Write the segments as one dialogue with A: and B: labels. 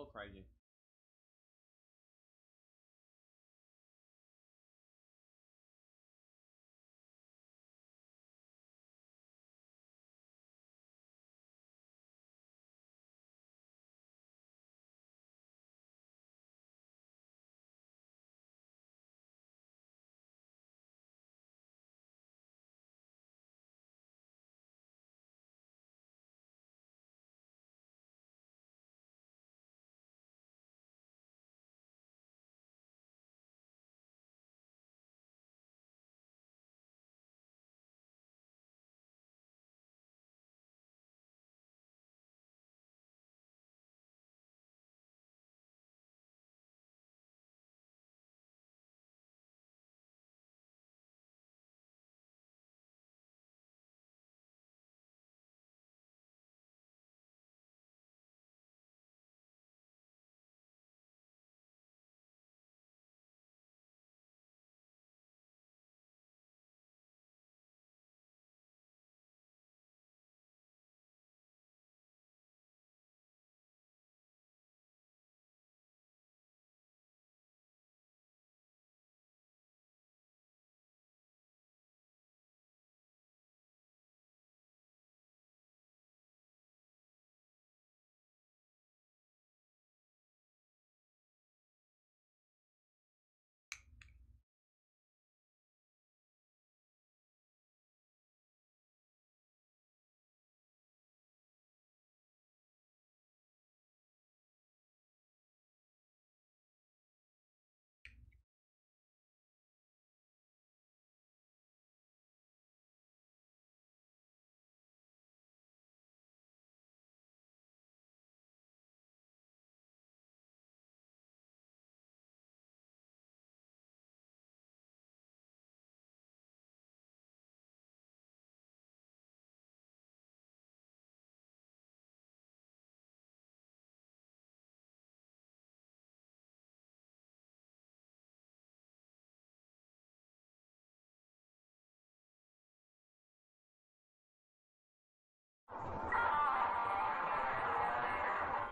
A: so crazy.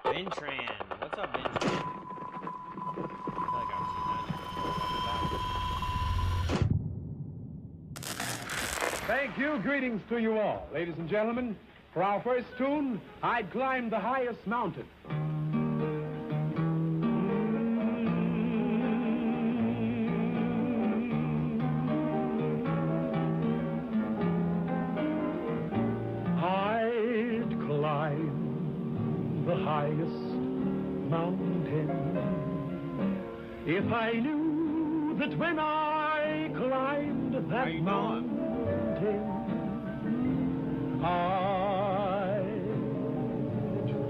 A: Ventran, what's up, Ventran? I feel like I've seen that name before.
B: Thank you. Greetings to you all, ladies and gentlemen. For our first tune, I'd climb the highest mountain. I'd climb the highest mountain if I knew that when I climbed that mountain I'd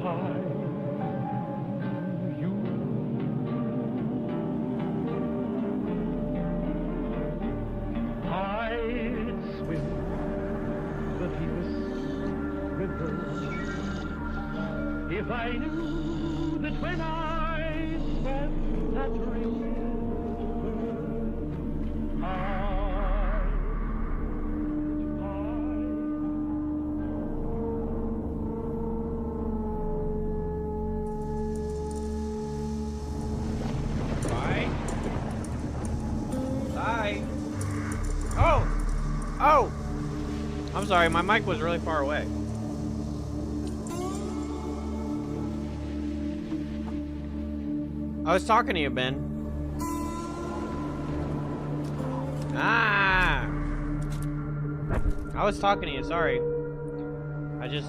B: find you. I'd swim the deepest river if I knew that when I swam that river
A: Oh! I'm sorry, my mic was really far away. I was talking to you, Ben. Ah! I was talking to you, sorry.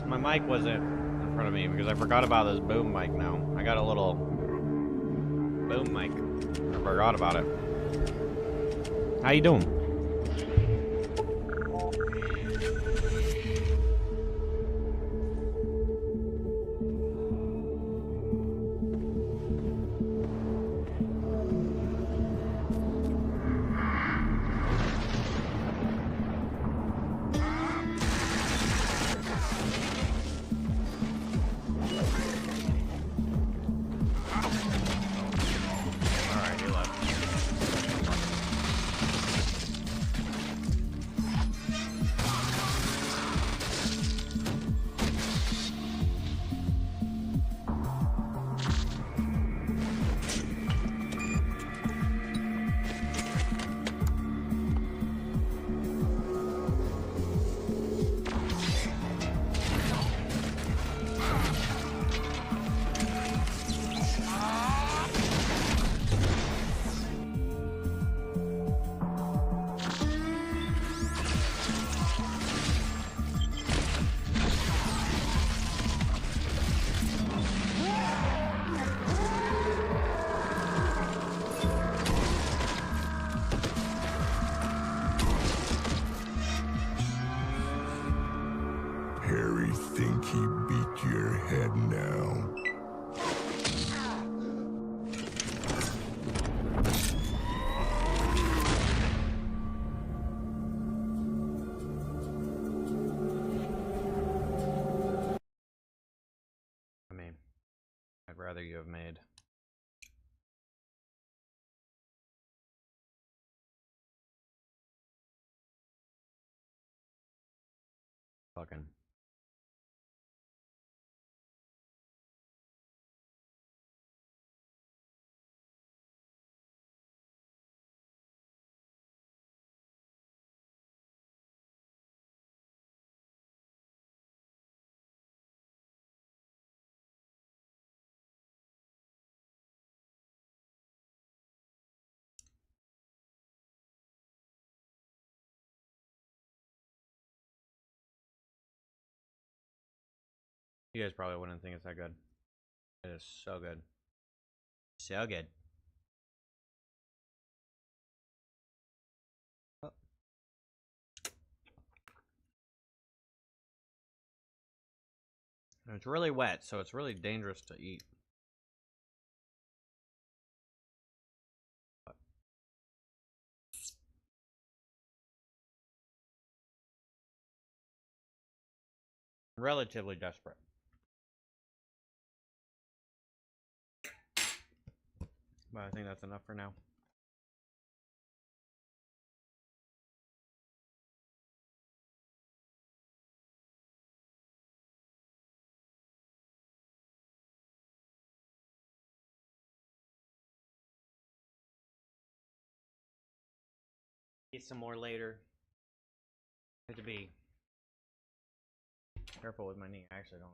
A: My mic wasn't in front of me because I forgot about this boom mic now. I got a little boom mic. I forgot about it. How you doing?
C: Harry think he beat your head now?
A: I mean, I'd rather you have made. Fucking. You guys probably wouldn't think it's that good. It is so good. So good. Oh. And it's really wet, so it's really dangerous to eat. Relatively desperate. But I think that's enough for now. Get some more later. I have to be careful with my knee. I actually don't.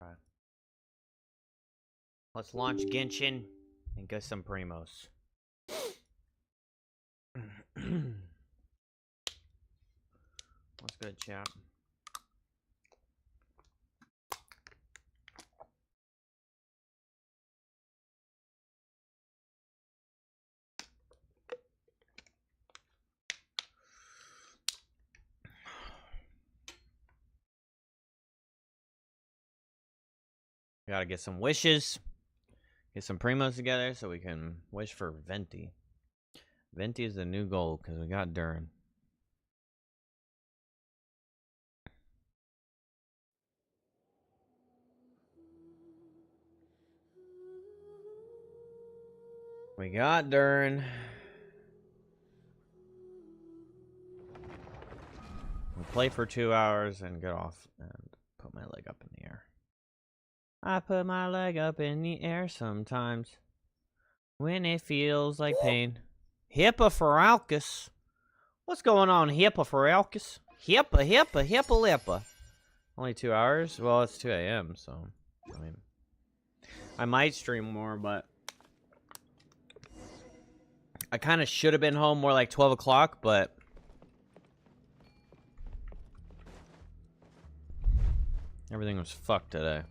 A: Alright. Let's launch Genshin and get some Primos. What's good, chat? We gotta get some wishes. Get some Primos together so we can wish for Venti. Venti is the new goal because we got Durin. We got Durin. We'll play for 2 hours and get off and put my leg up in the air. I put my leg up in the air sometimes when it feels like pain. Hippophoralcus. What's going on, Hippophoralcus? Hippa. Only 2 hours? Well, it's 2 a.m., so I mean, I might stream more, but I kind of should have been home more like 12 o'clock, but everything was fucked today.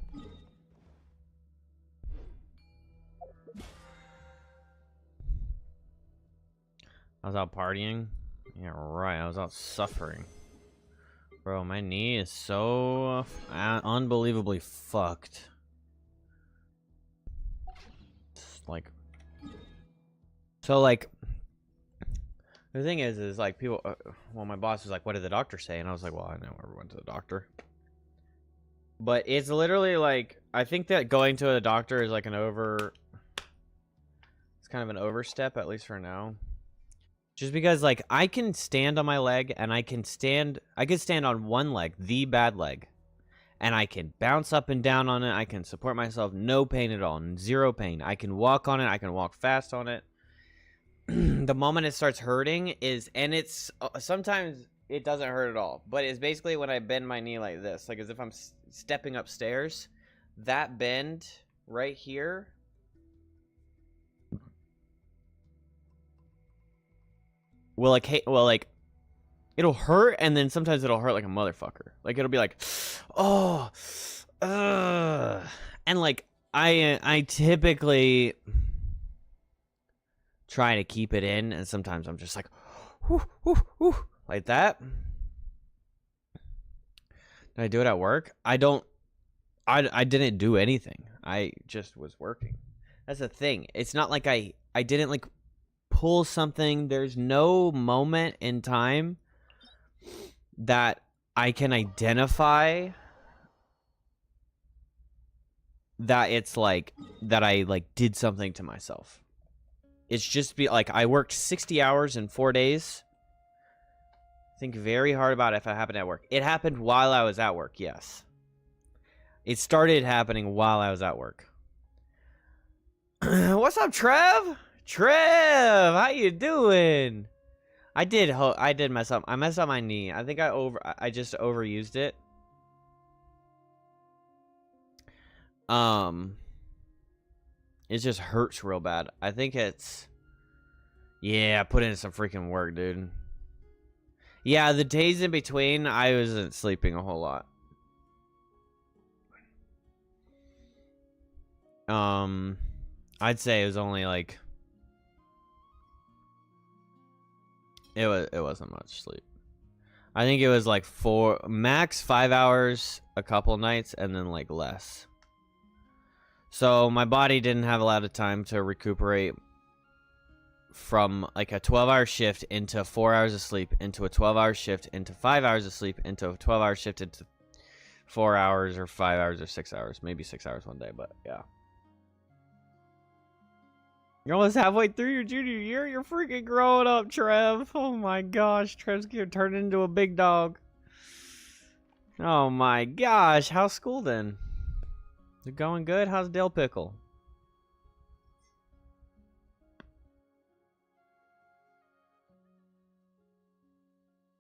A: I was out partying. Yeah, right. I was out suffering. Bro, my knee is so unbelievably fucked. It's like... So, like... The thing is like, people... well, my boss was like, what did the doctor say? And I was like, well, I never went to the doctor. But it's literally like, I think that going to a doctor is like it's kind of an overstep, at least for now. Just because like I can stand on my leg and I can stand on one leg, the bad leg. And I can bounce up and down on it. I can support myself, no pain at all, zero pain. I can walk on it. I can walk fast on it. The moment it starts hurting and it's sometimes it doesn't hurt at all, but it's basically when I bend my knee like this, like as if I'm stepping upstairs. That bend right here will like it'll hurt, and then sometimes it'll hurt like a motherfucker. Like it'll be like, oh, and like I typically try to keep it in, and sometimes I'm just like, whoo, whoo, whoo, like that. Did I do it at work? I didn't do anything. I just was working. That's the thing. It's not like I didn't like pull something. There's no moment in time that I can identify that it's like that I like did something to myself. It's just like I worked 60 hours in 4 days. Think very hard about if it happened at work. It happened while I was at work, yes. It started happening while I was at work. What's up, Trev? Trev, how you doing? I did mess up. I messed up my knee. I think I just overused it. It just hurts real bad. I think it's... Yeah, I put in some freaking work, dude. Yeah, the days in between, I wasn't sleeping a whole lot. I'd say it was only like... It wasn't much sleep. I think it was like max 5 hours a couple nights, and then like less. So my body didn't have a lot of time to recuperate from like a 12-hour shift into 4 hours of sleep, into a 12-hour shift, into 5 hours of sleep, into a 12-hour shift, into 4 hours or 5 hours or 6 hours. Maybe 6 hours one day, but yeah. You're almost halfway through your junior year. You're freaking growing up, Trev. Oh my gosh, Trev's gonna turn into a big dog. Oh my gosh, how's school then? Is it going good? How's Dill Pickle?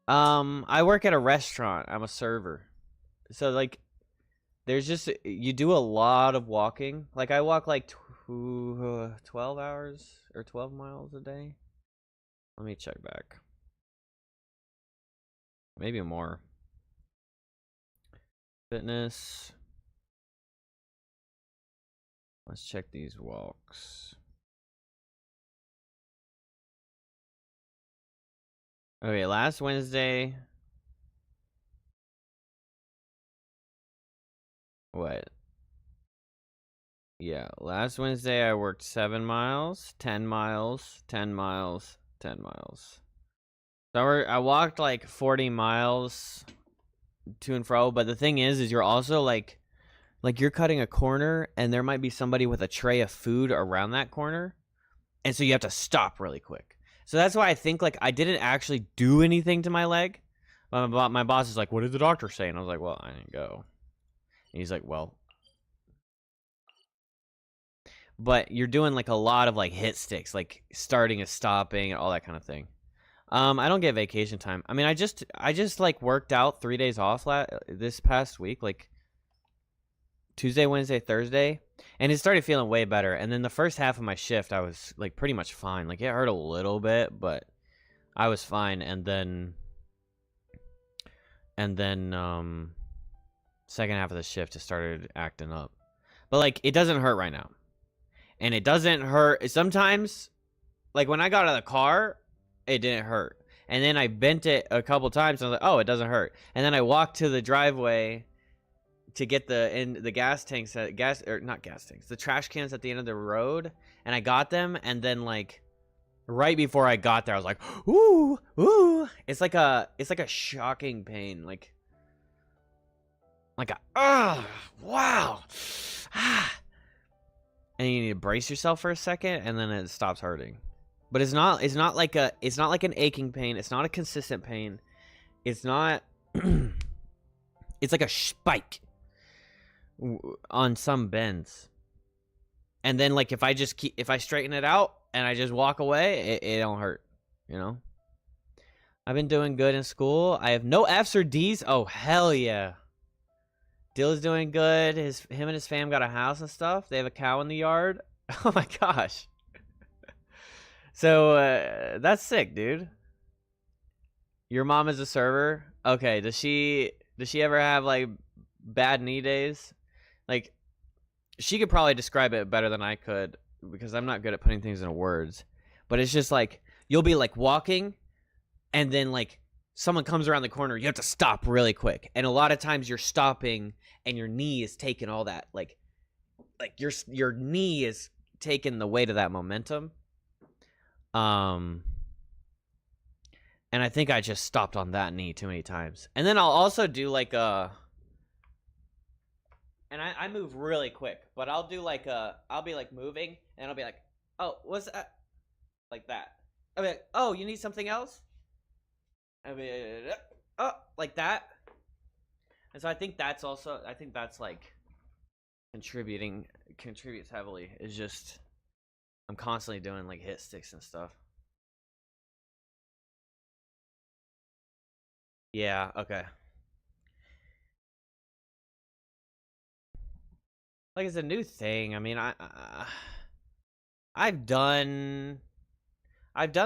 A: I work at a restaurant. I'm a server. So like, there's just, you do a lot of walking. Like I walk like 12 hours or 12 miles a day. Let me check back. Maybe more. Fitness. Let's check these walks. Okay, last Wednesday. What? Yeah, last Wednesday I worked 7 miles, 10 miles, 10 miles, 10 miles. So I walked like 40 miles to and fro, but the thing is you're also like you're cutting a corner and there might be somebody with a tray of food around that corner. And so you have to stop really quick. So that's why I think like I didn't actually do anything to my leg. My boss is like, "What did the doctor say?" And I was like, "Well, I didn't go." And he's like, "Well." But you're doing like a lot of like hit sticks, like starting and stopping and all that kind of thing. I don't get vacation time. I mean, I just like worked out 3 days off this past week, like Tuesday, Wednesday, Thursday, and it started feeling way better. And then the first half of my shift, I was like pretty much fine. Like it hurt a little bit, but I was fine. And then second half of the shift, it started acting up. But like it doesn't hurt right now. And it doesn't hurt. Sometimes, like when I got out of the car, it didn't hurt. And then I bent it a couple times, and I was like, oh, it doesn't hurt. And then I walked to the driveway to get the gas tanks, not gas tanks, the trash cans at the end of the road. And I got them, and then like right before I got there, I was like, ooh, ooh. It's like a shocking pain. Like Like a, oh, wow. And you need to brace yourself for a second, and then it stops hurting. But it's not like an aching pain. It's not a consistent pain. It's not. It's like a spike on some bends. And then, like, if I straighten it out and I just walk away, it don't hurt. You know. I've been doing good in school. I have no F's or D's. Oh hell yeah. Dill's doing good. Him and his fam got a house and stuff. They have a cow in the yard. Oh my gosh. So that's sick, dude. Your mom is a server. Okay. Does she ever have like bad knee days? Like, she could probably describe it better than I could because I'm not good at putting things into words. But it's just like you'll be like walking, and then like someone comes around the corner. You have to stop really quick, and a lot of times you're stopping, and your knee is taking all that like your knee is taking the weight of that momentum. And I think I just stopped on that knee too many times. And then I'll also do like a, and I move really quick, but I'll do like I'll be like moving, and I'll be like, oh, what's that? Like that. I'll be like, oh, you need something else? I'll be oh, like that. And so I think that's like contributes heavily. Is just I'm constantly doing like hit sticks and stuff. Yeah, okay. Like, it's a new thing. I mean, I've done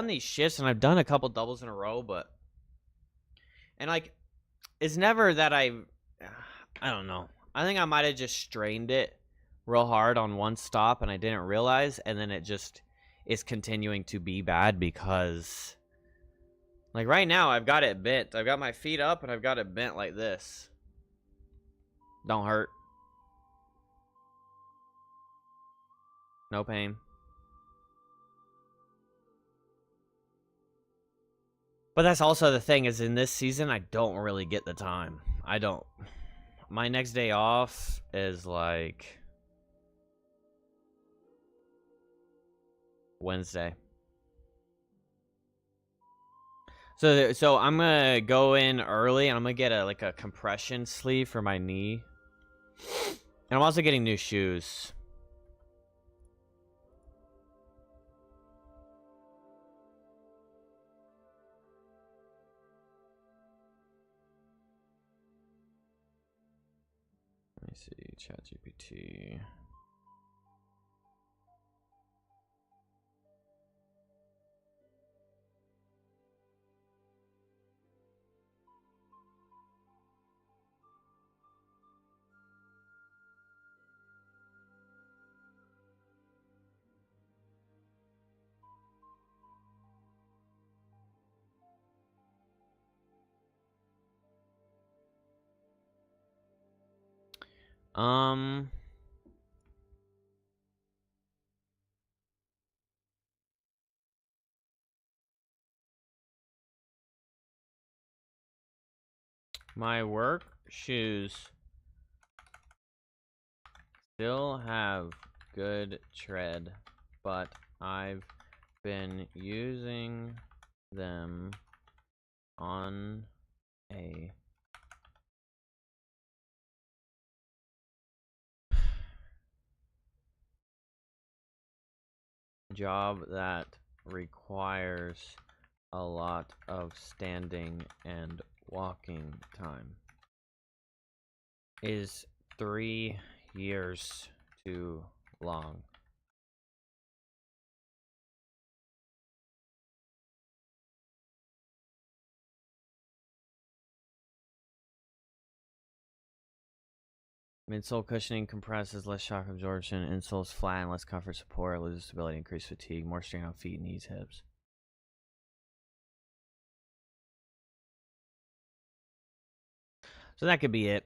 A: these shifts, and I've done a couple doubles in a row, but and like it's never that I don't know. I think I might have just strained it real hard on one stop, and I didn't realize, and then it just is continuing to be bad because like right now I've got it bent. I've got my feet up, and I've got it bent like this. Don't hurt. No pain. But that's also the thing, is in this season, I don't really get the time. I don't. My next day off is like Wednesday. So I'm gonna go in early, and I'm gonna get a compression sleeve for my knee. And I'm also getting new shoes. Let me see, ChatGPT. My work shoes still have good tread, but I've been using them on a job that requires a lot of standing and walking time. Is 3 years too long? Midsole cushioning compresses, less shock absorption. Insoles flatten, less comfort support, loses stability, increased fatigue, more strain on feet, knees, hips. So that could be it.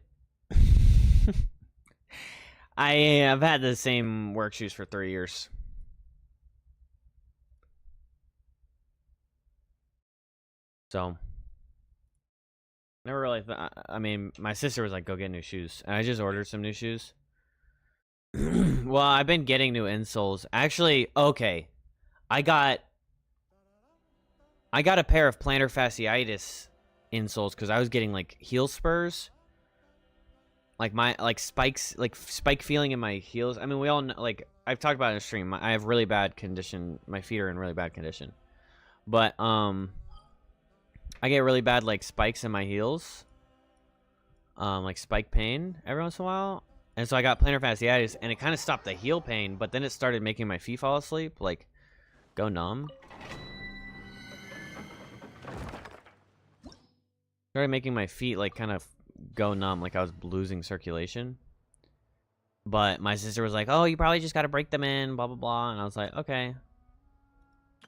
A: I've had the same work shoes for 3 years. So Never really thought. I mean, my sister was like, "Go get new shoes," and I just ordered some new shoes. Well, I've been getting new insoles. Actually, okay, I got a pair of plantar fasciitis insoles because I was getting like heel spurs, like my spikes, like spike feeling in my heels. I mean, we all know, like I've talked about it in the stream. I have really bad condition. My feet are in really bad condition, but I get really bad like spikes in my heels, like spike pain every once in a while. And so I got plantar fasciitis, and it kind of stopped the heel pain, but then it started making my feet fall asleep, like go numb. Started making my feet like kind of go numb, like I was losing circulation. But my sister was like, "Oh, you probably just got to break them in, blah blah blah," and I was like, "Okay,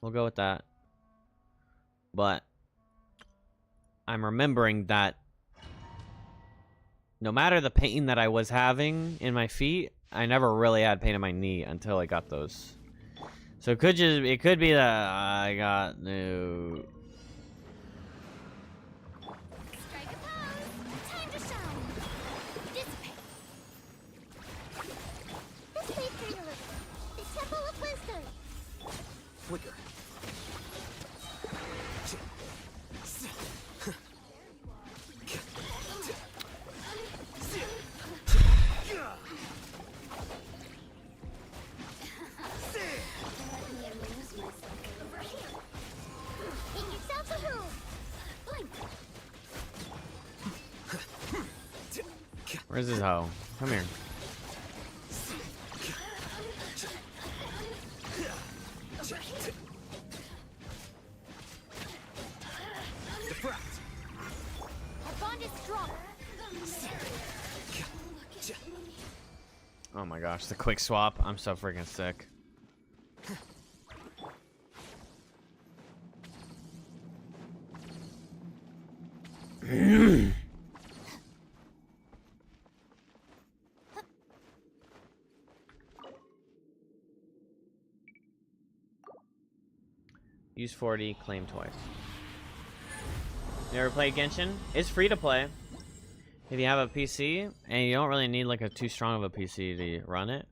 A: we'll go with that." But I'm remembering that no matter the pain that I was having in my feet, I never really had pain in my knee until I got those. So it could be that I got new.
D: Strike a pose. Time to shine. Dissipate. Dissipate for your living. The Temple of Wisdom.
E: Flicker.
D: Make yourself a room. Blink.
A: Where's this hoe? Come here.
E: Defract.
D: Our bond is strong.
A: Oh my gosh, the quick swap. I'm so freaking sick. Use 40, claim twice. You ever played Genshin? It's free to play. If you have a PC, and you don't really need like a too strong of a PC to run it.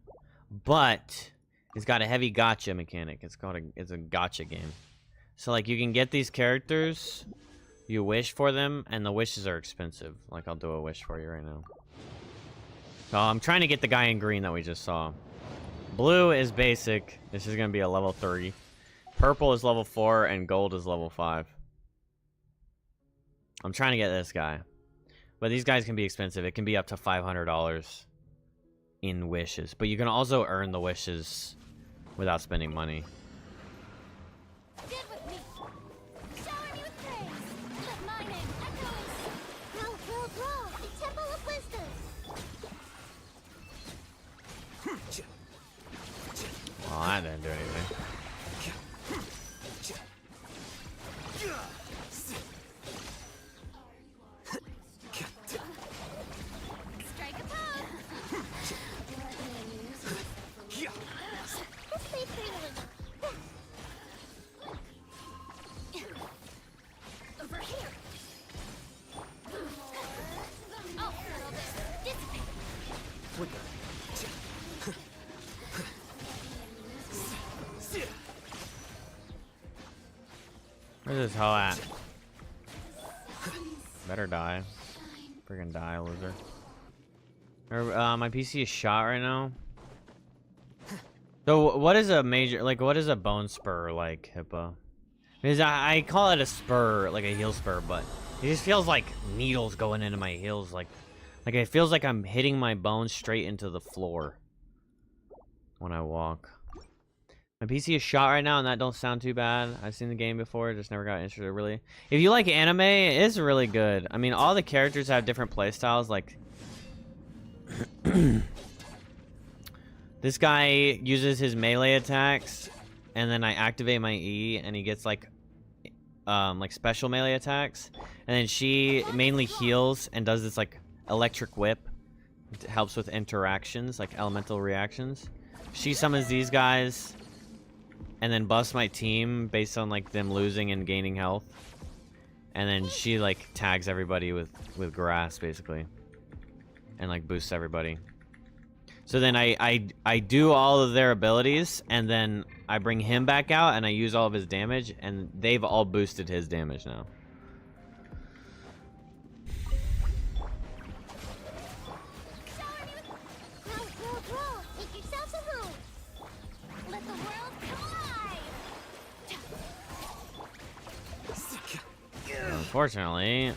A: But it's got a heavy gacha mechanic. It's a gacha game. So like you can get these characters, you wish for them, and the wishes are expensive. Like I'll do a wish for you right now. So I'm trying to get the guy in green that we just saw. Blue is basic. This is gonna be a level 3. Purple is level 4, and gold is level 5. I'm trying to get this guy. But these guys can be expensive. It can be up to $500 in wishes. But you can also earn the wishes without spending money.
D: Get with me. Shower me with praise. Let my name echoes. Grow. The Temple of Wisdom.
A: Well, that didn't do anything.
D: Strike a pose. Dissipate for your living. Over here. Oh, girl, dissipate.
E: Flicker.
A: Where's this hoe at? Better die. Friggin' die, loser. My PC is shot right now. So what is a major, like what is a bone spur like, Hippo? Because I call it a spur, like a heel spur, but it just feels like needles going into my heels, like it feels like I'm hitting my bones straight into the floor when I walk. My PC is shot right now, and that don't sound too bad. I've seen the game before, just never got interested, really. If you like anime, it is really good. I mean, all the characters have different playstyles, like... This guy uses his melee attacks, and then I activate my E, and he gets, like special melee attacks. And then she mainly heals and does this, like, electric whip. It helps with interactions, like elemental reactions. She summons these guys... and then bust my team based on like them losing and gaining health. And then she like tags everybody with grass basically, and like boosts everybody. So then I do all of their abilities, and then I bring him back out, and I use all of his damage, and they've all boosted his damage now.
D: Make yourselves at home. Let the world collide.
A: Unfortunately,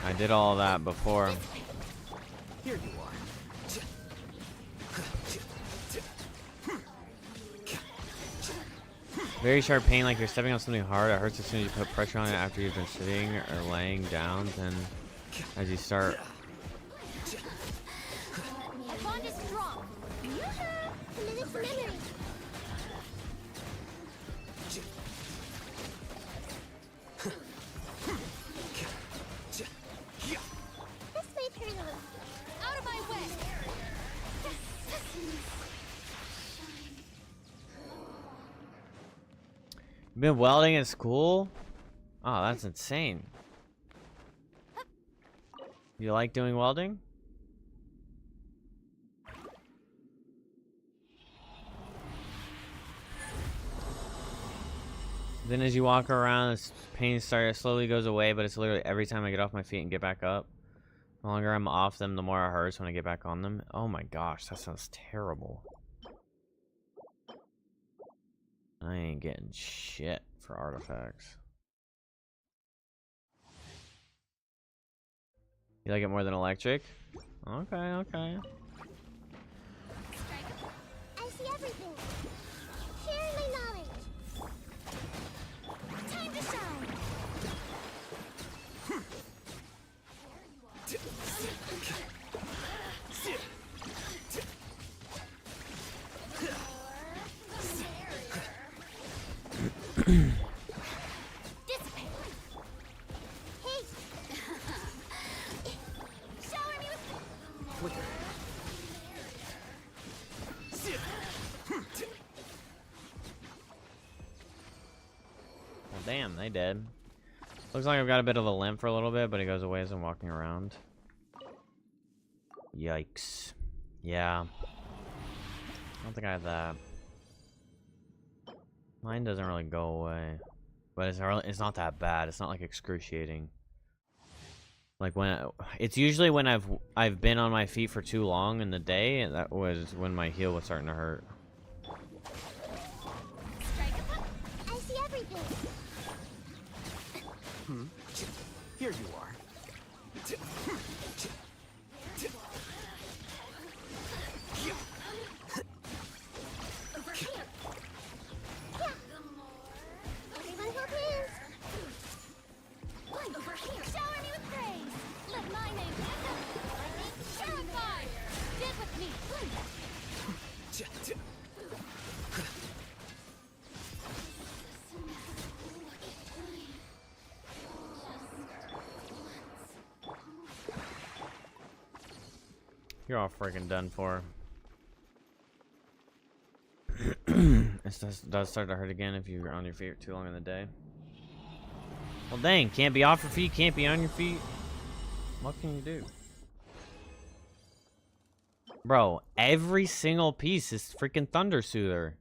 A: I did all that before.
E: Here you are.
A: Very sharp pain, like you're stepping on something hard. It hurts as soon as you put pressure on it after you've been sitting or laying down. Then, as you start.
D: Our bond is strong. Committed to memory. This may turn a little. Out of my way.
A: You've been welding in school? Oh, that's insane. You like doing welding? Then as you walk around, this pain slowly goes away, but it's literally every time I get off my feet and get back up. The longer I'm off them, the more it hurts when I get back on them. Oh my gosh, that sounds terrible. I ain't getting shit for artifacts. You like it more than electric? Okay, okay.
D: I see everything. Share my knowledge. Time to shine. Dissipate. Hey. Shower me with.
E: Flicker.
A: Well, damn, they dead. Looks like I've got a bit of a limp for a little bit, but it goes away as I'm walking around. Yikes. Yeah. I don't think I have that. Mine doesn't really go away. But it's not that bad. It's not like excruciating. Like it's usually when I've been on my feet for too long in the day, and that was when my heel was starting to hurt.
D: I see everything.
E: Here you are.
D: Over here. Everyone hold hands. One over here. Shower me with praise. Let my name echo. Purified. Dip with me.
A: You're all freaking done for. It does start to hurt again if you're on your feet too long in the day. Well, dang, can't be off your feet, can't be on your feet. What can you do? Bro, every single piece is freaking Thunder Soother.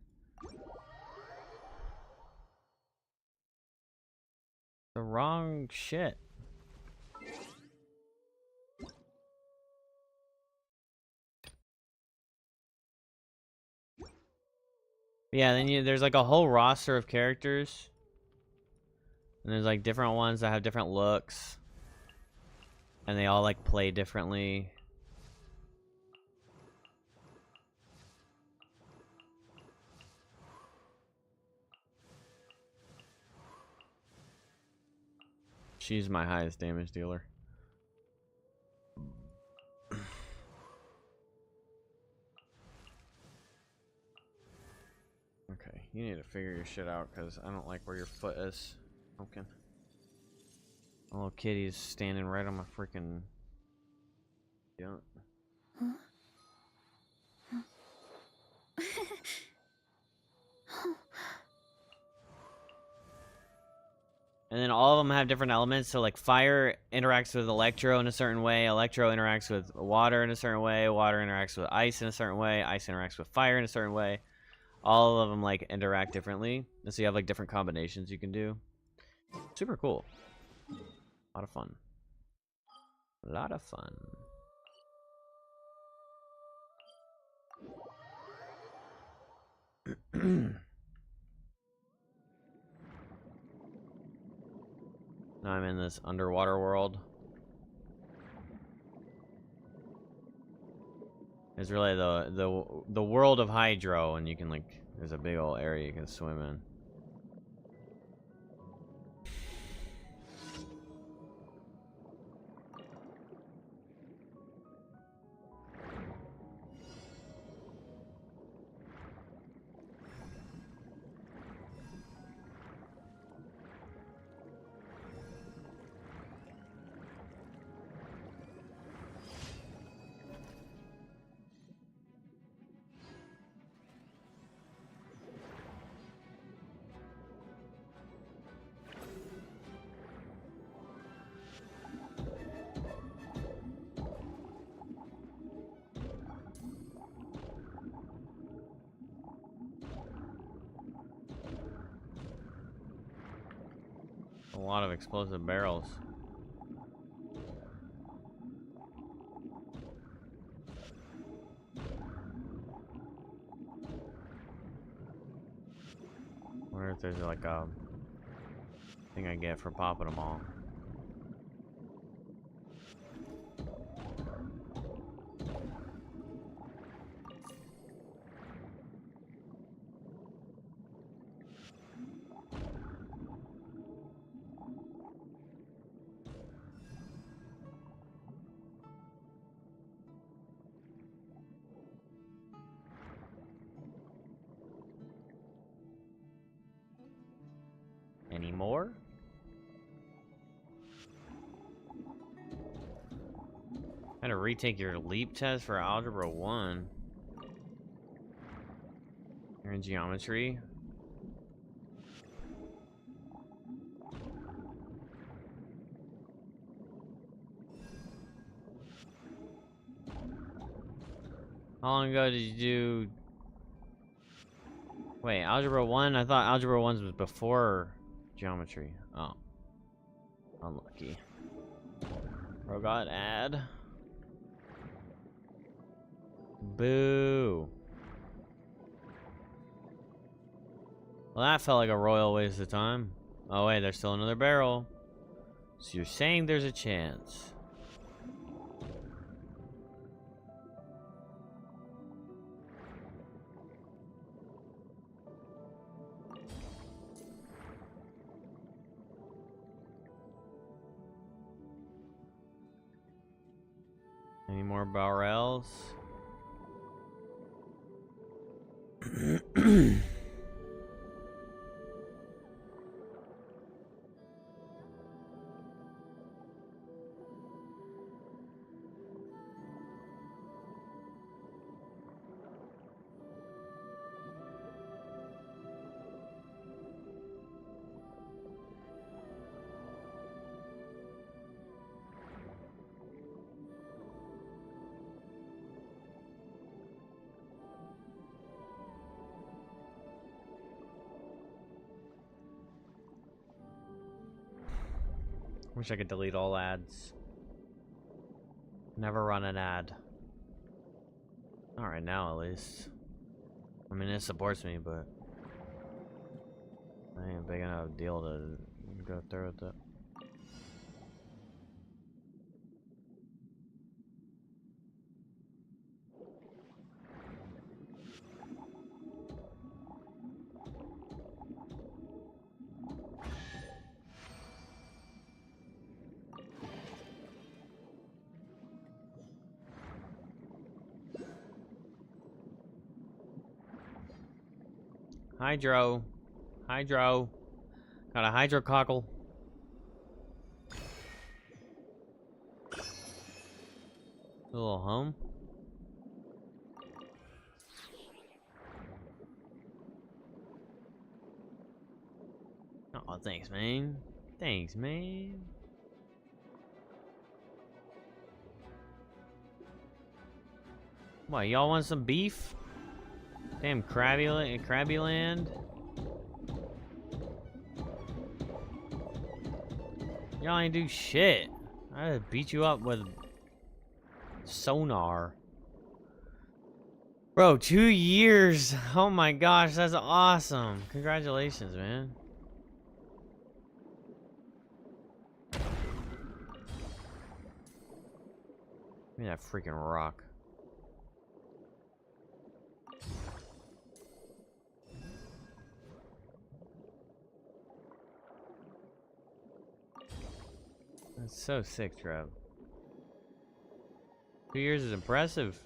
A: The wrong shit. Yeah, then there's like a whole roster of characters. And there's like different ones that have different looks. And they all like play differently. She's my highest damage dealer. Okay, you need to figure your shit out because I don't like where your foot is. Okay. A little kitty's standing right on my freaking. Yeah. And And then all of them have different elements. So like fire interacts with electro in a certain way, electro interacts with water in a certain way, water interacts with ice in a certain way, ice interacts with fire in a certain way. All of them like interact differently. And so you have like different combinations you can do. Super cool. A lot of fun. A lot of fun. Now I'm in this underwater world. It's really the world of hydro, and you can like there's a big old area you can swim in. A lot of explosive barrels. I wonder if there's like a thing I get for popping them all. Any more? How to retake your leap test for Algebra 1. You're in geometry. How long ago did you do... Wait, Algebra 1? I thought Algebra 1 was before geometry. Oh. Unlucky. Robot ad. Boo. Well, that felt like a royal waste of time. Oh wait, there's still another barrel. So you're saying there's a chance. Any more barrels? Wish I could delete all ads. Never run an ad. Not right now, at least. I mean, it supports me, but I ain't a big enough deal to go through with it. Hydro. Hydro. Got a hydro cockle. A little home. Oh, thanks, man. Thanks, man. What, y'all want some beef? Damn Krabby Land. Y'all ain't do shit. I just beat you up with sonar. Bro, 2 years. Oh my gosh, that's awesome. Congratulations, man. Give me that freaking rock. That's so sick, Trev. 2 years is impressive.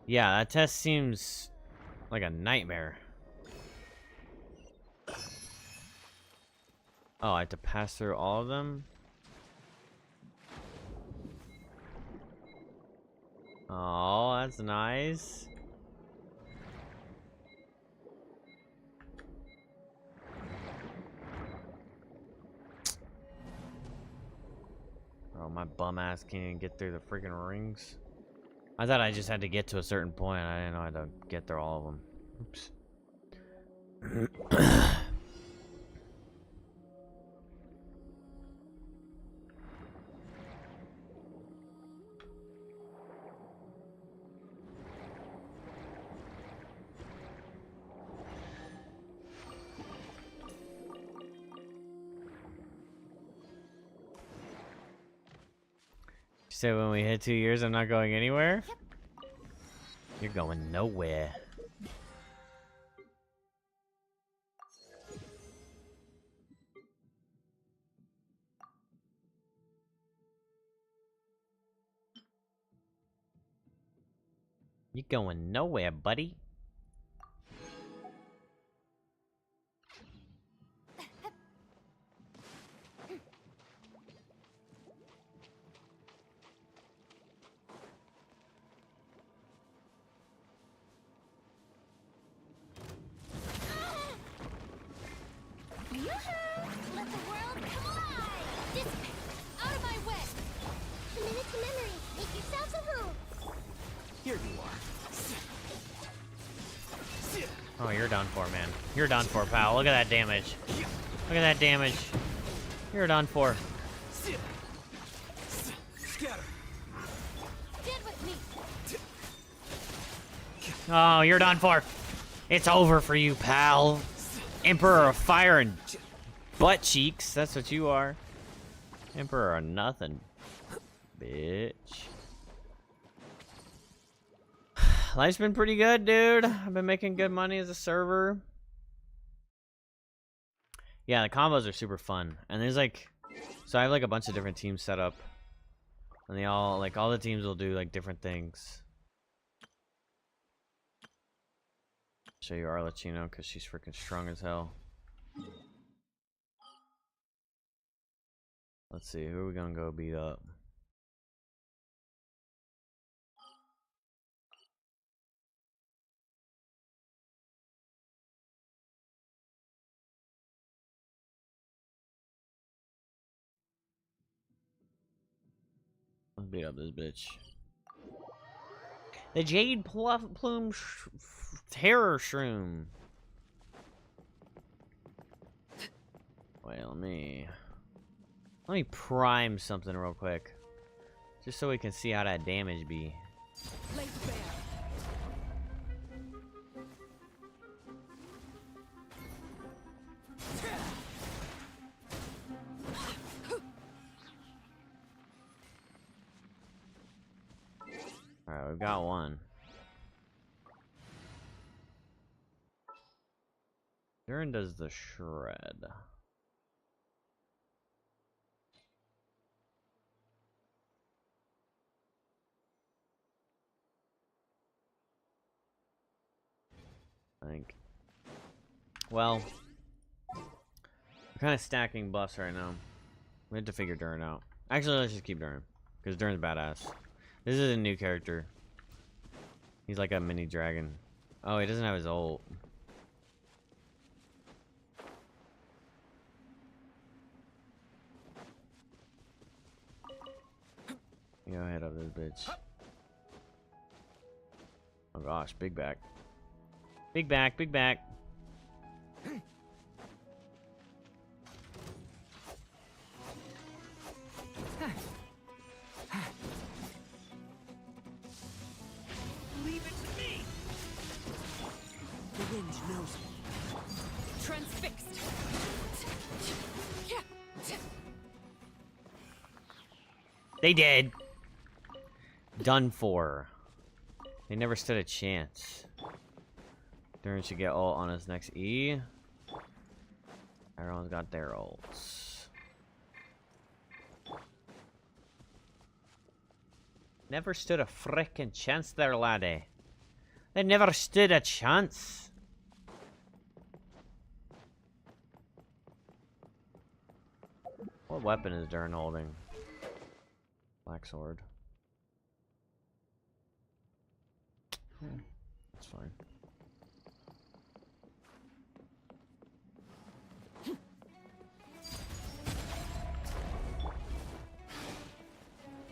A: Yeah, that test seems like a nightmare. Oh, I have to pass through all of them? Oh, that's nice. Oh, my bum ass can't even get through the freaking rings. I thought I just had to get to a certain point. I didn't know I had to get through all of them. Oops. So when we hit 2 years, I'm not going anywhere?
D: Yep.
A: You're going nowhere. You're going nowhere, buddy.
D: Yoo-hoo! Let the world come alive! Dissipate! Out of my way! A minute to memory. Make yourselves a home.
E: Here you are.
A: Oh, you're done for, man. You're done for, pal. Look at that damage. Look at that damage. You're done for.
E: Scatter.
D: Get with me.
A: Oh, you're done for. It's over for you, pal. Emperor of Fire and butt cheeks. That's what you are. Emperor of nothing. Bitch. Life's been pretty good, dude. I've been making good money as a server. Yeah, the combos are super fun. And there's like... So I have like a bunch of different teams set up. And they all, like, all the teams will do like different things. Show you Arlecchino because she's freaking strong as hell. Let's see, who are we gonna go beat up? Let's beat up this bitch. The Jade Plume Terror Shroom. Wait, let me prime something real quick. Just so we can see how that damage be. Alright, we've got one. Durin does the shred. I think. Well, we're kind of stacking buffs right now. We have to figure Durin out. Actually, let's just keep Durin, because Durin's badass. This is a new character. He's like a mini dragon. Oh, he doesn't have his ult. Go ahead of this bitch. Oh gosh, big back. Big back, big back.
E: Leave it to me! The wind knows me.
F: Transfixed.
A: They did. Done for. They never stood a chance. Durin should get ult on his next E. Everyone's got their ults. Never stood a frickin' chance there, laddie. They never stood a chance. What weapon is Durin holding? Black sword. That's fine.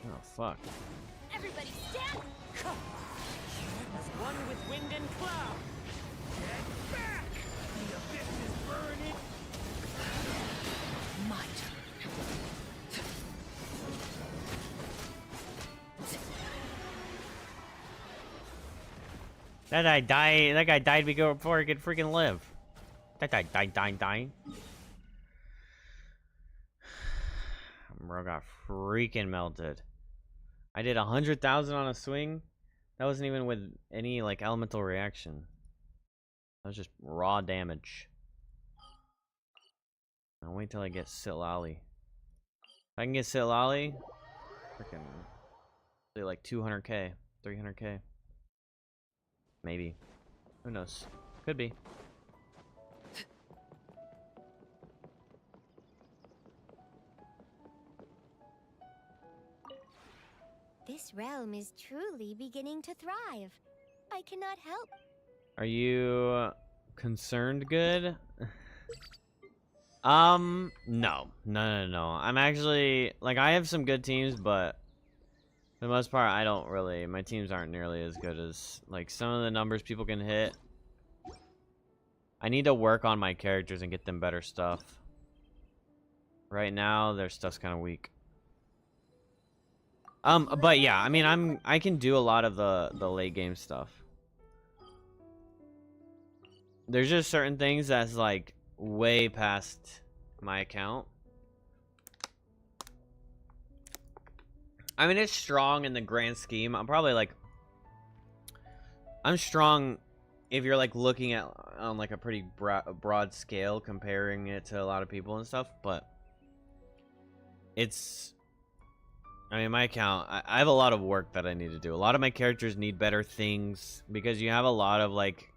A: Oh fuck.
D: Everybody stand!
E: As one with wind and cloud. Get back! The abyss is burning.
F: My turn.
A: That guy died. That guy died before he could freaking live. That guy died. Bro got freaking melted. I did 100,000 on a swing. That wasn't even with any like elemental reaction. That was just raw damage. I'll wait till I get Sitlali. If I can get Sitlali, freaking say like 200k, 300k. Maybe. Who knows? Could be.
D: This realm is truly beginning to thrive. I cannot help.
A: Are you concerned good? No. I'm actually, like, I have some good teams, but for the most part, I don't really, my teams aren't nearly as good as, like, some of the numbers people can hit. I need to work on my characters and get them better stuff. Right now, their stuff's kind of weak. But yeah, I mean, I can do a lot of the late game stuff. There's just certain things that's like way past my account. I mean, it's strong in the grand scheme. I'm probably like, I'm strong if you're like looking at on like a pretty broad scale, comparing it to a lot of people and stuff. But it's, I mean, my account, I have a lot of work that I need to do. A lot of my characters need better things because you have a lot of like,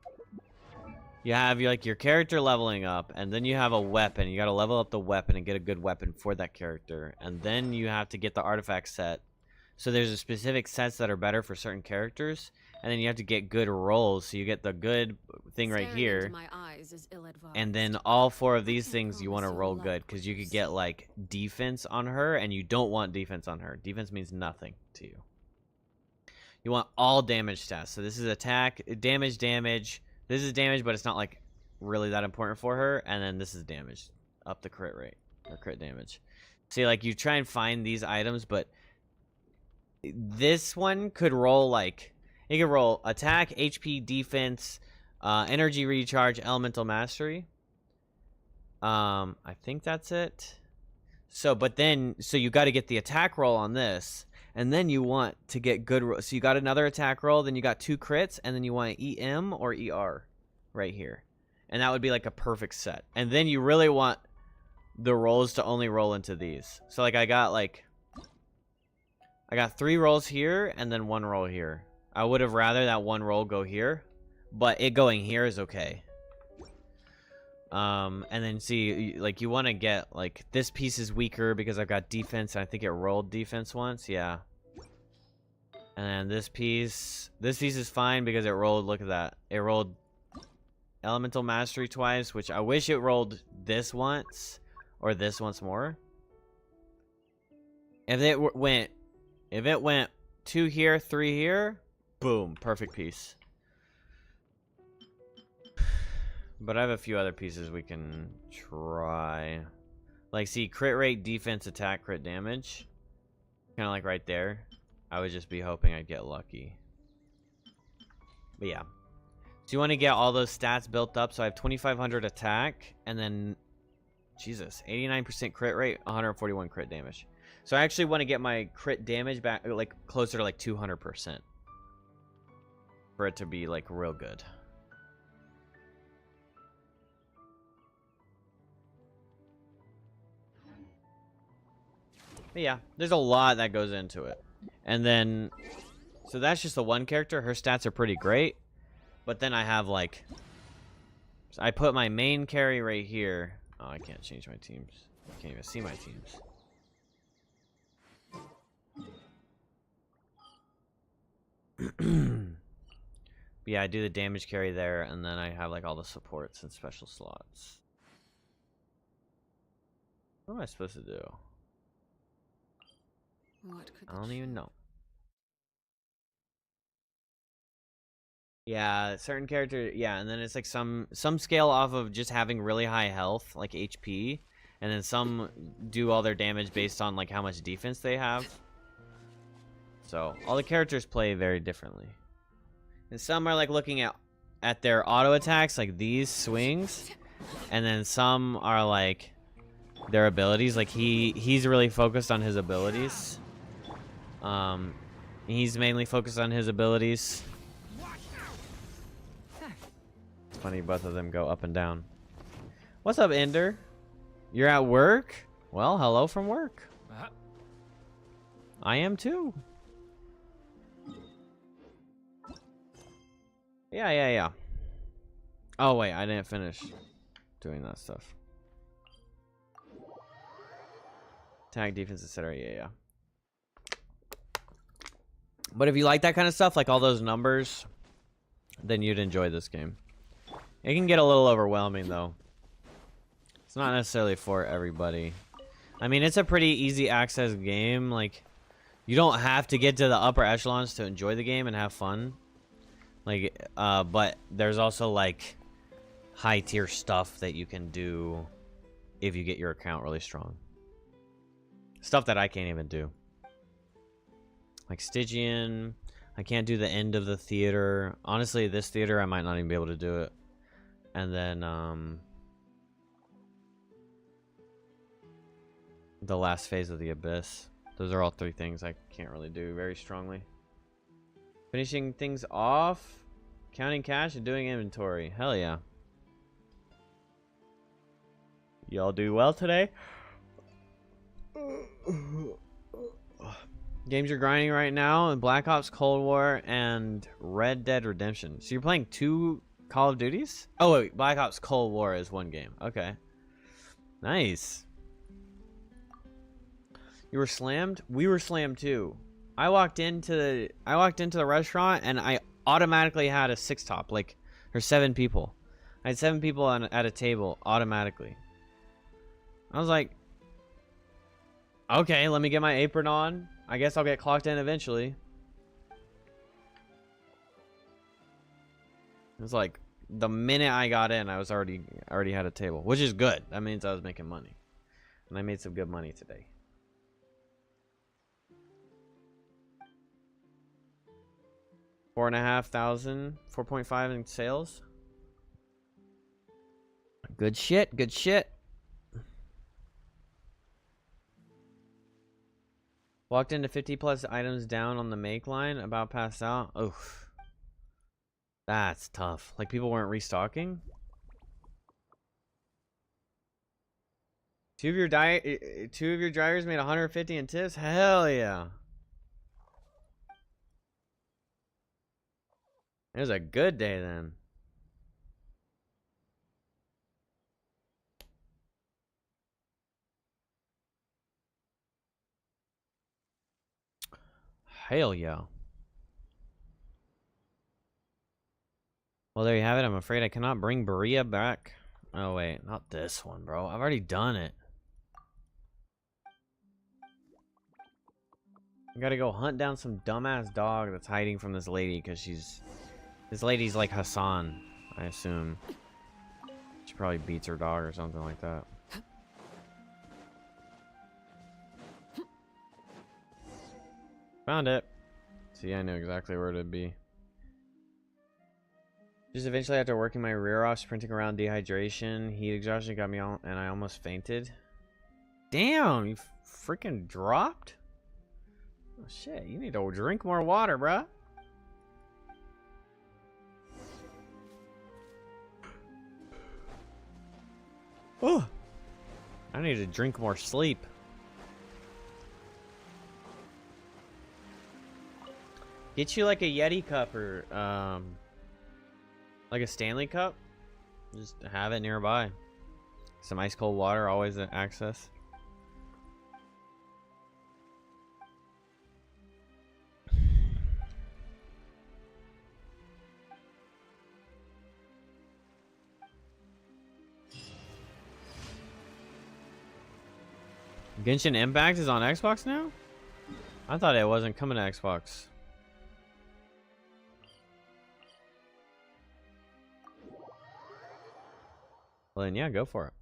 A: you have like your character leveling up, and then you have a weapon. You got to level up the weapon and get a good weapon for that character, and then you have to get the artifact set. So there's a specific sets that are better for certain characters, and then you have to get good rolls. So you get the good thing right here,
F: My eyes is ill-advised.
A: and then all four of these things you want to roll good because you could get like defense on her, and you don't want defense on her. Defense means nothing to you. You want all damage stats. So this is attack, damage. This is damage, but it's not like really that important for her. And then this is damage, up the crit rate or crit damage. See, like you try and find these items, but this one could roll like, it could roll attack, HP, defense, energy recharge, elemental mastery. I think that's it. So, but then, so you got to get the attack roll on this. And then you want to get good, so you got another attack roll, then you got 2 crits, and then you want EM or ER right here. And that would be like a perfect set. And then you really want the rolls to only roll into these. So like I got 3 rolls here and then 1 roll here. I would have rather that 1 roll go here, but it going here is okay. And then see, like you want to get like this piece is weaker because I've got defense and I think it rolled defense once. Yeah. And And then this piece is fine because it rolled, look at that. It rolled Elemental Mastery twice, which I wish it rolled this once or this once more. If it went 2 here, 3 here, boom, perfect piece. But I have a few other pieces we can try. Like, see, crit rate, defense, attack, crit damage. Kind of like right there. I would just be hoping I'd get lucky. But yeah. So you want to get all those stats built up. So I have 2,500 attack. And then, Jesus, 89% crit rate, 141 crit damage. So I actually want to get my crit damage back, like, closer to, like, 200%. For it to be, like, real good. But yeah, there's a lot that goes into it. And then, so that's just the one character. Her stats are pretty great. But then I have like, so I put my main carry right here. Oh, I can't change my teams. I can't even see my teams. But yeah, I do the damage carry there, and then I have like all the supports and special slots. What am I supposed to do?
F: What could
A: I don't even know. Yeah, certain character, yeah, and then it's like some scale off of just having really high health, like HP, and then some do all their damage based on like how much defense they have. So all the characters play very differently, and some are like looking at their auto attacks, like these swings, and then some are like their abilities. Like he's really focused on his abilities. He's mainly focused on his abilities. It's funny, both of them go up and down. What's up, Ender? You're at work? Well, hello from work. I am too. Yeah. Oh, wait, I didn't finish doing that stuff. Tag, defense, etc. Yeah. But if you like that kind of stuff, like all those numbers, then you'd enjoy this game. It can get a little overwhelming, though. It's not necessarily for everybody. I mean, it's a pretty easy access game. Like, you don't have to get to the upper echelons to enjoy the game and have fun. Like, but there's also, like, high-tier stuff that you can do if you get your account really strong. Stuff that I can't even do. Like Stygian, I can't do the end of the theater. Honestly, this theater, I might not even be able to do it. And then, the last phase of the abyss. Those are all 3 things I can't really do very strongly. Finishing things off, counting cash, and doing inventory. Hell yeah. Y'all do well today? Games you're grinding right now: Black Ops Cold War and Red Dead Redemption. So you're playing 2 Call of Duties? Oh wait, Black Ops Cold War is 1 game. Okay. Nice. You were slammed? We were slammed too. I walked into the restaurant and I automatically had a 6 top. Like, there's 7 people. I had 7 people at a table automatically. I was like, okay, let me get my apron on. I guess I'll get clocked in eventually. It was like the minute I got in, I was already had a table, which is good. That means I was making money, and I made some good money today. $4,500, 4.5 in sales. Good shit. Good shit. Walked into 50+ items down on the make line, about passed out. Oof. That's tough. Like, people weren't restocking? Two of your drivers made 150 in tips? Hell yeah. It was a good day then. Hell yeah. Well, there you have it. I'm afraid I cannot bring Berea back. Oh, wait. Not this one, bro. I've already done it. I gotta go hunt down some dumbass dog that's hiding from this lady because she's... This lady's like Hassan, I assume. She probably beats her dog or something like that. Found it. See, I know exactly where it'd be. Just eventually, after working my rear off, sprinting around, dehydration, heat exhaustion got me all, and I almost fainted. Damn, you freaking dropped? Oh shit, you need to drink more water, bruh. Oh, I need to drink more sleep. Get you like a Yeti cup or like a Stanley cup. Just have it nearby. Some ice cold water, always at access. Genshin Impact is on Xbox now? I thought it wasn't coming to Xbox. Well then, yeah, go for it.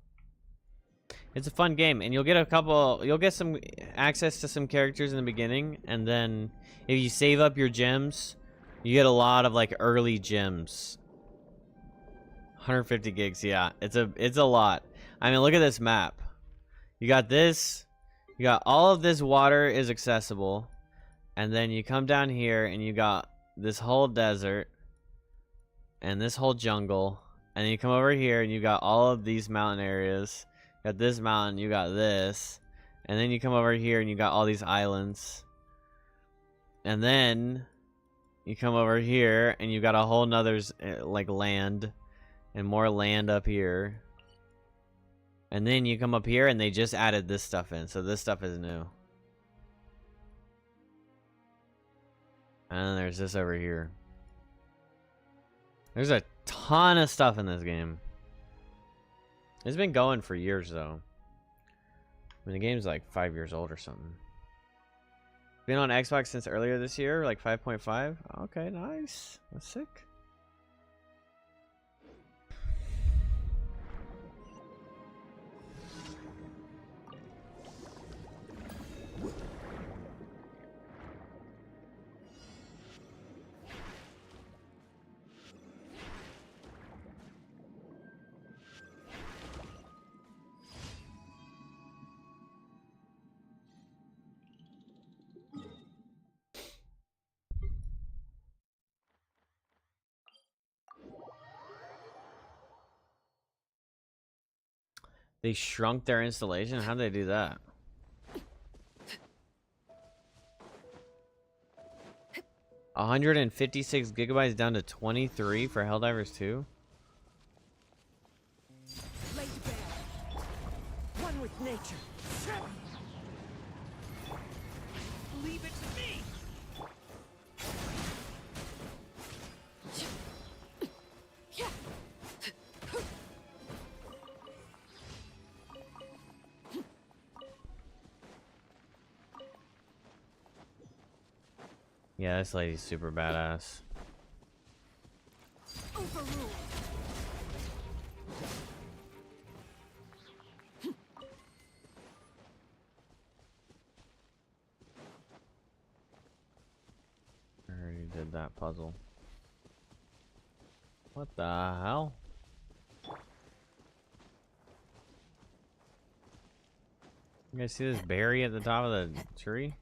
A: It's a fun game, and you'll get some access to some characters in the beginning, and then if you save up your gems, you get a lot of like early gems. 150 gigs, yeah, it's a lot. I mean, look at this map. You got this. You got all of this water is accessible, and then you come down here and you got this whole desert and this whole jungle, and then you come over here and you got all of these mountain areas. You got this mountain, you got this, and then you come over here and you got all these islands, and then you come over here and you got a whole nother like land and more land up here. And then you come up here and they just added this stuff in. So this stuff is new. And then there's this over here. There's a ton of stuff in this game. It's been going for years though. I mean, the game's like 5 years old or something. Been on Xbox since earlier this year, like 5.5. Okay, nice. That's sick. They shrunk their installation? How'd they do that? $156 down to 23 for Helldivers 2?
E: Laid bare. One with nature. Leave it to me.
A: Yeah, this lady's super badass.
F: Overruled.
A: I already did that puzzle. What the hell? You guys see this berry at the top of the tree?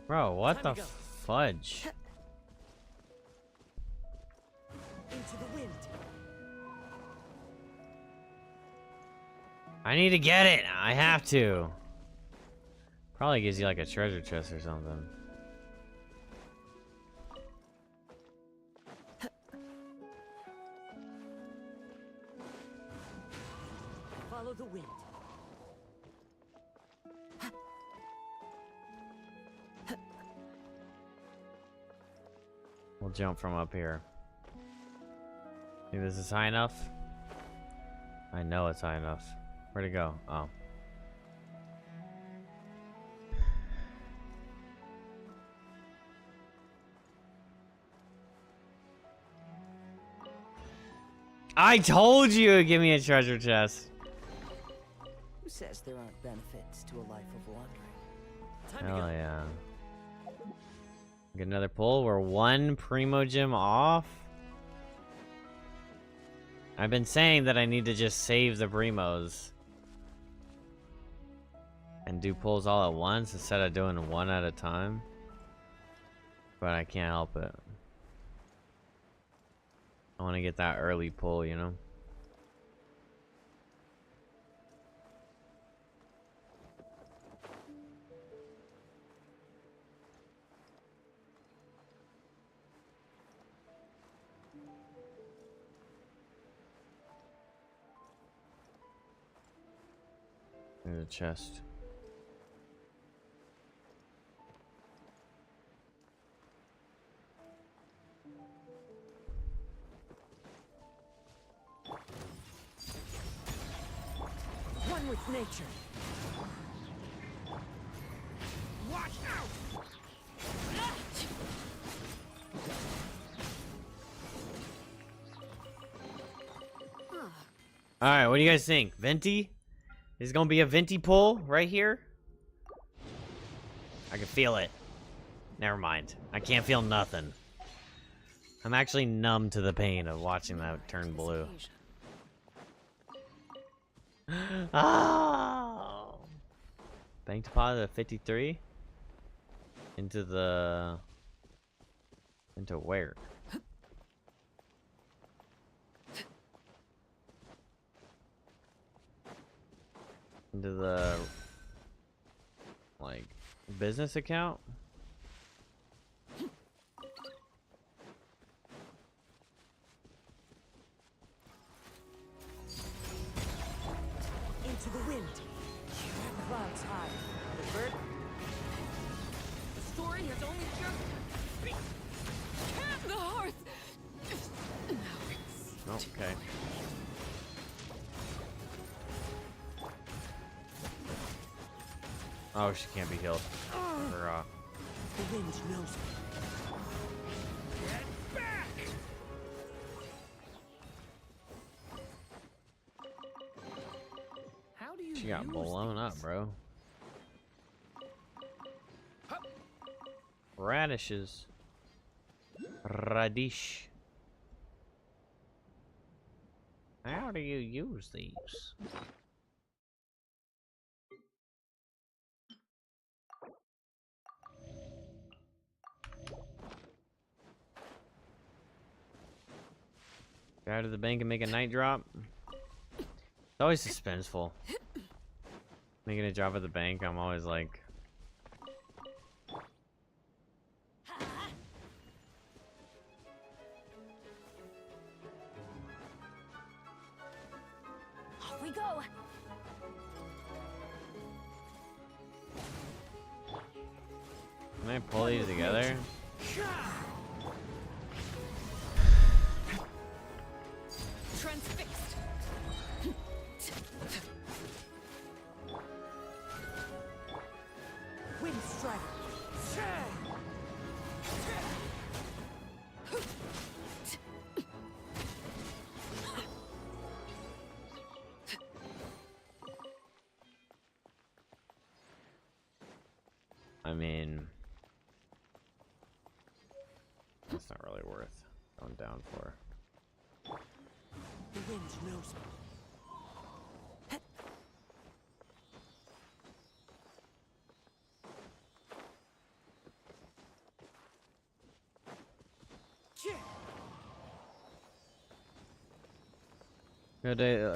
A: Bro, what the fudge?
E: Into the wind.
A: I need to get it. I have to. Probably gives you like a treasure chest or something.
E: Follow the wind.
A: We'll jump from up here. Think this is high enough? I know it's high enough. Where'd it go? Oh. I told you to give me a treasure chest.
E: Who says there aren't benefits to a life of wandering? Time to
A: Hell
E: go.
A: yeah. Get another pull. We're one Primo gym off. I've been saying that I need to just save the Primos and do pulls all at once instead of doing one at a time. But I can't help it. I want to get that early pull, you know? There's a chest.
E: One with nature. Watch out!
A: Alright, what do you guys think? Venti? Is gonna be a venti pull right here? I can feel it. Never mind. I can't feel nothing. I'm actually numb to the pain of watching that turn blue. Oh! Bank deposit of 53? Into the... Into where? Into the... like... business account?
E: Into the wind. Clouds high. The bird. The story has only just begun.
F: The hearth.
A: Okay. Oh, she can't be healed. Or,
E: The wind knows me. Get back! How do you
A: she got
E: use
A: blown
E: these?
A: up, bro. Radishes. Radish. How do you use these? Go out to the bank and make a night drop. It's always suspenseful. Making a drop at the bank, I'm always like...
D: Off we go.
A: Can I pull these together?
F: Transfixed.
E: Wind strike.
A: I mean... It's not really worth going down for.
E: The wind knows me.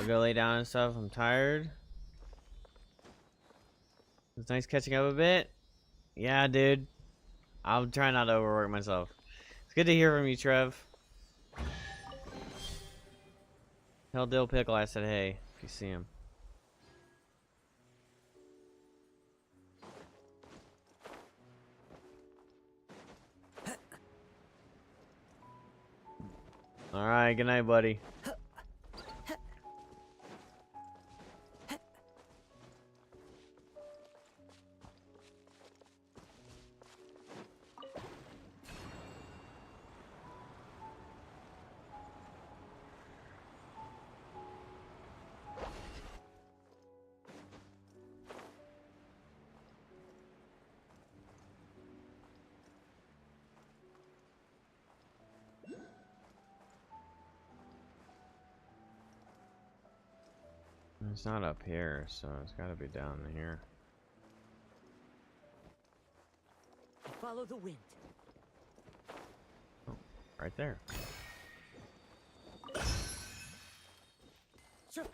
A: Go lay down and stuff. I'm tired. It's nice catching up a bit. Yeah, dude. I'll try not to overwork myself. It's good to hear from you, Trev. Tell Dill Pickle I said hey, if you see him. Alright, good night, buddy. It's not up here, so it's gotta be down here.
E: Follow the wind.
A: Oh, right there.
E: Sure.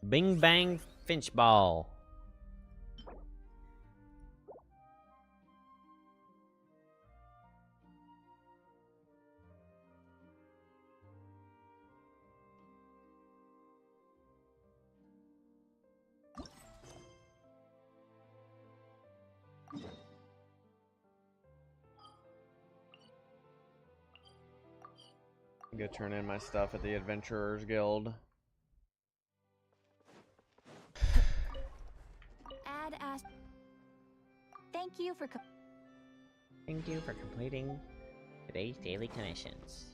A: Bing bang finch ball. Go turn in my stuff at the Adventurers Guild.
D: Add as. Thank you for.
A: Thank you for completing today's daily commissions.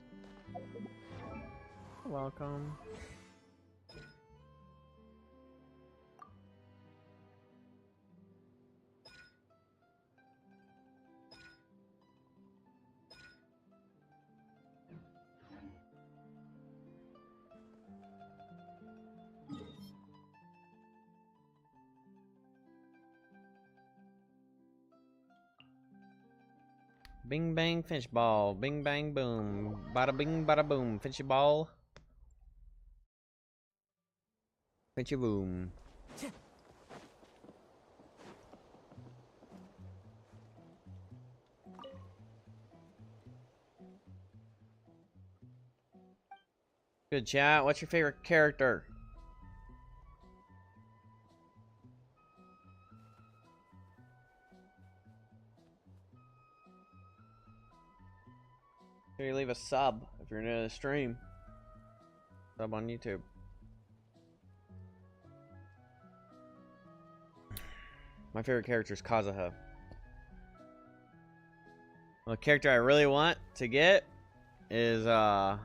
A: You're welcome. Bing bang finch ball, bing bang boom, bada bing bada boom, finchy ball, finchy boom. Good chat. What's your favorite character? Sure you leave a sub if you're new to the stream. Sub on YouTube. My favorite character is Kazuha. Well, the character I really want to get is I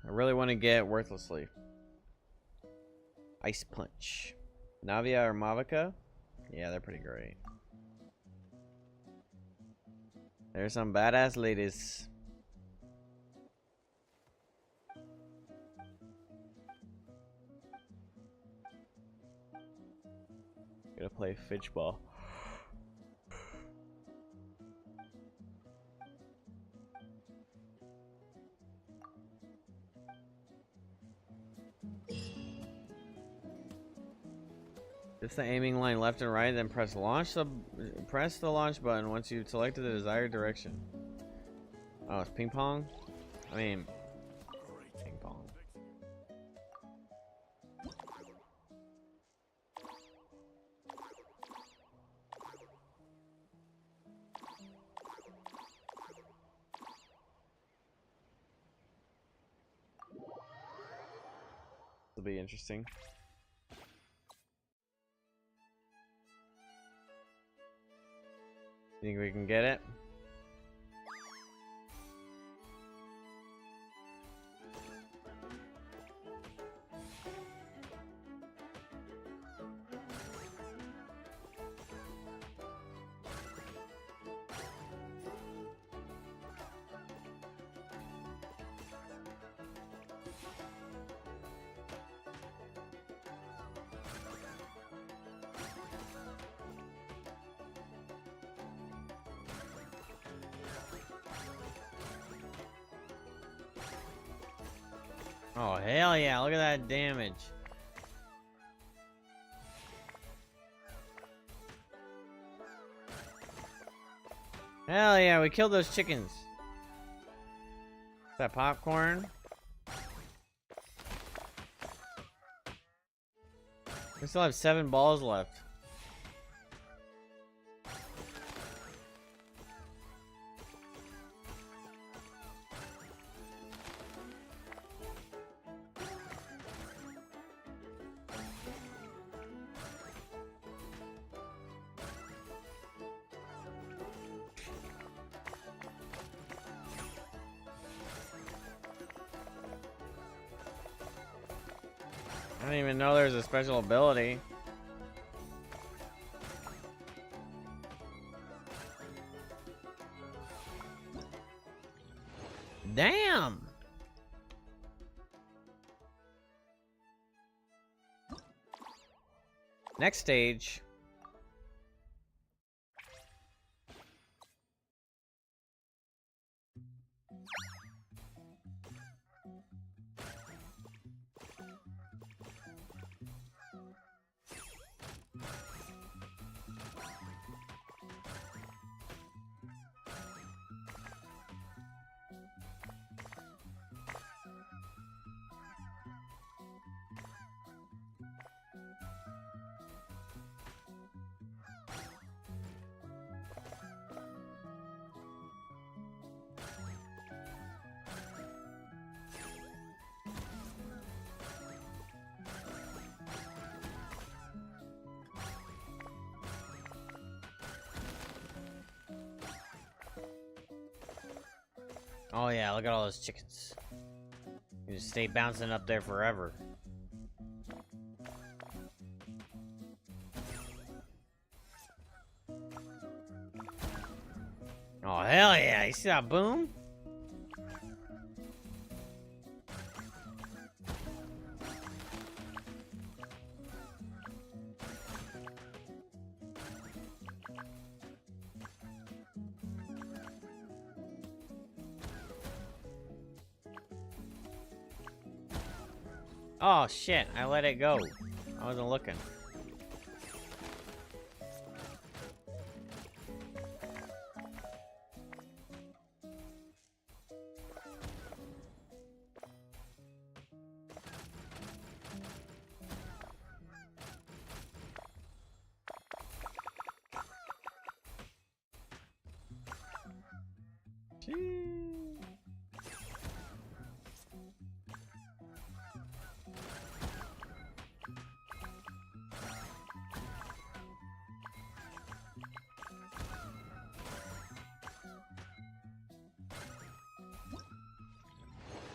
A: really want to get Worthlessly. Ice Punch. Navia or Mavica? Yeah, they're pretty great. There's some badass ladies. Gonna play fidgeball. Just the aiming line left and right, then press the launch button once you've selected the desired direction. Oh, it's ping pong? I mean, ping pong. This will be interesting. Think we can get it? Oh, hell yeah. Look at that damage. Hell yeah, we killed those chickens. Is that popcorn? We still have 7 balls left. I didn't even know there's a special ability. Damn! Next stage. Oh yeah, look at all those chickens. You just stay bouncing up there forever. Oh hell yeah, you see that boom? Oh shit, I let it go. I wasn't looking.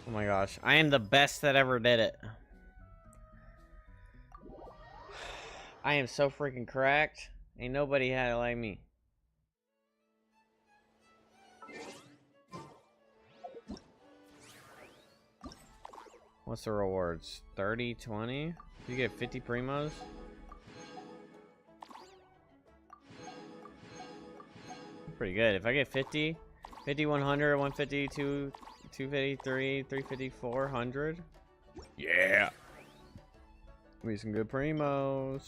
A: Oh my gosh, I am the best that ever did it. I am so freaking cracked. Ain't nobody had it like me. What's the rewards? 30, 20? You get 50 primos? Pretty good. If I get 50, 50, 100, 150, 253, 350, 400. Yeah. Be some good primos.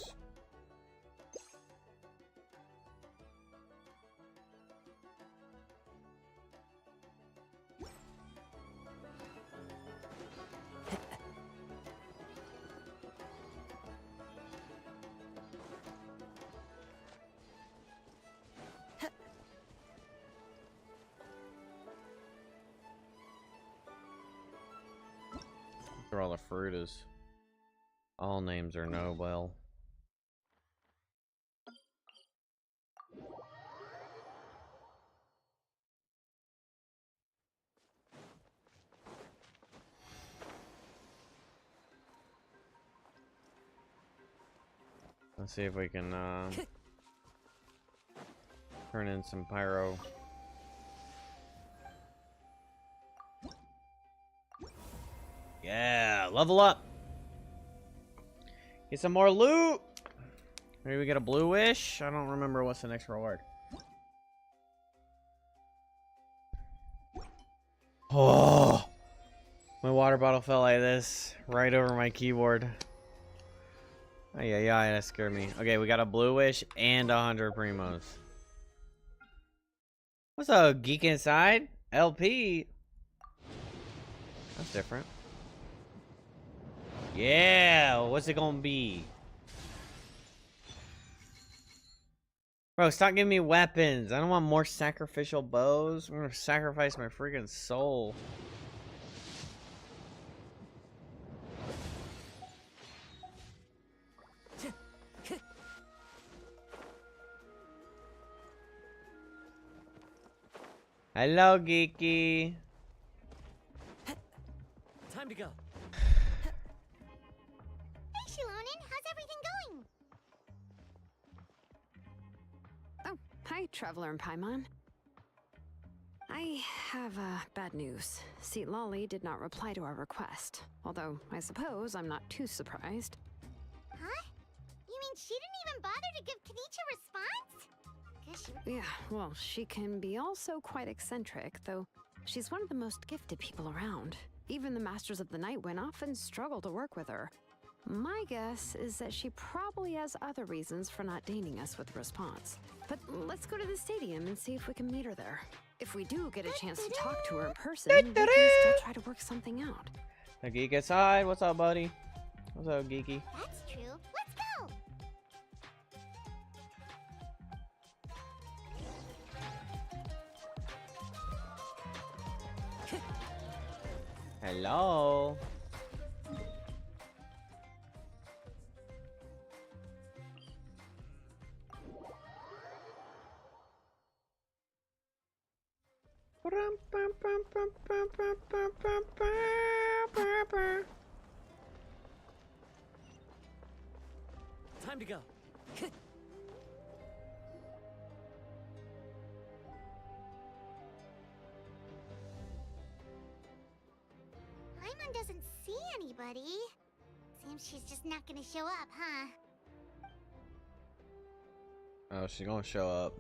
A: Where all the fruit is. All names are Nobel. Let's see if we can turn in some pyro. Yeah, level up. Get some more loot. Maybe we get a blue wish. I don't remember what's the next reward. Oh, my water water bottle fell like this, right over my keyboard. Oh yeah, that scared me. Okay, we got a blue wish and 100 primos. What's up, Geek Inside? LP. That's different. Yeah, what's it gonna be? Bro, stop giving me weapons. I don't want more sacrificial bows. I'm gonna sacrifice my freaking soul. Hello, Geeky.
E: Time to go.
D: Hey, Shilonin, how's everything going?
F: Oh, hi, Traveler and Paimon. I have bad news. See, Lolly did not reply to our request. Although, I suppose I'm not too surprised.
D: Huh? You mean she didn't even bother to give Kanicha a response? Guess she...
F: Yeah, well, she can be also quite eccentric, though she's one of the most gifted people around. Even the Masters of the Nightwind often struggle to work with her. My guess is that she probably has other reasons for not deigning us with a response. But let's go to the stadium and see if we can meet her there. If we do get a chance to talk to her in person, we can still try to work something out.
A: The Geek Inside, what's up, buddy? What's up, Geeky?
D: That's true. Let's go!
A: Hello.
E: Time to go.
D: Paimon doesn't see anybody. Seems she's just not gonna show up, huh?
A: Oh, she's gonna show up.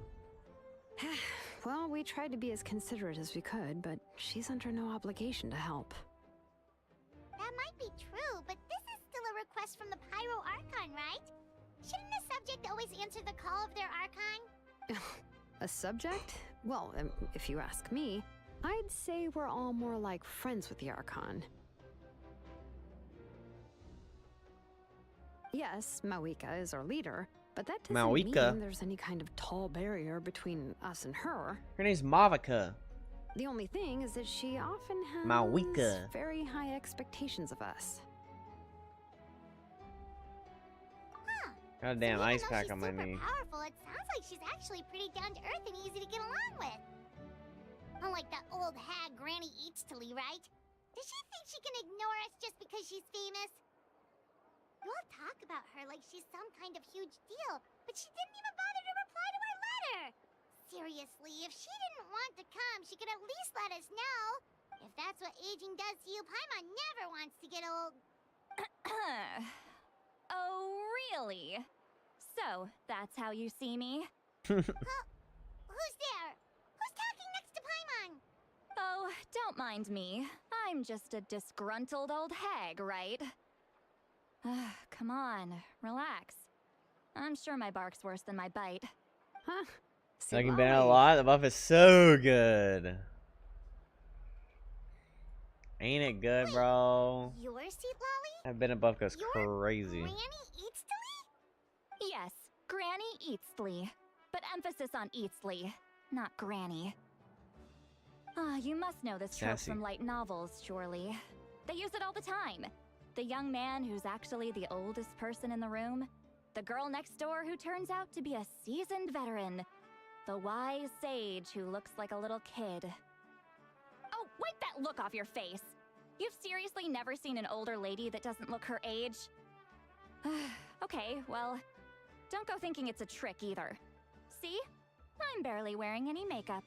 F: Well, we tried to be as considerate as we could, but she's under no obligation to help.
D: That might be true, but this is still a request from the Pyro Archon, right? Shouldn't a subject always answer the call of their Archon?
F: A subject? Well, if you ask me, I'd say we're all more like friends with the Archon. Yes, Mawika is our leader, but that doesn't mean there's any kind of tall barrier between us and her.
A: Her name's Mavika.
F: The only thing is that she often has
A: Mawika.
F: very high expectations of us.
D: Huh.
A: Got a damn
D: So even
A: ice
D: though
A: pack
D: she's
A: on my
D: super
A: knee.
D: powerful, it sounds like she's actually pretty down to earth and easy to get along with. Unlike that old hag Granny Eatstily, right? Does she think she can ignore us just because she's famous? You all talk about her like she's some kind of huge deal, but she didn't even bother to reply to our letter. Seriously, if she didn't want to come, she could at least let us know. If that's what aging does to you, Paimon never wants to get old.
G: Oh, really? So, that's how you see me?
D: Who's there? Who's talking next to Paimon?
G: Oh, don't mind me. I'm just a disgruntled old hag, right? Come on, relax. I'm sure my bark's worse than my bite.
F: Huh?
A: Sucking been a lot. The buff is so good. Ain't it good, bro?
D: Your seat, Lolly?
A: That been a buff goes
D: You're
A: crazy.
D: Granny Eatstily?
G: Yes, Granny Eatsley. But emphasis on Eatsley, not Granny. You must know this trope
A: Sassy.
G: from light novels, surely. They use it all the time. The young man who's actually the oldest person in the room. The girl next door who turns out to be a seasoned veteran. The wise sage who looks like a little kid. Oh, wipe that look off your face! You've seriously never seen an older lady that doesn't look her age? Okay, well, don't go thinking it's a trick either. See? I'm barely wearing any makeup.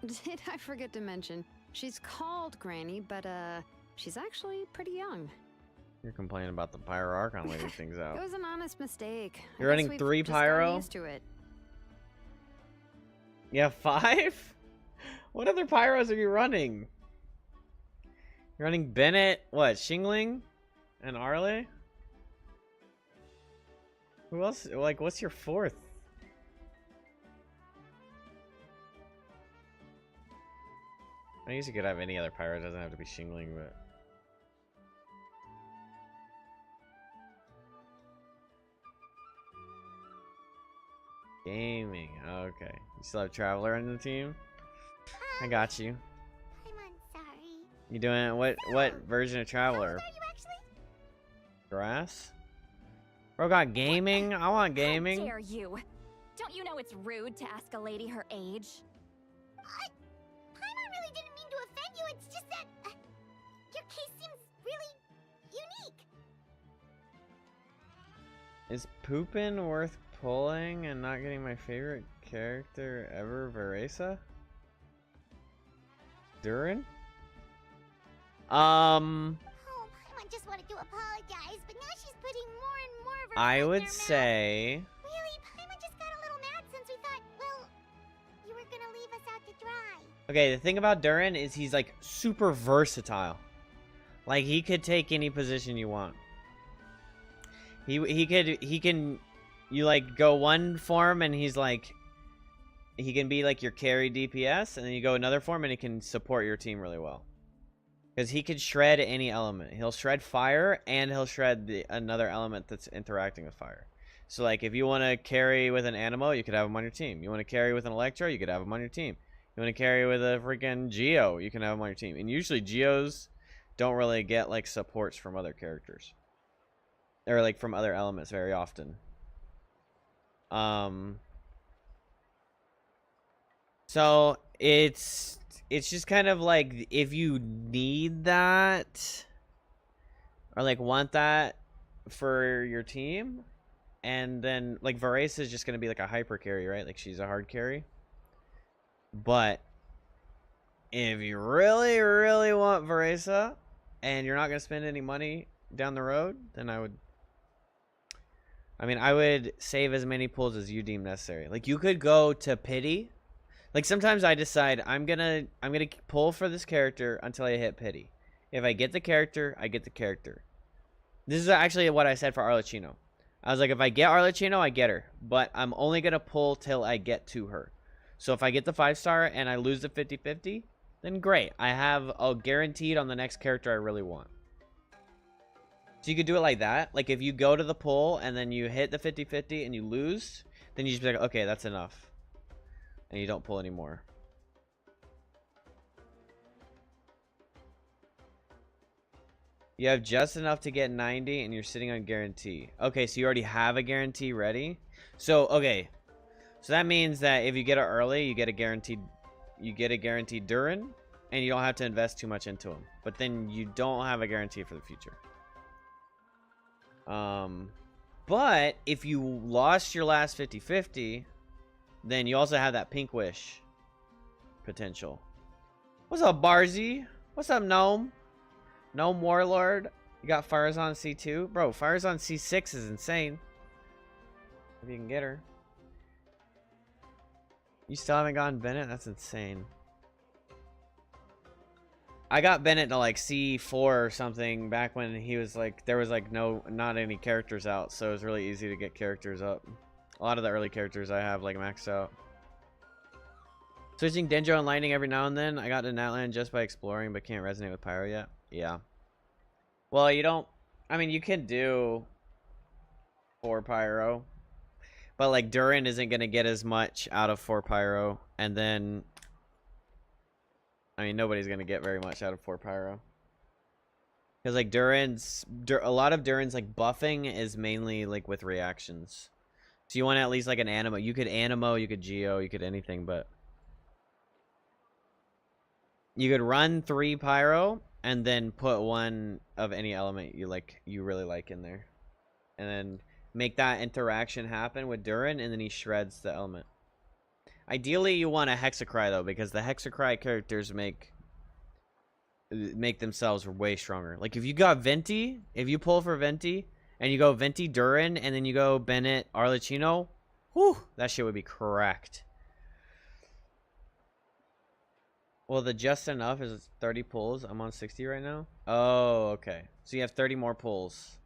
F: Did I forget to mention, she's called Granny, but she's actually pretty young.
A: You're complaining about the Pyro Archon leaving things out.
F: It was an honest mistake.
A: You're running
F: I guess we've
A: 3
F: just gotten
A: Pyro?
F: used to it.
A: Yeah, 5? What other Pyros are you running? You're running Bennett, what, Shingling? And Arle? Who else? Like, what's your fourth? I guess you could have any other pirate, it doesn't have to be Shingling, but... Gaming, okay. You still have Traveler on the team? I got you.
D: I'm sorry.
A: You doing, what version of Traveler?
D: How old are you actually?
A: Grass? Bro got gaming? I want gaming.
G: How dare you? Don't you know it's rude to ask a lady her age?
D: Paimon really didn't mean to offend you. It's just that your case seems really unique.
A: Is pooping worth pulling and not getting my favorite character ever, Veresa? Durin?
D: Oh, Paimon just wanted to apologize, but now she's putting more and more of her
A: I
D: foot in
A: would
D: her mouth.
A: say...
D: Really, Paimon just got a little mad since we thought, well, you were gonna leave us out to dry.
A: Okay, the thing about Durin is he's like super versatile. Like he could take any position you want. He can you like go one form and he's like he can be like your carry DPS, and then you go another form and he can support your team really well. Because he could shred any element. He'll shred fire and he'll shred another element that's interacting with fire. So like if you want to carry with an Animo, you could have him on your team. You want to carry with an Electro, you could have him on your team. You want to carry with a freaking Geo, you can have him on your team. And usually Geos don't really get like supports from other characters. Or like from other elements very often. So it's just kind of like if you need that or like want that for your team, and then like Veresa is just gonna be like a hyper carry, right? Like she's a hard carry. But if you really, really want Veresa and you're not gonna spend any money down the road, then I would save as many pulls as you deem necessary. Like you could go to pity. Like sometimes I decide I'm gonna pull for this character until I hit pity. If I get the character, I get the character. This is actually what I said for Arlecchino. I was like, if I get Arlecchino, I get her. But I'm only gonna pull till I get to her. So if I get the 5-star and I lose the 50-50, then great. I have a guaranteed on the next character I really want. So you could do it like that. Like if you go to the pull and then you hit the 50-50 and you lose, then you just be like, okay, that's enough. And you don't pull anymore. You have just enough to get 90 and you're sitting on guarantee. Okay, so you already have a guarantee ready. So, okay. So that means that if you get it early, you get a guaranteed Durin, and you don't have to invest too much into him. But then you don't have a guarantee for the future. But if you lost your last 50-50, then you also have that Pink Wish potential. What's up, Barzy? What's up, Gnome? Gnome Warlord. You got Fires on C2? Bro, Fires on C6 is insane. If you can get her. You still haven't gotten Bennett? That's insane. I got Bennett to like C4 or something back when he was like, there was like not any characters out, so it was really easy to get characters up. A lot of the early characters I have like maxed out. Switching Denjo and Lightning every now and then. I got to Natlan just by exploring, but can't resonate with Pyro yet. Yeah. Well, you don't... I mean, you can do 4 Pyro. But like Durin isn't going to get as much out of 4 Pyro. And then... I mean, nobody's going to get very much out of 4 Pyro. Because like a lot of Durin's like buffing is mainly like with reactions. So you want at least like an Animo. You could Animo, you could Geo, you could anything, but you could run 3 Pyro and then put 1 of any element you really like in there, and then make that interaction happen with Durin, and then he shreds the element. Ideally, you want a Hexacry though, because the Hexacry characters make themselves way stronger. Like if you got Venti, if you pull for Venti. And you go Venti Durin, and then you go Bennett Arlecchino. Whew, that shit would be cracked. Well, the just enough is 30 pulls. I'm on 60 right now. Oh, okay. So you have 30 more pulls.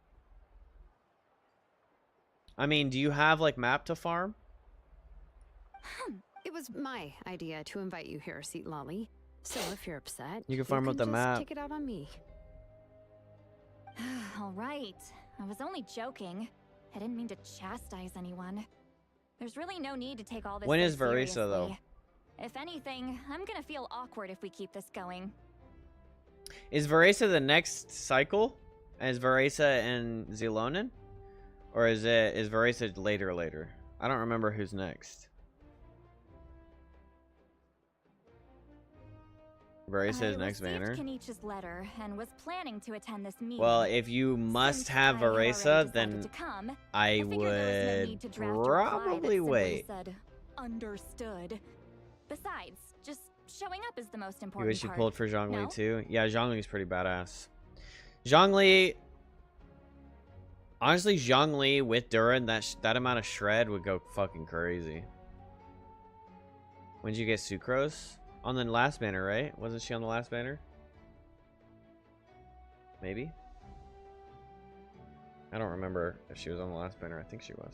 A: I mean, do you have like map to farm?
F: It was my idea to invite you here, Seat Lolly. So if you're upset,
A: You can farm up the
F: just
A: map.
F: take it out on me.
G: All right. I was only joking. I didn't mean to chastise anyone. There's really no need to take all this
A: When
G: so
A: is Varesa, though?
G: seriously. If anything, I'm gonna feel awkward if we keep this going.
A: Is Varesa the next cycle? Is Varesa and Zelonin? Or is Varesa later? I don't remember who's next. Varesa is next banner.
G: Kenich's letter and was planning to attend this meeting.
A: Well, if you must
G: Since
A: have
G: I had already
A: Varesa,
G: decided
A: then
G: to come,
A: I
G: figured there was no
A: would
G: need to draft a reply that
A: probably
G: simply
A: wait.
G: said, understood. Besides, just showing up is the most
A: You
G: important
A: wish you
G: part.
A: pulled for Zhongli
G: No?
A: too? Yeah, Zhongli's pretty badass. Zhongli... Honestly, Zhongli with Durin, that amount of shred would go fucking crazy. When did you get Sucrose? On the last banner, right? Wasn't she on the last banner? Maybe? I don't remember if she was on the last banner. I think she was.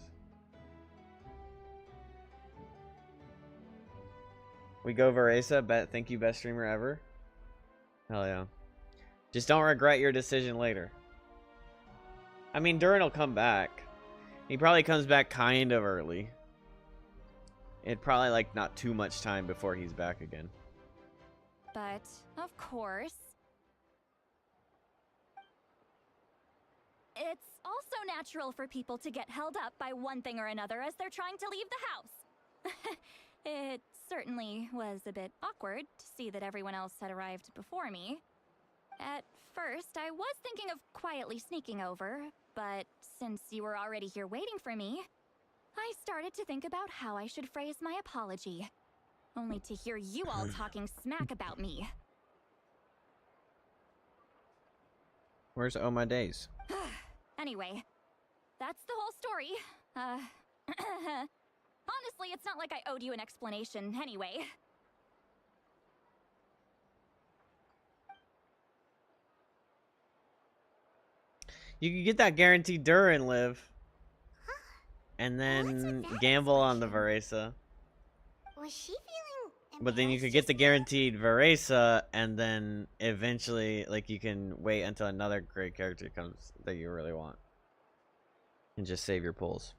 A: We go Varesa. Thank you, best streamer ever. Hell yeah. Just don't regret your decision later. I mean, Durin will come back. He probably comes back kind of early. It probably like not too much time before he's back again.
G: But, of course, it's also natural for people to get held up by one thing or another as they're trying to leave the house. It certainly was a bit awkward to see that everyone else had arrived before me. At first, I was thinking of quietly sneaking over, but since you were already here waiting for me, I started to think about how I should phrase my apology. Only to hear you all talking smack about me.
A: Where's Oh My Days?
G: Anyway, that's the whole story. Honestly, it's not like I owed you an explanation anyway.
A: You can get that guaranteed Durin live. And
D: What's with
A: then
D: that
A: gamble on the
D: expression?
A: Varesa.
D: Was she feeling
A: But then you
D: embarrassed
A: could get
D: just
A: the
D: now?
A: guaranteed Varesa, and then eventually, like, you can wait until another great character comes that you really want. And just save your pulls.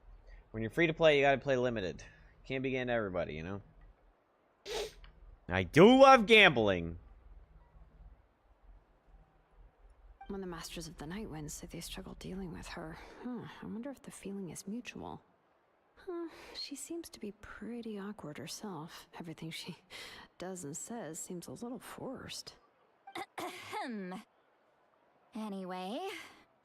A: When you're free to play, you gotta play limited. Can't be getting everybody, you know? I do love gambling.
F: When the Masters of the Night Wind say they struggle dealing with her, I wonder if the feeling is mutual. She seems to be pretty awkward herself. Everything she does and says seems a little forced.
G: Anyway,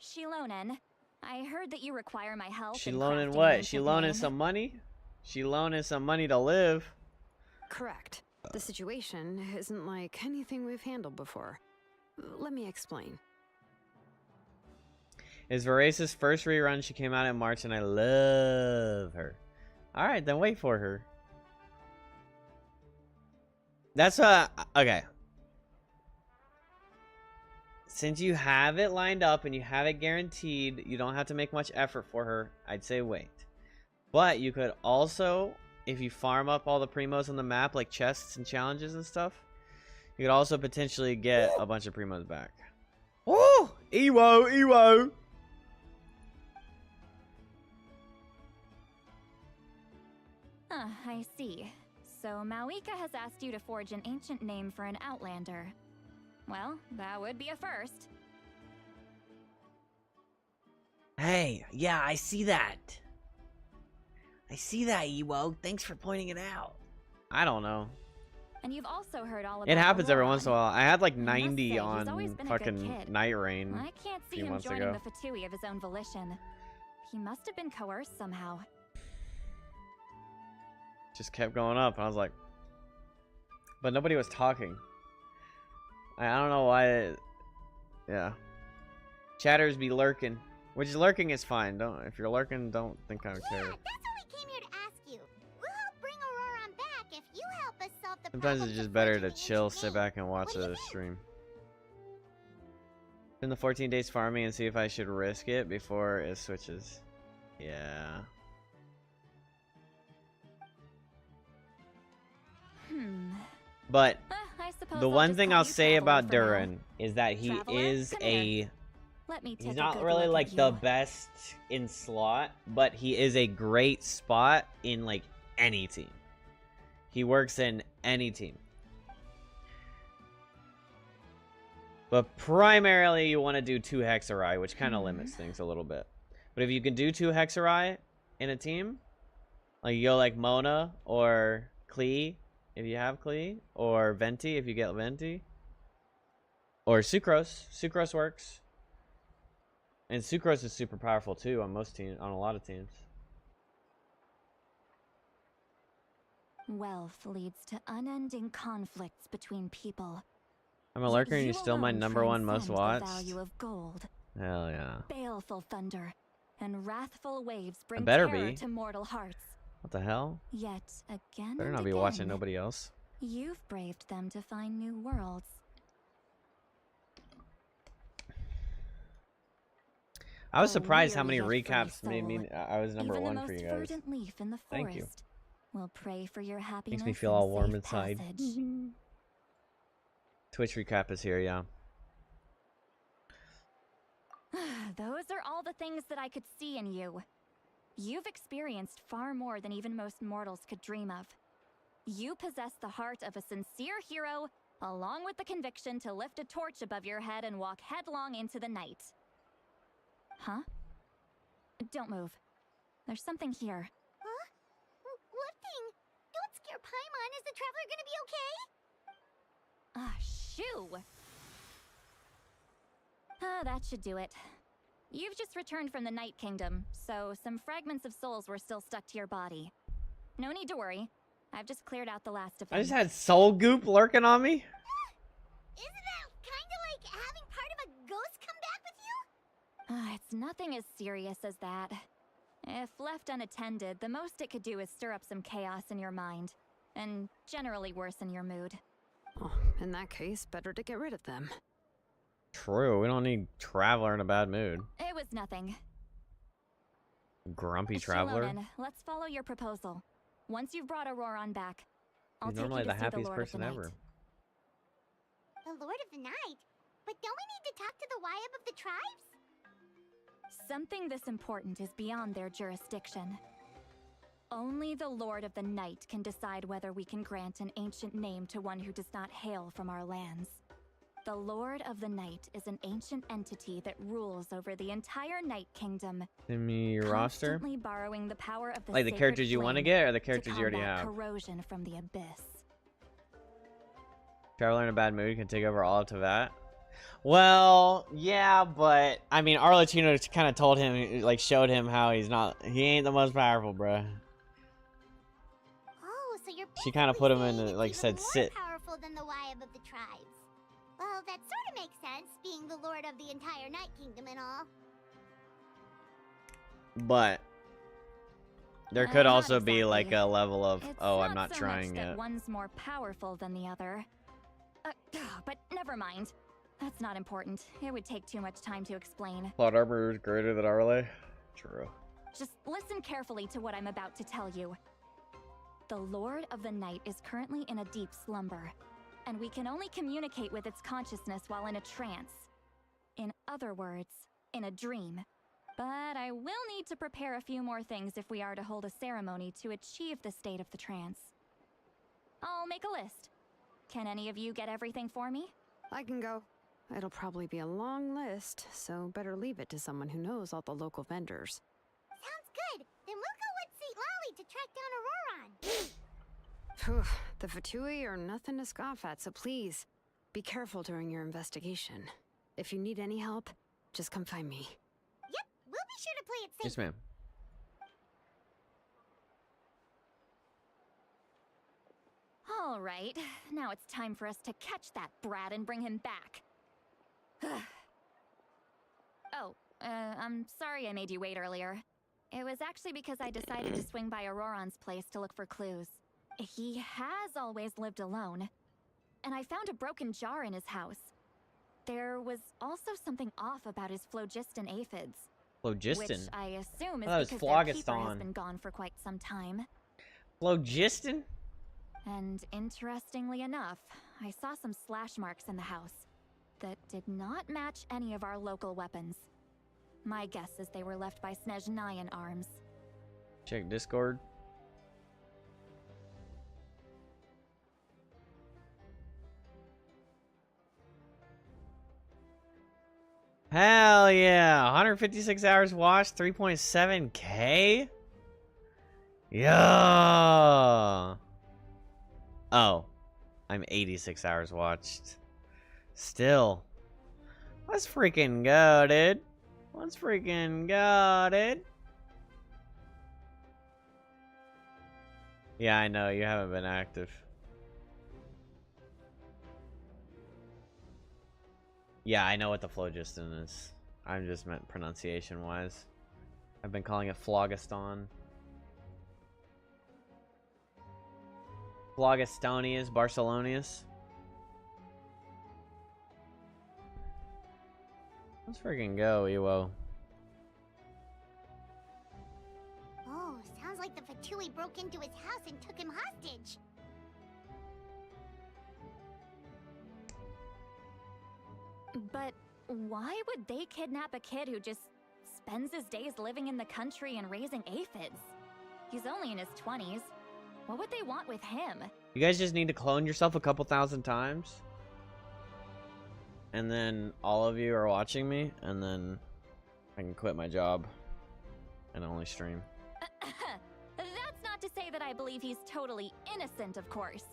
G: Shilonen, I heard that you require my help.
A: She
G: in
A: loaning
G: crafting an
A: what? She
G: ancient
A: loaning
G: name.
A: some money? She loaning some money to live.
F: Correct. The situation isn't like anything we've handled before. Let me explain.
A: Is Varesa's first rerun. She came out in March, and I love her. All right, then wait for her. That's okay. Since you have it lined up and you have it guaranteed, you don't have to make much effort for her. I'd say wait. But you could also, if you farm up all the primos on the map, like chests and challenges and stuff, you could also potentially get a bunch of primos back. Oh, Ewo, Ewo.
G: I see. So Mawika has asked you to forge an ancient name for an outlander. Well, that would be a first.
A: Hey, yeah, I see that. I see that, Ewo. Thanks for pointing it out. I don't know.
G: And you've also heard all about
A: It happens every
G: Auron.
A: once in a while. I had like
G: must
A: 90
G: say, he's always
A: on
G: been a good
A: fucking
G: kid.
A: Night Rain.
G: I can't see
A: few
G: him
A: months
G: joining
A: ago.
G: the Fatui of his own volition. He must have been coerced somehow.
A: Just kept going up, and I was like, but nobody was talking. I don't know why. Yeah, chatters be lurking, which lurking is fine. Don't if you're lurking, don't think I
D: Yeah,
A: care.
D: that's what we came here to ask you. We'll help bring Auroron back if you help us solve the
A: Sometimes it's just better to chill, sit back, and watch the stream. Spend the 14 days farming and see if I should risk it before it switches. Yeah. But
G: I suppose
A: the
G: I'll
A: one
G: just
A: thing
G: call
A: I'll
G: you
A: say
G: Traveler
A: about
G: for now.
A: Durin is that he
G: Traveler,
A: is
G: come here.
A: a...
G: Let me take
A: He's
G: a
A: not
G: good
A: really
G: look
A: like
G: at
A: the
G: you.
A: best in slot, but he is a great spot in like any team. He works in any team. But primarily you want to do 2 Hexarai, which kind of limits things a little bit. But if you can do 2 Hexarai in a team, like you go like Mona or Klee, if you have Klee, or Venti if you get Venti, or Sucrose. Sucrose works. And Sucrose is super powerful too on most teams, on a lot of teams.
G: Wealth leads to unending conflicts between people.
A: I'm a lurker and you're still my number one most
G: The
A: watched.
G: value of gold.
A: Hell yeah.
G: Baleful thunder and wrathful waves bring
A: better
G: terror
A: be.
G: to mortal hearts.
A: What the hell?
G: Yet again
A: Better
G: and
A: not be
G: again,
A: watching nobody else.
G: you've braved them to find new worlds.
A: I was
G: A
A: surprised how many
G: weary yet free
A: recaps made me.
G: soul.
A: I was number
G: Even
A: one
G: the
A: for
G: most
A: you guys.
G: verdant leaf in the
A: Thank
G: forest
A: you.
G: will pray for your happiness.
A: Makes me feel
G: and
A: all warm
G: safe
A: inside.
G: passage.
A: Twitch recap is here, yeah.
G: Those are all the things that I could see in you. You've experienced far more than even most mortals could dream of. You possess the heart of a sincere hero, along with the conviction to lift a torch above your head and walk headlong into the night. Huh? Don't move. There's something here.
D: Huh? What thing? Don't scare Paimon. Is the traveler gonna be okay?
G: Shoo! That should do it. You've just returned from the Night Kingdom, so some fragments of souls were still stuck to your body. No need to worry. I've just cleared out the last of them.
A: I just had Soul Goop lurking on me.
D: Isn't that kinda like having part of a ghost come back with you?
G: It's nothing as serious as that. If left unattended, the most it could do is stir up some chaos in your mind, and generally worsen your mood.
F: Oh, in that case, better to get rid of them.
A: True, we don't need Traveler in a bad mood.
G: It was nothing.
A: Grumpy Traveler.
G: Shilonen, let's follow your proposal. Once you've brought Auroron back, I'll
A: He's
G: take
A: normally
G: you
A: the
G: to see
A: happiest
G: Lord of
A: person
G: the Night.
A: ever.
D: The Lord of the Night? But don't we need to talk to the Wyab of the tribes?
G: Something this important is beyond their jurisdiction. Only the Lord of the Night can decide whether we can grant an ancient name to one who does not hail from our lands. The Lord of the Night is an ancient entity that rules over the entire Night Kingdom,
A: Send me your roster.
G: constantly borrowing the power of the
A: Like the
G: sacred
A: characters you want to
G: flame
A: get or the
G: to
A: characters you already
G: combat
A: have.
G: corrosion from the abyss.
A: Traveler in a bad mood can take over all of Tevat. Well, yeah, but I mean, Arlecchino kind of told him, like, showed him how he ain't the most powerful, bruh.
D: Oh, so you're
A: She kinda
D: basically
A: put him in
D: saying
A: the-
D: it's
A: like,
D: even
A: said,
D: more
A: sit.
D: powerful than the Wyab of the tribes. Well, that sort of makes sense, being the lord of the entire Night Kingdom and all.
A: But there could
G: Not
A: also be
G: exactly.
A: like a level of,
G: It's
A: oh, I'm not
G: so
A: trying
G: much that
A: yet.
G: one's more powerful than the other. But never mind. That's not important. It would take too much time to explain.
A: Plot armor is greater than Arle. True.
G: Just listen carefully to what I'm about to tell you. The Lord of the Night is currently in a deep slumber, and we can only communicate with its consciousness while in a trance. In other words, in a dream. But I will need to prepare a few more things if we are to hold a ceremony to achieve the state of the trance. I'll make a list. Can any of you get everything for me?
F: I can go. It'll probably be a long list, so better leave it to someone who knows all the local vendors.
D: Sounds good. Then we'll go with St. Lolly to track down Auroron.
F: Phew, the Fatui are nothing to scoff at, so please, be careful during your investigation. If you need any help, just come find me.
D: Yep, we'll be sure to play it safe.
A: Yes, ma'am.
G: All right, now it's time for us to catch that brat and bring him back. I'm sorry I made you wait earlier. It was actually because I decided to swing by Auroron's place to look for clues. He has always lived alone. And I found a broken jar in his house. There was also something off about his phlogiston aphids.
A: Phlogiston.
G: Which I assume is
A: Oh, that was
G: because their keeper
A: phlogiston.
G: has been gone for quite some time.
A: Phlogiston?
G: And interestingly enough, I saw some slash marks in the house that did not match any of our local weapons. My guess is they were left by Snezhnayan arms.
A: Check Discord. Hell yeah. 156 hours watched, 3.7K? Yeah. Oh. I'm 86 hours watched. Still. Let's freaking go, dude. Let's freaking go, dude. Yeah, I know. You haven't been active. Yeah, I know what the phlogiston is. I just meant pronunciation-wise. I've been calling it phlogiston. Phlogistonius, Barcelonius. Let's freaking go, Ewo.
D: Oh, sounds like the Fatui broke into his house and took him hostage.
G: But why would they kidnap a kid who just spends his days living in the country and raising aphids? He's only in his 20s. What would they want with him?
A: You guys just need to clone yourself a couple thousand times. And then all of you are watching me, and then I can quit my job and only stream.
G: That's not to say that I believe he's totally innocent, of course.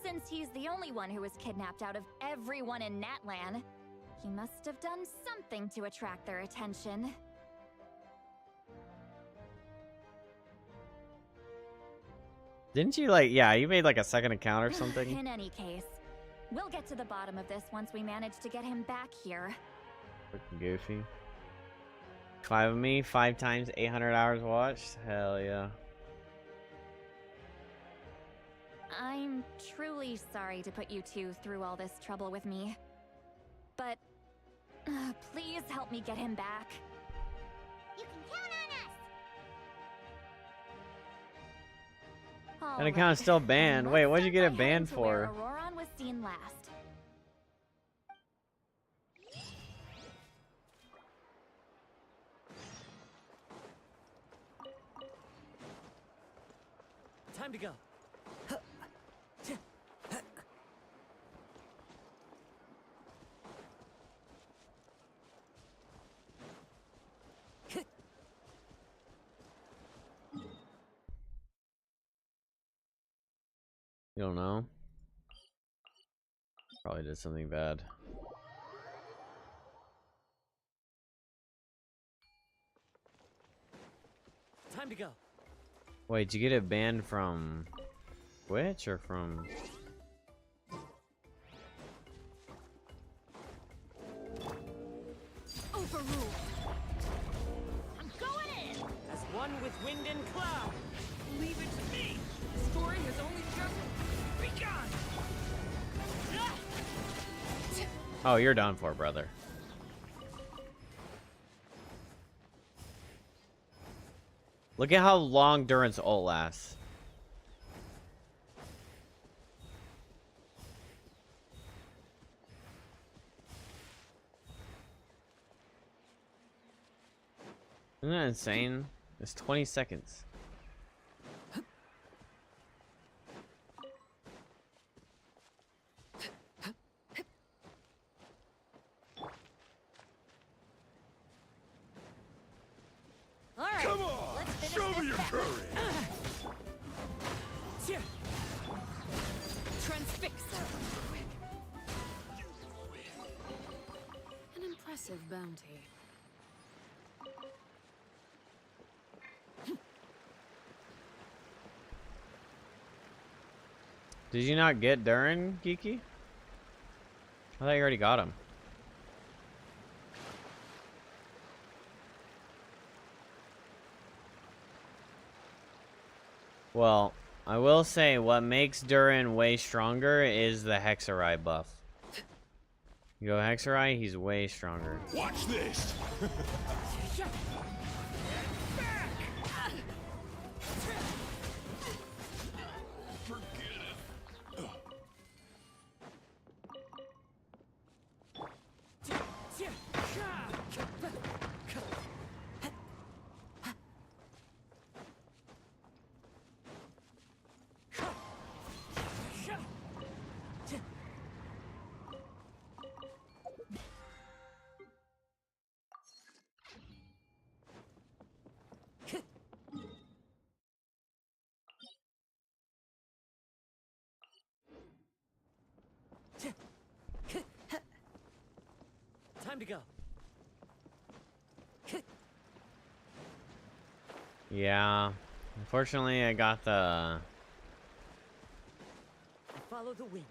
G: Since he's the only one who was kidnapped out of everyone in Natlan, he must have done something to attract their attention.
A: Didn't you you made like a second account or something?
G: In any case, we'll get to the bottom of this once we manage to get him back here.
A: Freaking goofy. 5 of me, 5 times 800 hours watched. Hell yeah.
G: I'm truly sorry to put you two through all this trouble with me. But please help me get him back.
D: You can count on us.
A: That account is still banned. Wait, what'd you get it banned
G: Where
A: for?
G: Auroron was seen last.
E: Time to go.
A: You don't know? Probably did something bad.
E: Time to go.
A: Wait, did you get it banned from Twitch or from...
G: Overruled.
E: I'm going in! As one with wind and cloud. Leave it to me. The story has only just begun.
A: Oh, you're done for, brother. Look at how long Durin's ult lasts. Isn't that insane? It's 20 seconds.
G: All right,
C: Come on!
G: let's finish
C: Show me
G: this
C: your
G: back.
C: courage!
E: Transfix.
F: An impressive bounty.
A: Did you not get Durin, Geeky? I thought you already got him. Well, I will say what makes Durin way stronger is the Hexarai buff. You go Hexarai, he's way stronger.
C: Watch this!
E: Time to go.
A: Yeah. Unfortunately, I got the...
E: Follow the wind.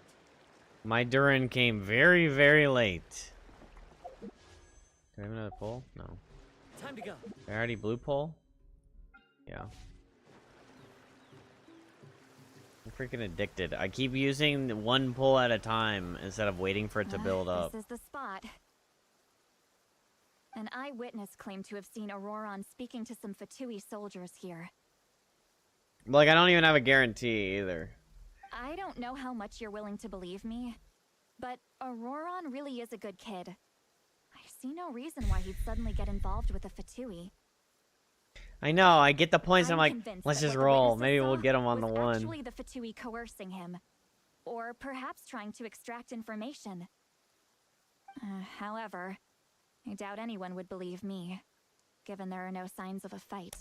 A: My Durin came very, very late. Do I have another pull? No.
E: Time to go.
A: I already blue pull? Yeah. I'm freaking addicted. I keep using one pull at a time instead of waiting for it to build up.
G: This is the spot. An eyewitness claimed to have seen Auroron speaking to some Fatui soldiers here.
A: Like, I don't even have a guarantee either.
G: I don't know how much you're willing to believe me, but Auroron really is a good kid. I see no reason why he'd suddenly get involved with a Fatui.
A: I know, I get the points. I'm like,
G: convinced
A: let's
G: that
A: just
G: what the
A: roll.
G: witnesses
A: Maybe we'll
G: saw
A: get him on the
G: was
A: one.
G: actually the Fatui coercing him, or perhaps trying to extract information. However, I doubt anyone would believe me, given there are no signs of a fight.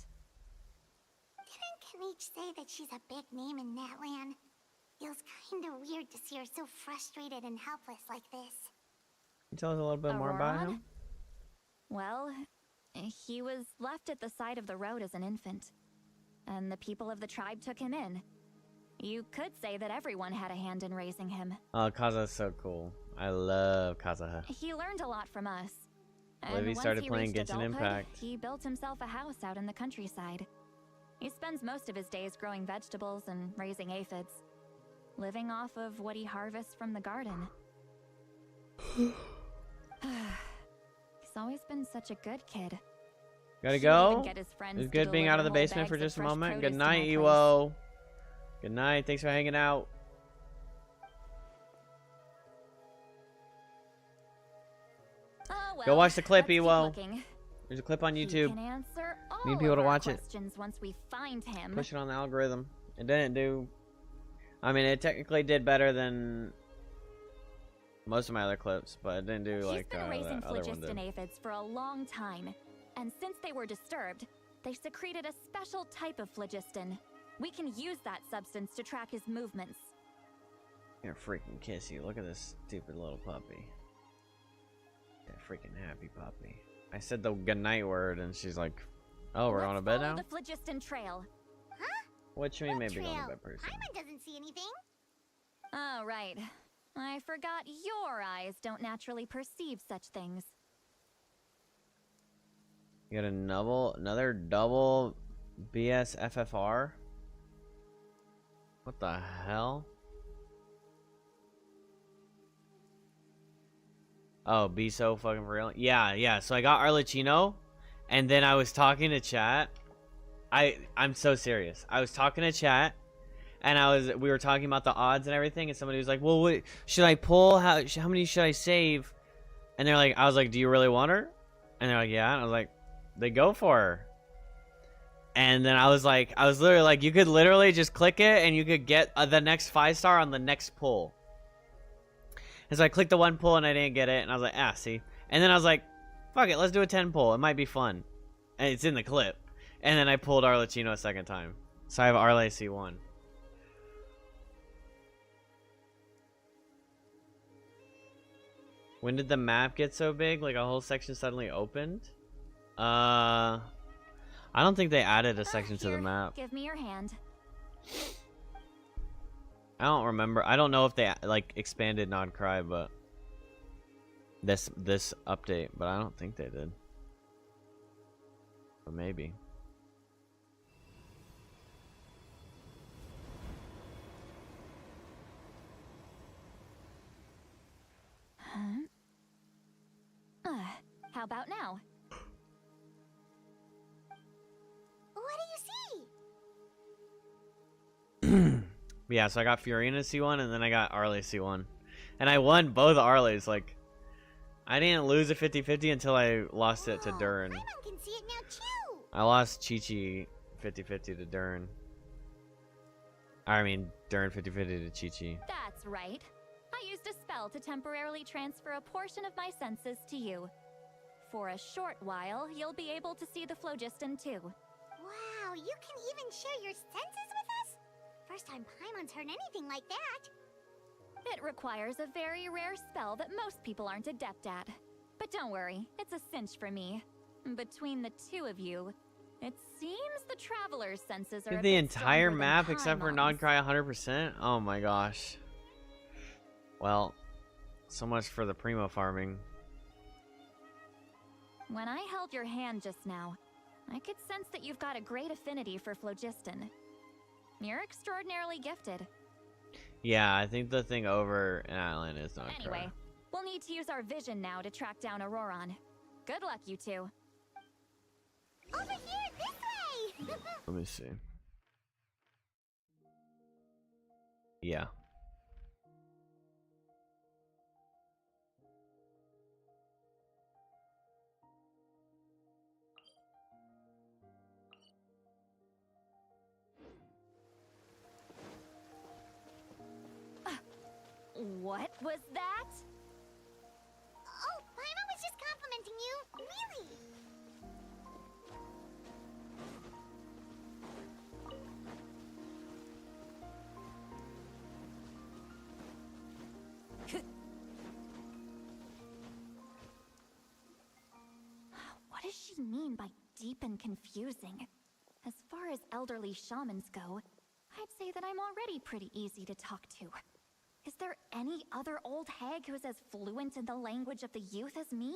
D: Didn't Kanich say that she's a big name in Natlan? Feels kinda weird to see her so frustrated and helpless like this.
A: Can you tell us a little bit more about
G: Auroron?
A: him?
G: Well, he was left at the side of the road as an infant, and the people of the tribe took him in. You could say that everyone had a hand in raising him.
A: Oh, Kaza's so cool. I love Kaza.
G: He learned a lot from us. And
A: Livy
G: once
A: started
G: he
A: playing
G: reached
A: Genshin
G: adulthood,
A: Impact.
G: he built himself a house out in the countryside. He spends most of his days growing vegetables and raising aphids, living off of what he harvests from the garden. He's always been such a good kid.
A: Gotta
G: He'd
A: go.
G: even get his friends
A: It's
G: to
A: good being out of the
G: deliver whole
A: basement for
G: bags of
A: just a
G: fresh
A: moment.
G: produce
A: Good
G: to my
A: night,
G: place.
A: Ewo. Good night. Thanks for hanging out.
G: Oh, well,
A: Go watch the clip,
G: let's keep
A: Ewo.
G: looking.
A: There's a clip on
G: He
A: YouTube.
G: can answer all
A: Need people
G: of
A: to
G: our
A: watch it.
G: questions once we find him.
A: Push it on the algorithm. It didn't do. I mean, it technically did better than most of my other clips, but it didn't do
G: He's
A: like
G: been raising
A: the other one
G: phlogiston
A: did.
G: aphids for a long time, and since they were disturbed, they secreted a special type of phlogiston. We can use that substance to track his movements.
A: Here, freaking kiss you. Look at this stupid little puppy. Yeah, freaking happy puppy. I said the goodnight word, and she's like, "Oh, we're on a bed now."
G: Let's follow the phlogiston trail.
A: What you mean,
D: What
A: maybe going to
D: trail?
A: bed pretty soon?
D: Paimon doesn't see anything.
G: Oh, right. I forgot your eyes don't naturally perceive such things.
A: You got another double BS FFR? What the hell? Oh, be so fucking for real? Yeah. So I got Arlecchino, and then I was talking to chat. I'm so serious. I was talking to chat, and we were talking about the odds and everything, and somebody was like, "Well, what should I pull? How many should I save?" And they're like, I was like, "Do you really want her?" And they're like, "Yeah." And I was like, "They go for her." And then I was literally like, you could literally just click it, and you could get the next 5-star on the next pull. And so I clicked the one pull, and I didn't get it, and I was like, see. And then I was like, fuck it, let's do a 10 pull. It might be fun. And it's in the clip. And then I pulled Arlecchino a second time. So I have Arle C1. When did the map get so big? Like a whole section suddenly opened? I don't think they added a section to the
G: Here,
A: map.
G: Give me your hand.
A: I don't remember. I don't know if they like expanded non-cry, but this update, but I don't think they did. But maybe.
G: How about now?
D: What do you see?
A: Yeah, so I got Fiorina C1 and then I got Arlie C1. And I won both Arlies. Like, I didn't lose a 50-50 until I lost it to Durin.
D: Paimon can see it now too.
A: I lost Chi-Chi 50-50 to Durin. I mean, Durin 50-50 to Chi-Chi.
G: That's right. I used a spell to temporarily transfer a portion of my senses to you. For a short while, you'll be able to see the phlogiston too.
D: Wow, you can even share your senses with us? First time Paimon's heard anything like that.
G: It requires a very rare spell that most people aren't adept at. But don't worry, it's a cinch for me. Between the two of you, it seems the traveler's senses are a
A: The
G: bit
A: entire
G: stronger than
A: map except for
G: Paimon's.
A: non-cry 100%? Oh my gosh. Well, so much for the Primo farming.
G: When I held your hand just now, I could sense that you've got a great affinity for phlogiston. You're extraordinarily gifted.
A: Yeah, I think the thing over in Natlan is not
G: Anyway, we'll need to use our vision now to track down Auroron. Good luck, you two.
D: Over here, this way!
A: Let me see. Yeah.
G: What was that?
D: Oh, Paimon was just complimenting you. Really?
G: What does she mean by deep and confusing? As far as elderly shamans go, I'd say that I'm already pretty easy to talk to. Is there any other old hag who's as fluent in the language of the youth as me?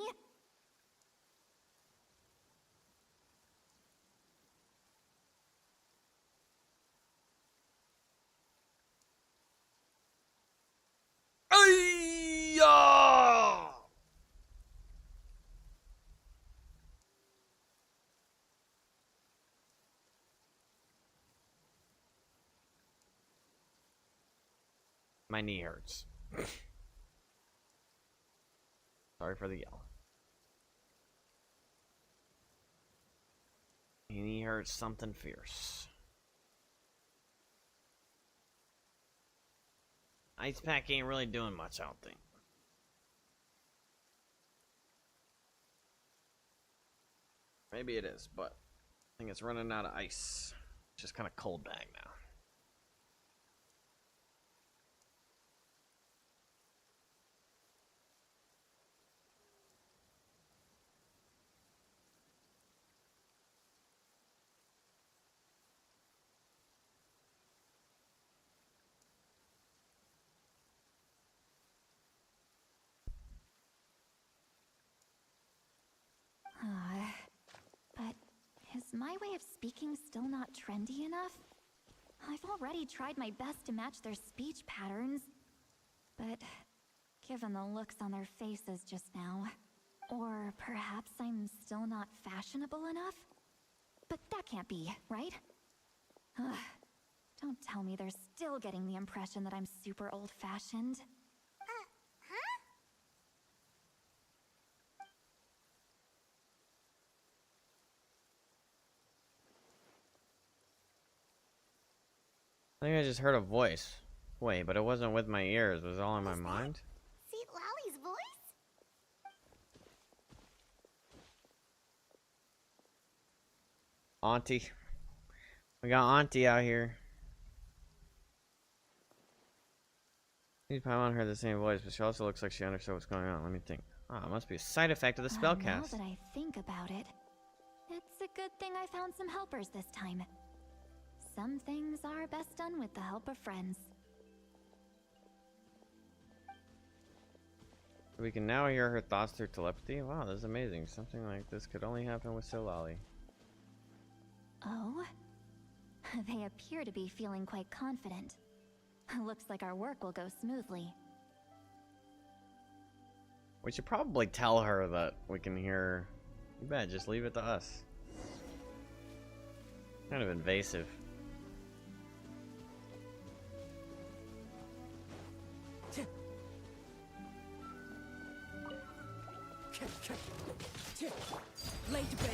A: My knee hurts. Sorry for the yell. My knee hurts something fierce. Ice pack ain't really doing much, I don't think. Maybe it is, but I think it's running out of ice. It's just kind of cold bag now.
G: But is my way of speaking still not trendy enough? I've already tried my best to match their speech patterns. But given the looks on their faces just now, or perhaps I'm still not fashionable enough? But that can't be, right? Ugh, don't tell me they're still getting the impression that I'm super old-fashioned.
D: Huh?
A: I think I just heard a voice. Wait, but it wasn't with my ears. It was all in my mind?
D: See Lally's voice?
A: Auntie. We got Auntie out here. These Paimon heard the same voice, but she also looks like she understood what's going on. Let me think. Ah, it must be a side effect of the spell
G: Now
A: cast.
G: that I think about it, it's a good thing I found some helpers this time. Some things are best done with the help of friends.
A: We can now hear her thoughts through telepathy. Wow, this is amazing. Something like this could only happen with Silali.
G: Oh? They appear to be feeling quite confident. Looks like our work will go smoothly.
A: We should probably tell her that we can hear. You bet, just leave it to us. Kind of invasive.
E: Laid bare.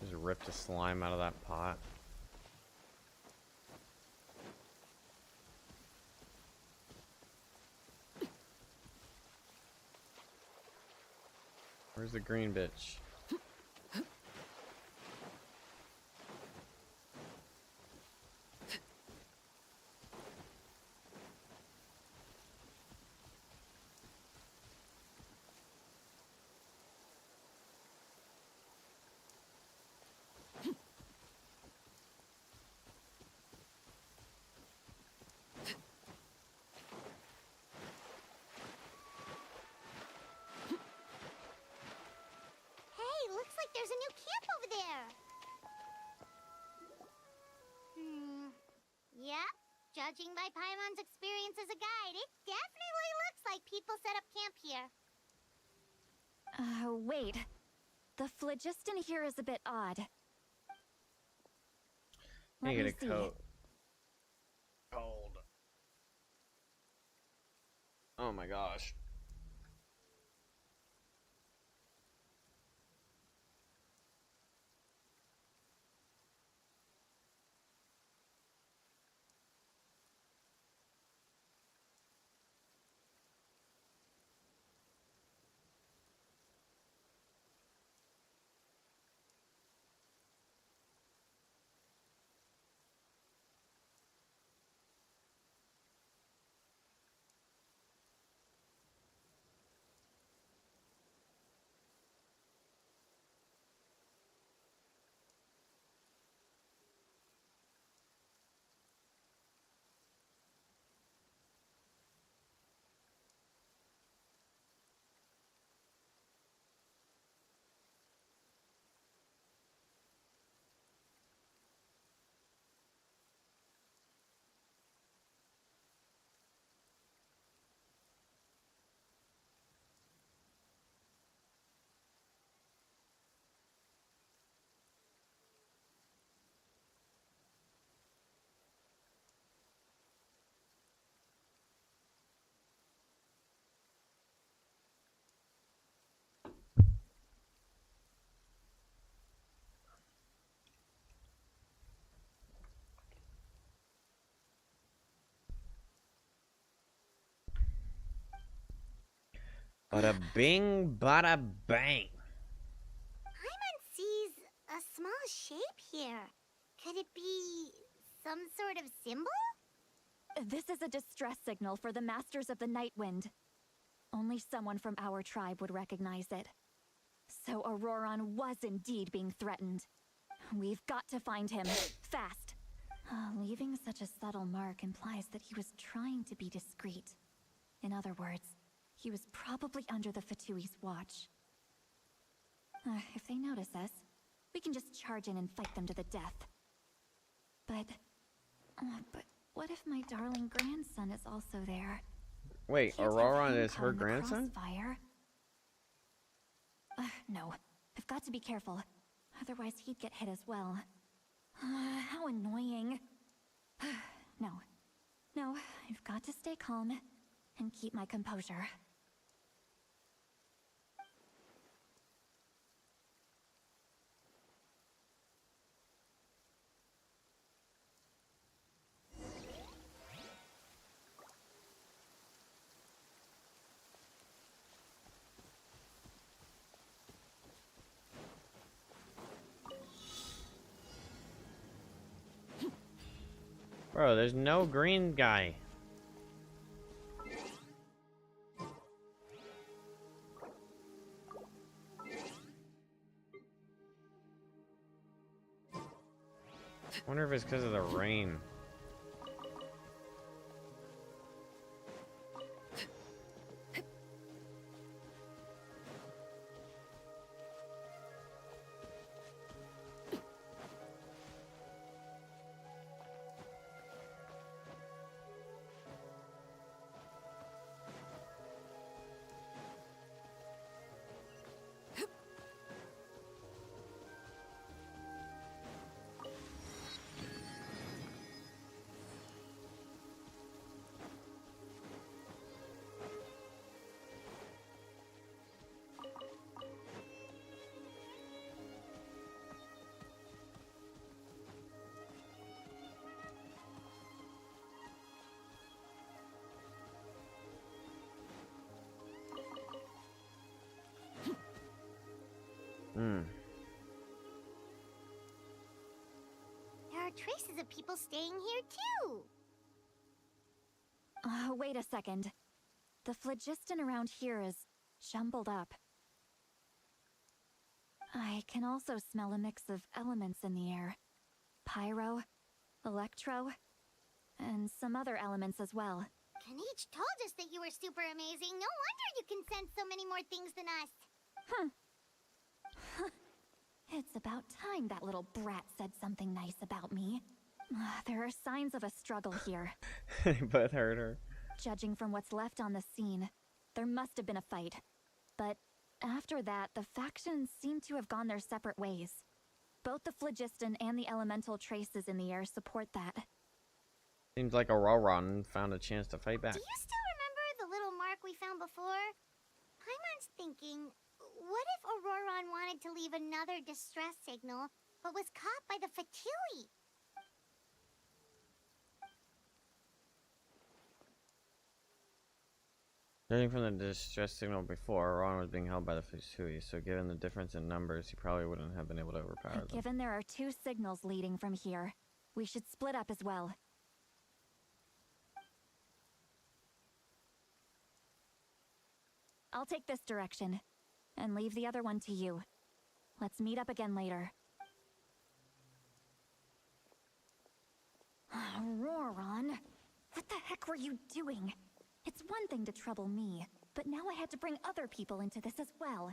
A: Just ripped the slime out of that pot. Where's the green bitch?
D: Looks like there's a new camp over there. Yep. Judging by Paimon's experience as a guide, it definitely looks like people set up camp here.
G: Wait. The phlogiston here is a bit odd.
A: Can
G: Let
A: you
G: me
A: get a
G: see.
A: coat? Cold. Oh my gosh. Bada bing, bada bang.
D: Paimon sees a small shape here. Could it be some sort of symbol?
G: This is a distress signal for the Masters of the Night Wind. Only someone from our tribe would recognize it. So Auroron was indeed being threatened. We've got to find him, fast. Leaving such a subtle mark implies that he was trying to be discreet. In other words, he was probably under the Fatui's watch. If they notice us, we can just charge in and fight them to the death. But what if my darling grandson is also there?
A: Wait,
G: Can't have
A: Auroron
G: him
A: is
G: caught
A: her
G: in the
A: grandson?
G: crossfire. No. I've got to be careful. Otherwise, he'd get hit as well. How annoying. No, I've got to stay calm and keep my composure.
A: Bro, there's no green guy. Wonder if it's because of the rain.
D: traces of people staying here too.
G: Wait a second. The phlogiston around here is jumbled up. I can also smell a mix of elements in the air. Pyro, electro, and some other elements as well.
D: Kanich told us that you were super amazing. No wonder you can sense so many more things than us.
G: It's about time that little brat said something nice about me. There are signs of a struggle here.
A: They both hurt her.
G: Judging from what's left on the scene, there must have been a fight. But after that, the factions seem to have gone their separate ways. Both the phlogiston and the elemental traces in the air support that.
A: Seems like Auroron found a chance to fight back.
D: Do you still remember the little mark we found before? Paimon's thinking, what if Auroron wanted to leave another distress signal, but was caught by the Fatui?
A: Judging from the distress signal before, Auroron was being held by the Fatui, so given the difference in numbers, he probably wouldn't have been able to overpower them.
G: Given there are 2 signals leading from here, we should split up as well. I'll take this direction, and leave the other one to you. Let's meet up again later. Auroron, what the heck were you doing? It's one thing to trouble me, but now I had to bring other people into this as well.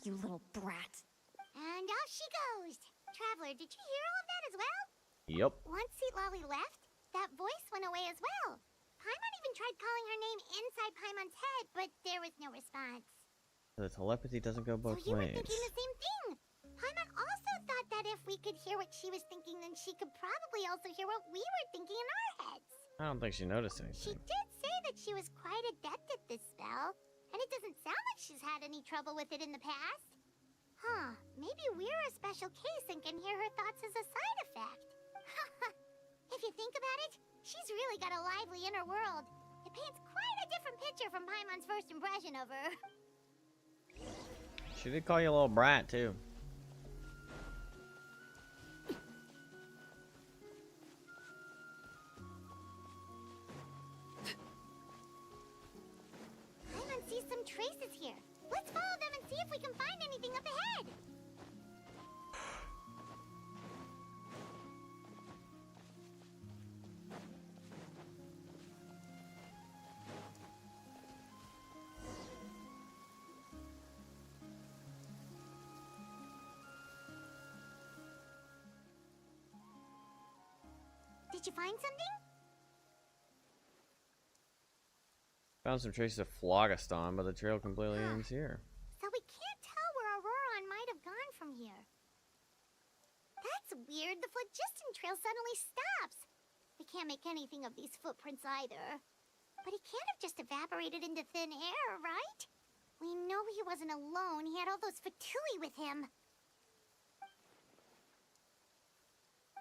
G: You little brat.
D: And off she goes. Traveler, did you hear all of that as well?
A: Yep.
D: Once Lolly left, that voice went away as well. Paimon even tried calling her name inside Paimon's head, but there was no response.
A: The telepathy doesn't go both
D: So you were
A: ways.
D: thinking the same thing. Paimon also thought that if we could hear what she was thinking, then she could probably also hear what we were thinking in our heads.
A: I don't think she noticed
D: She
A: anything.
D: did say that she was quite adept at this spell, and it doesn't sound like she's had any trouble with it in the past. Huh, maybe we're a special case and can hear her thoughts as a side effect. If you think about it, she's really got a lively inner world. It paints quite a different picture from Paimon's first impression of her.
A: She did call you a little brat, too.
D: Paimon sees some traces here. Let's follow them and see if we can find anything up ahead. Did you find something?
A: Found some traces of phlogiston, but the trail completely ends here.
D: So we can't tell where Auroron might have gone from here. That's weird. The phlogiston trail suddenly stops. We can't make anything of these footprints either. But he can't have just evaporated into thin air, right? We know he wasn't alone. He had all those Fatui with him.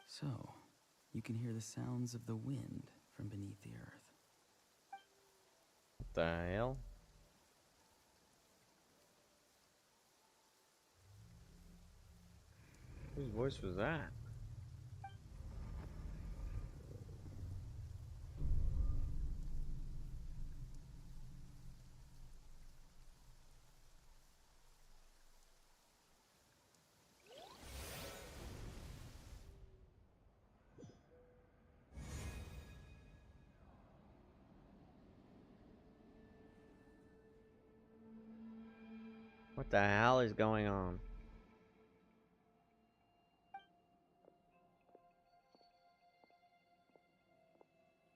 H: So, you can hear the sounds of the wind from beneath the earth.
A: What the hell? Whose voice was that? What the hell is going on?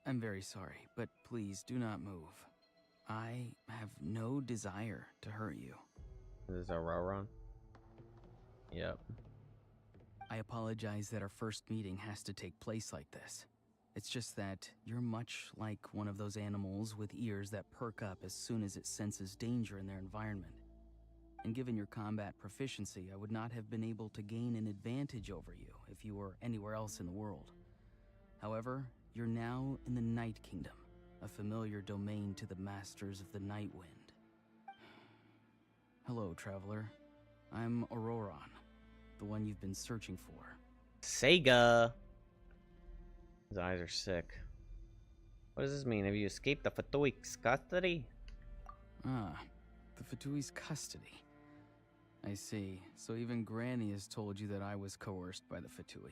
H: I'm very sorry, but please do not move. I have no desire to hurt you.
A: Is this Auroron? Yep.
H: I apologize that our first meeting has to take place like this. It's just that you're much like one of those animals with ears that perk up as soon as it senses danger in their environment. And given your combat proficiency, I would not have been able to gain an advantage over you if you were anywhere else in the world. However, you're now in the Night Kingdom, a familiar domain to the Masters of the Night Wind. Hello, traveler. I'm Auroron, the one you've been searching for.
A: Sega. His eyes are sick. What does this mean? Have you escaped the Fatui's custody?
H: Ah, the Fatui's custody. I see. So even Granny has told you that I was coerced by the Fatui.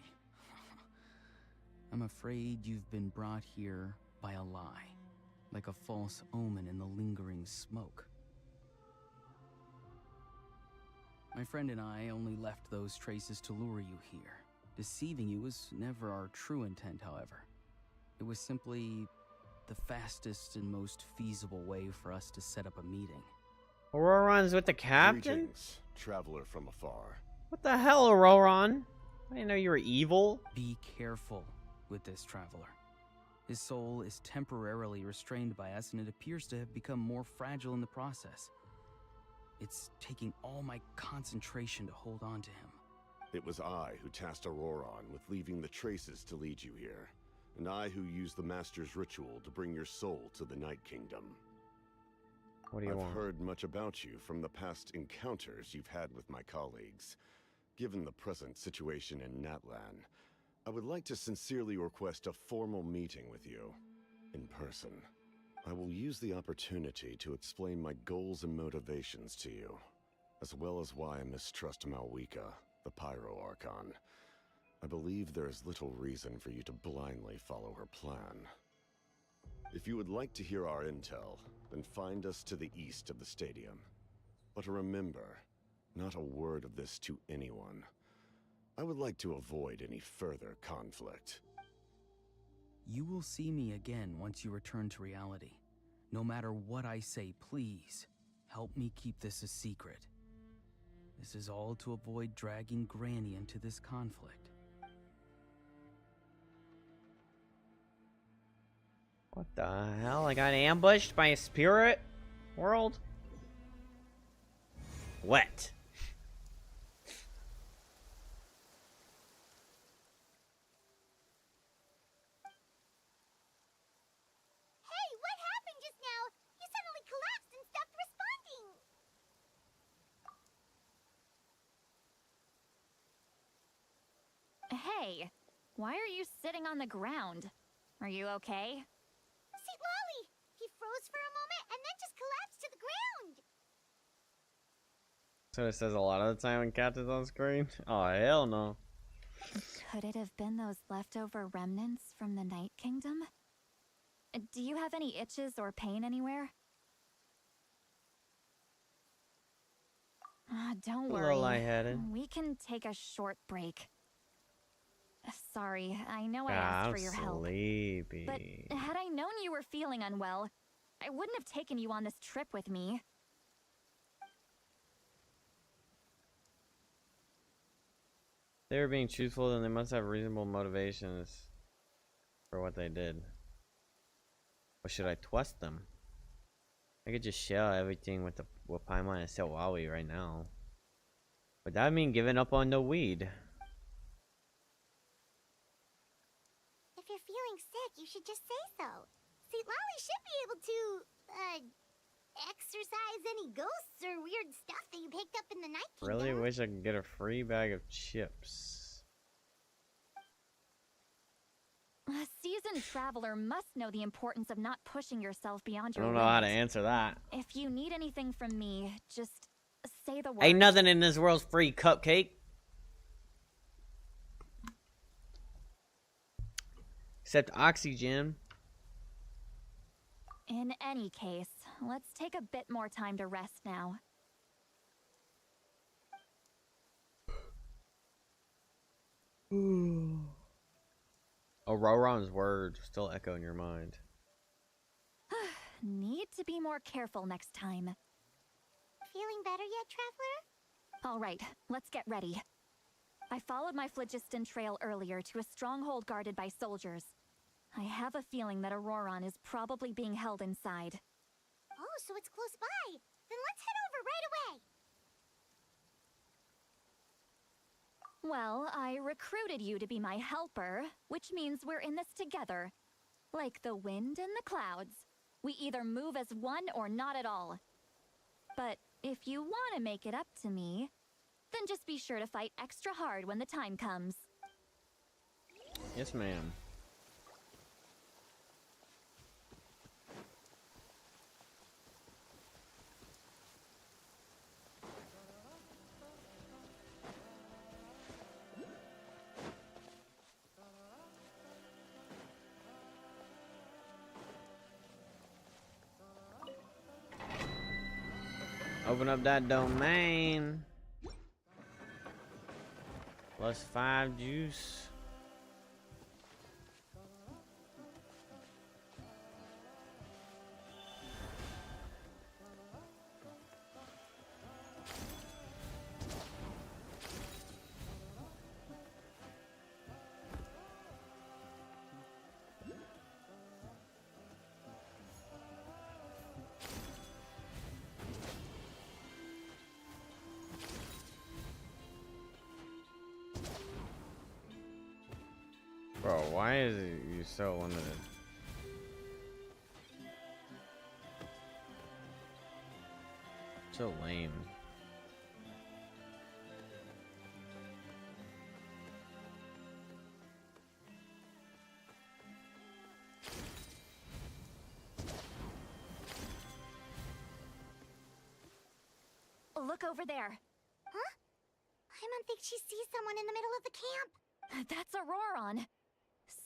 H: I'm afraid you've been brought here by a lie, like a false omen in the lingering smoke. My friend and I only left those traces to lure you here. Deceiving you was never our true intent, however. It was simply the fastest and most feasible way for us to set up a meeting.
A: Auroron's with the captain?
I: Greetings, traveler from afar.
A: What the hell, Auroron? I didn't know you were evil.
H: Be careful with this traveler. His soul is temporarily restrained by us, and it appears to have become more fragile in the process. It's taking all my concentration to hold on to him.
I: It was I who tasked Auroron with leaving the traces to lead you here, and I who used the Master's ritual to bring your soul to the Night Kingdom.
A: What do you want?
I: I've heard much about you from the past encounters you've had with my colleagues. Given the present situation in Natlan, I would like to sincerely request a formal meeting with you, in person. I will use the opportunity to explain my goals and motivations to you, as well as why I mistrust Malwika, the Pyro Archon. I believe there is little reason for you to blindly follow her plan. If you would like to hear our intel, then find us to the east of the stadium. But remember, not a word of this to anyone. I would like to avoid any further conflict.
H: You will see me again once you return to reality. No matter what I say, please, help me keep this a secret. This is all to avoid dragging Granny into this conflict.
A: What the hell? I got ambushed by a spirit world? What?
D: Hey, what happened just now? You suddenly collapsed and stopped responding.
G: Hey, why are you sitting on the ground? Are you okay?
D: See, Lolly, he froze for a moment and then just collapsed to the ground.
A: So it says a lot of the time when Captain's on screen? Oh, hell no.
G: Could it have been those leftover remnants from the Night Kingdom? Do you have any itches or pain anywhere? Don't
A: A
G: worry.
A: little lightheaded.
G: We can take a short break. Sorry, I know I asked
A: I'm
G: for your help.
A: sleepy.
G: But had I known you were feeling unwell, I wouldn't have taken you on this trip with me.
A: If they were being truthful, then they must have reasonable motivations for what they did. Or should I trust them? I could just share everything with Paimon and Selwawi right now. Would that mean giving up on the weed?
D: If you're feeling sick, you should just say so. See, Lolly should be able to, exorcise any ghosts or weird stuff that you picked up in the Night Kingdom.
A: Really wish I could get a free bag of chips.
G: A seasoned traveler must know the importance of not pushing yourself beyond
A: I
G: your
A: don't know how to
G: limits.
A: answer that.
G: If you need anything from me, just say the word.
A: Ain't nothing in this world's free, cupcake. Except oxygen.
G: In any case, let's take a bit more time to rest now.
A: Auroron's words still echo in your mind.
G: Need to be more careful next time.
D: Feeling better yet, Traveler?
G: All right, let's get ready. I followed my phlogiston trail earlier to a stronghold guarded by soldiers. I have a feeling that Auroron is probably being held inside.
D: Oh, so it's close by. Then let's head over right away.
G: Well, I recruited you to be my helper, which means we're in this together. Like the wind and the clouds. We either move as one or not at all. But if you want to make it up to me, then just be sure to fight extra hard when the time comes.
A: Yes, ma'am. Open up that domain. +5 juice. Bro, why is it you so limited? So lame.
G: Look over there.
D: Huh? Paimon thinks she sees someone in the middle of the camp.
G: That's Auroron.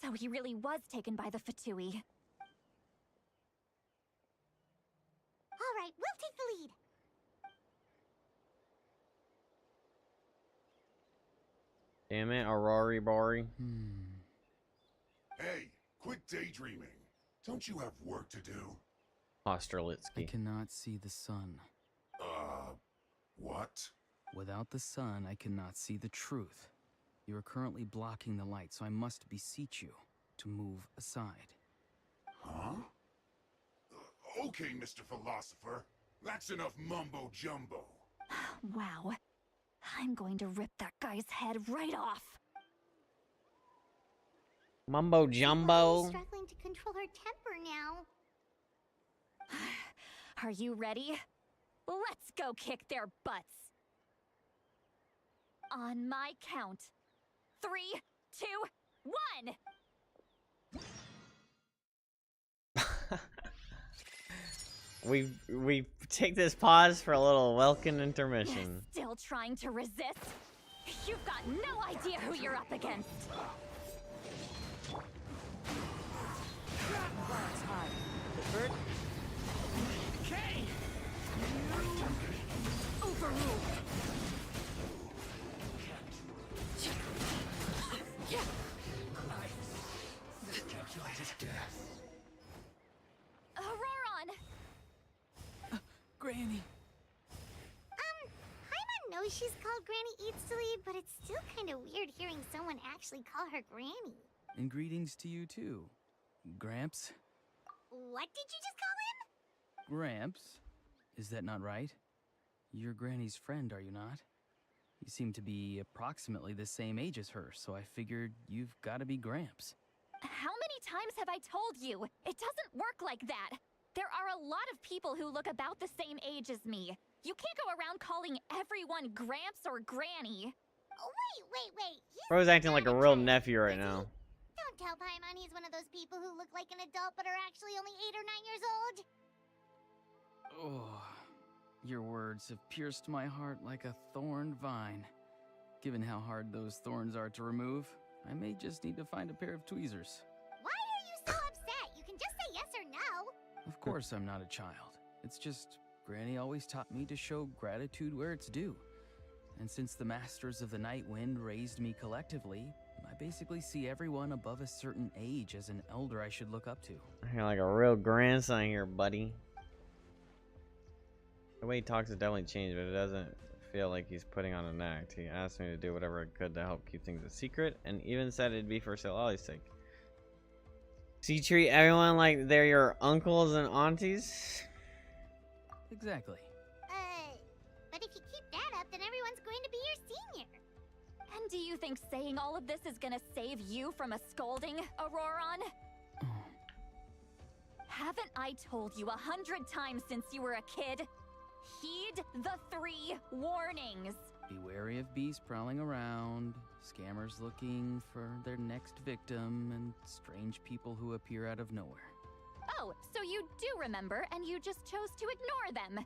G: So he really was taken by the Fatui.
D: All right, we'll take the lead.
A: Damn it, Aurori Bori.
C: Hey, quit daydreaming. Don't you have work to do?
H: I
A: Ostrolitsky.
H: cannot see the sun.
C: What?
H: Without the sun, I cannot see the truth. You are currently blocking the light, so I must beseech you to move aside.
C: Huh? Okay, Mr. Philosopher. That's enough mumbo-jumbo.
G: Wow. I'm going to rip that guy's head right off.
A: Mumbo jumbo.
D: She's struggling to control her temper now.
G: Are you ready? Let's go kick their butts. On my count. 3, 2, 1.
A: We take this pause for a little welcome intermission.
G: Still trying to resist? You've got no idea who you're up against.
E: Okay!
G: Overruled. Auroron!
H: Granny!
D: Paimon knows she's called Granny Eats to Leave, but it's still kind of weird hearing someone actually call her Granny.
H: And greetings to you too. Gramps?
D: What did you just call him?
H: Gramps? Is that not right? You're Granny's friend, are you not? You seem to be approximately the same age as her, so I figured you've got to be Gramps.
G: How many times have I told you? It doesn't work like that. There are a lot of people who look about the same age as me. You can't go around calling everyone Gramps or Granny.
D: Oh, wait.
A: Bro's acting like a
D: not
A: real
D: child,
A: nephew right
D: is he?
A: now.
D: Don't tell Paimon he's one of those people who look like an adult but are actually only 8 or 9 years old.
H: Oh, your words have pierced my heart like a thorn vine. Given how hard those thorns are to remove, I may just need to find a pair of tweezers.
D: Why are you so upset? You can just say yes or no.
H: Of course I'm not a child. It's just Granny always taught me to show gratitude where it's due. And since the Masters of the Night Wind raised me collectively, I basically see everyone above a certain age as an elder I should look up to.
A: You're like a real grandson here, buddy. The way he talks has definitely changed, but it doesn't feel like he's putting on an act. He asked me to do whatever I could to help keep things a secret, and even said it'd be for Silali's sake. So you treat everyone like they're your uncles and aunties?
H: Exactly.
D: But if you keep that up, then everyone's going to be your senior.
G: And do you think saying all of this is gonna save you from a scolding, Auroron? Haven't I told you 100 times since you were a kid? Heed the 3 warnings.
H: Be wary of beasts prowling around, scammers looking for their next victim, and strange people who appear out of nowhere.
G: Oh, so you do remember, and you just chose to ignore them.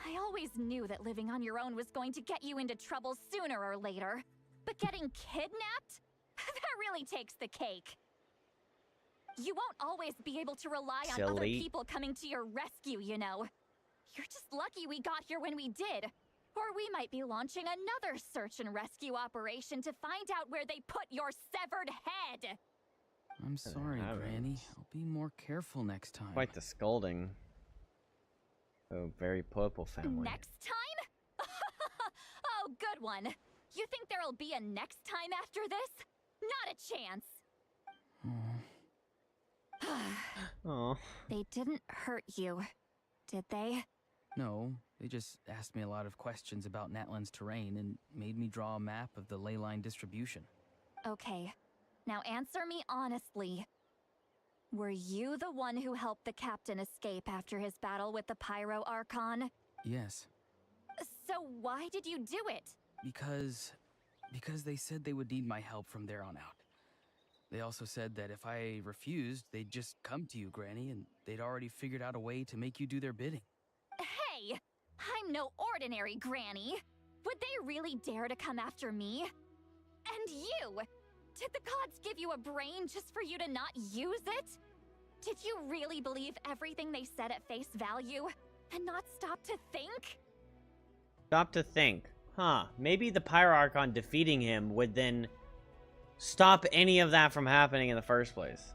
G: I always knew that living on your own was going to get you into trouble sooner or later. But getting kidnapped? That really takes the cake. You won't always be able to rely on other
A: Silly.
G: people coming to your rescue, you know. You're just lucky we got here when we did. Or we might be launching another search and rescue operation to find out where they put your severed head.
H: I'm sorry, Granny. I'll be more careful next time.
A: Quite the scolding. Oh, very purple family.
G: Next time? Oh, good one. You think there'll be a next time after this? Not a chance.
A: Oh.
G: They didn't hurt you, did they?
H: No, they just asked me a lot of questions about Natlan's terrain and made me draw a map of the ley line distribution.
G: Okay, now answer me honestly. Were you the one who helped the captain escape after his battle with the Pyro Archon?
H: Yes.
G: So why did you do it?
H: Because they said they would need my help from there on out. They also said that if I refused, they'd just come to you, Granny, and they'd already figured out a way to make you do their bidding.
G: Hey! I'm no ordinary Granny! Would they really dare to come after me? And you! Did the gods give you a brain just for you to not use it? Did you really believe everything they said at face value, and not stop to think?
A: Stop to think. Huh. Maybe the Pyro Archon defeating him would then stop any of that from happening in the first place.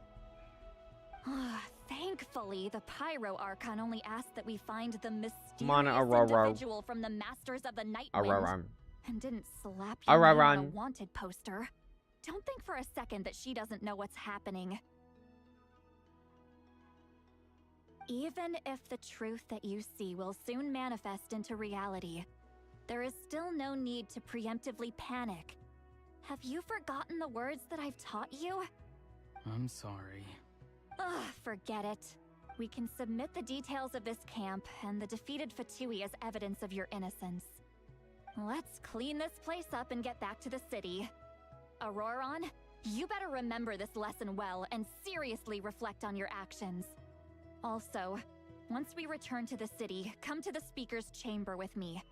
G: Thankfully, the Pyro Archon only asked that we find the mysterious individual from the Masters of the Night Wind, and didn't slap your name on a wanted poster. Don't think for a second that she doesn't know what's happening. Even if the truth that you see will soon manifest into reality, there is still no need to preemptively panic. Have you forgotten the words that I've taught you?
H: I'm sorry.
G: Ugh, forget it. We can submit the details of this camp and the defeated Fatui as evidence of your innocence. Let's clean this place up and get back to the city. Auroron, you better remember this lesson well and seriously reflect on your actions. Also, once we return to the city, come to the speaker's chamber with me.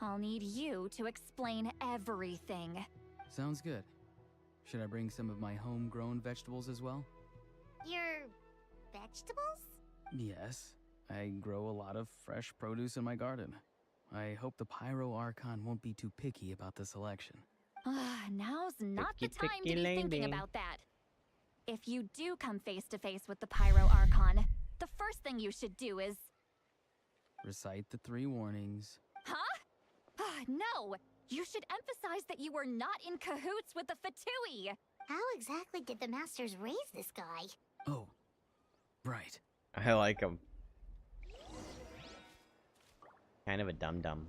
G: I'll need you to explain everything.
H: Sounds good. Should I bring some of my homegrown vegetables as well?
D: Your vegetables?
H: Yes. I grow a lot of fresh produce in my garden. I hope the Pyro Archon won't be too picky about the selection.
G: Now's not the
A: Picky,
G: time to
A: picky
G: be
A: lady.
G: thinking about that. If you do come face to face with the Pyro Archon, the first thing you should do is...
H: Recite the 3 warnings.
G: Huh? No! You should emphasize that you were not in cahoots with the Fatui!
D: How exactly did the Masters raise this guy?
H: Oh, right.
A: I like him. Kind of a dum-dum.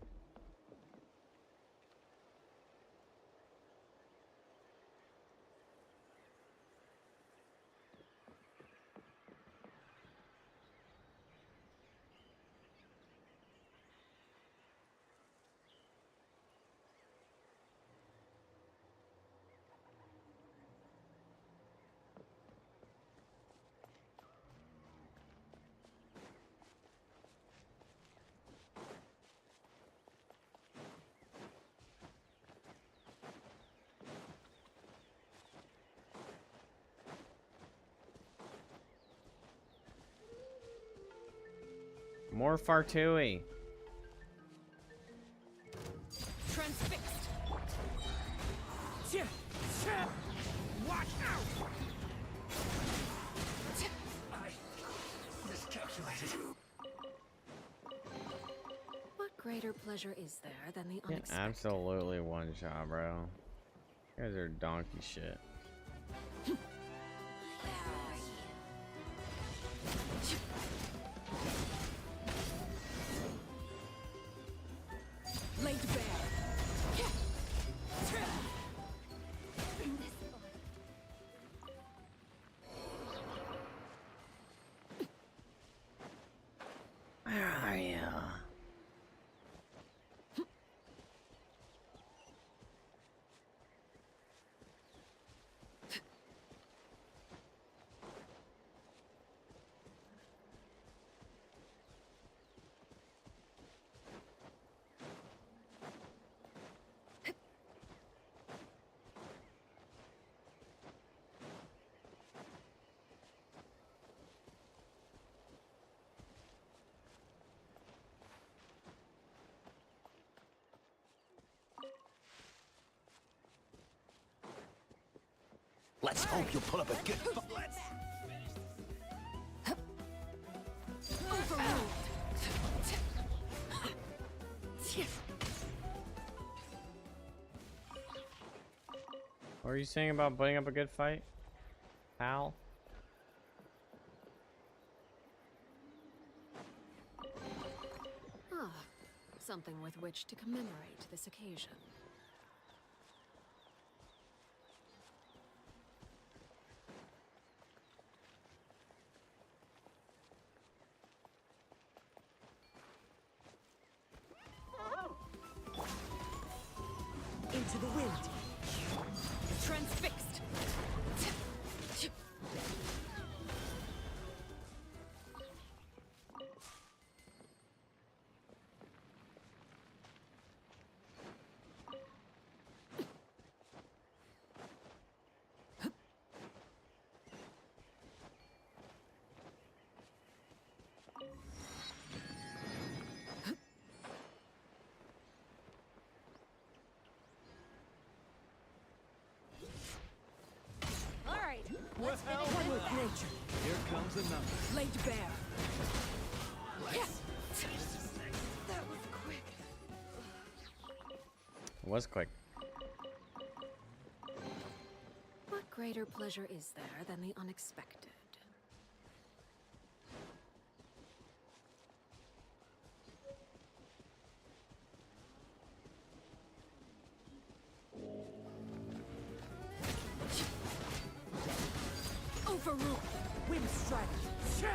A: More Fartui.
E: Transfixed. Watch out! I miscalculated.
J: What greater pleasure is there than the
A: Yeah,
J: unexpected?
A: absolutely one shot, bro. You guys are donkey shit.
J: Laid bare.
A: Where are you?
K: Let's hope you'll put up a good fight.
A: What are you saying about putting up a good fight, pal?
J: Ah, something with which to commemorate this occasion.
E: Into the wind. Transfixed.
K: Well,
E: One with nature.
K: here comes another.
E: Laid bare.
J: That was quick.
A: It was quick.
J: What greater pleasure is there than the unexpected?
E: Overrule. Wind strike. Stay.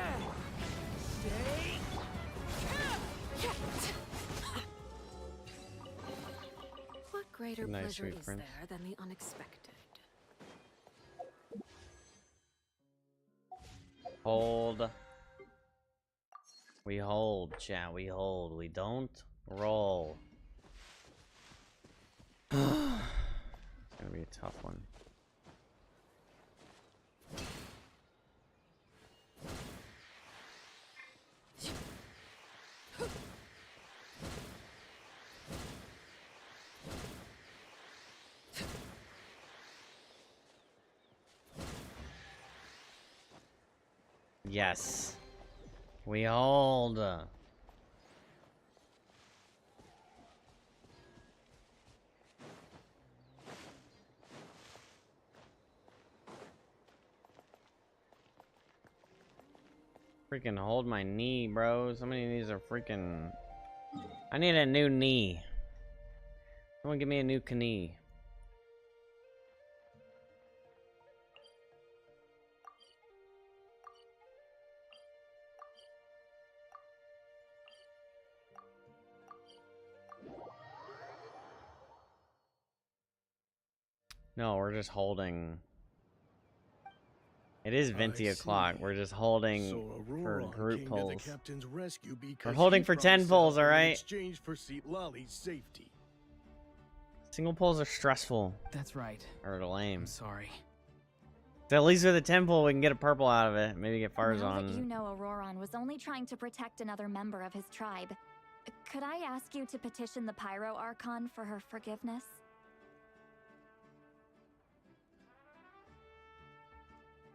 J: What greater
A: Nice,
J: pleasure
A: sweet
J: is
A: prince.
J: there than the unexpected?
A: Hold. We hold, chat. We hold. We don't roll. It's gonna be a tough one. Yes. We hold. Freaking hold my knee, bro. So many of these are freaking... I need a new knee. Someone give me a new knee. No, we're just holding. It is Venti o'clock. We're just holding for group polls. We're holding for 10 polls, alright?
K: Exchange for Seat Lolly's safety.
A: Single polls are stressful.
H: That's right.
A: Or lame.
H: I'm sorry.
A: So at least with a 10 poll, we can get a purple out of it. Maybe get Farzan.
G: Now that you know Auroron was only trying to protect another member of his tribe, could I ask you to petition the Pyro Archon for her forgiveness?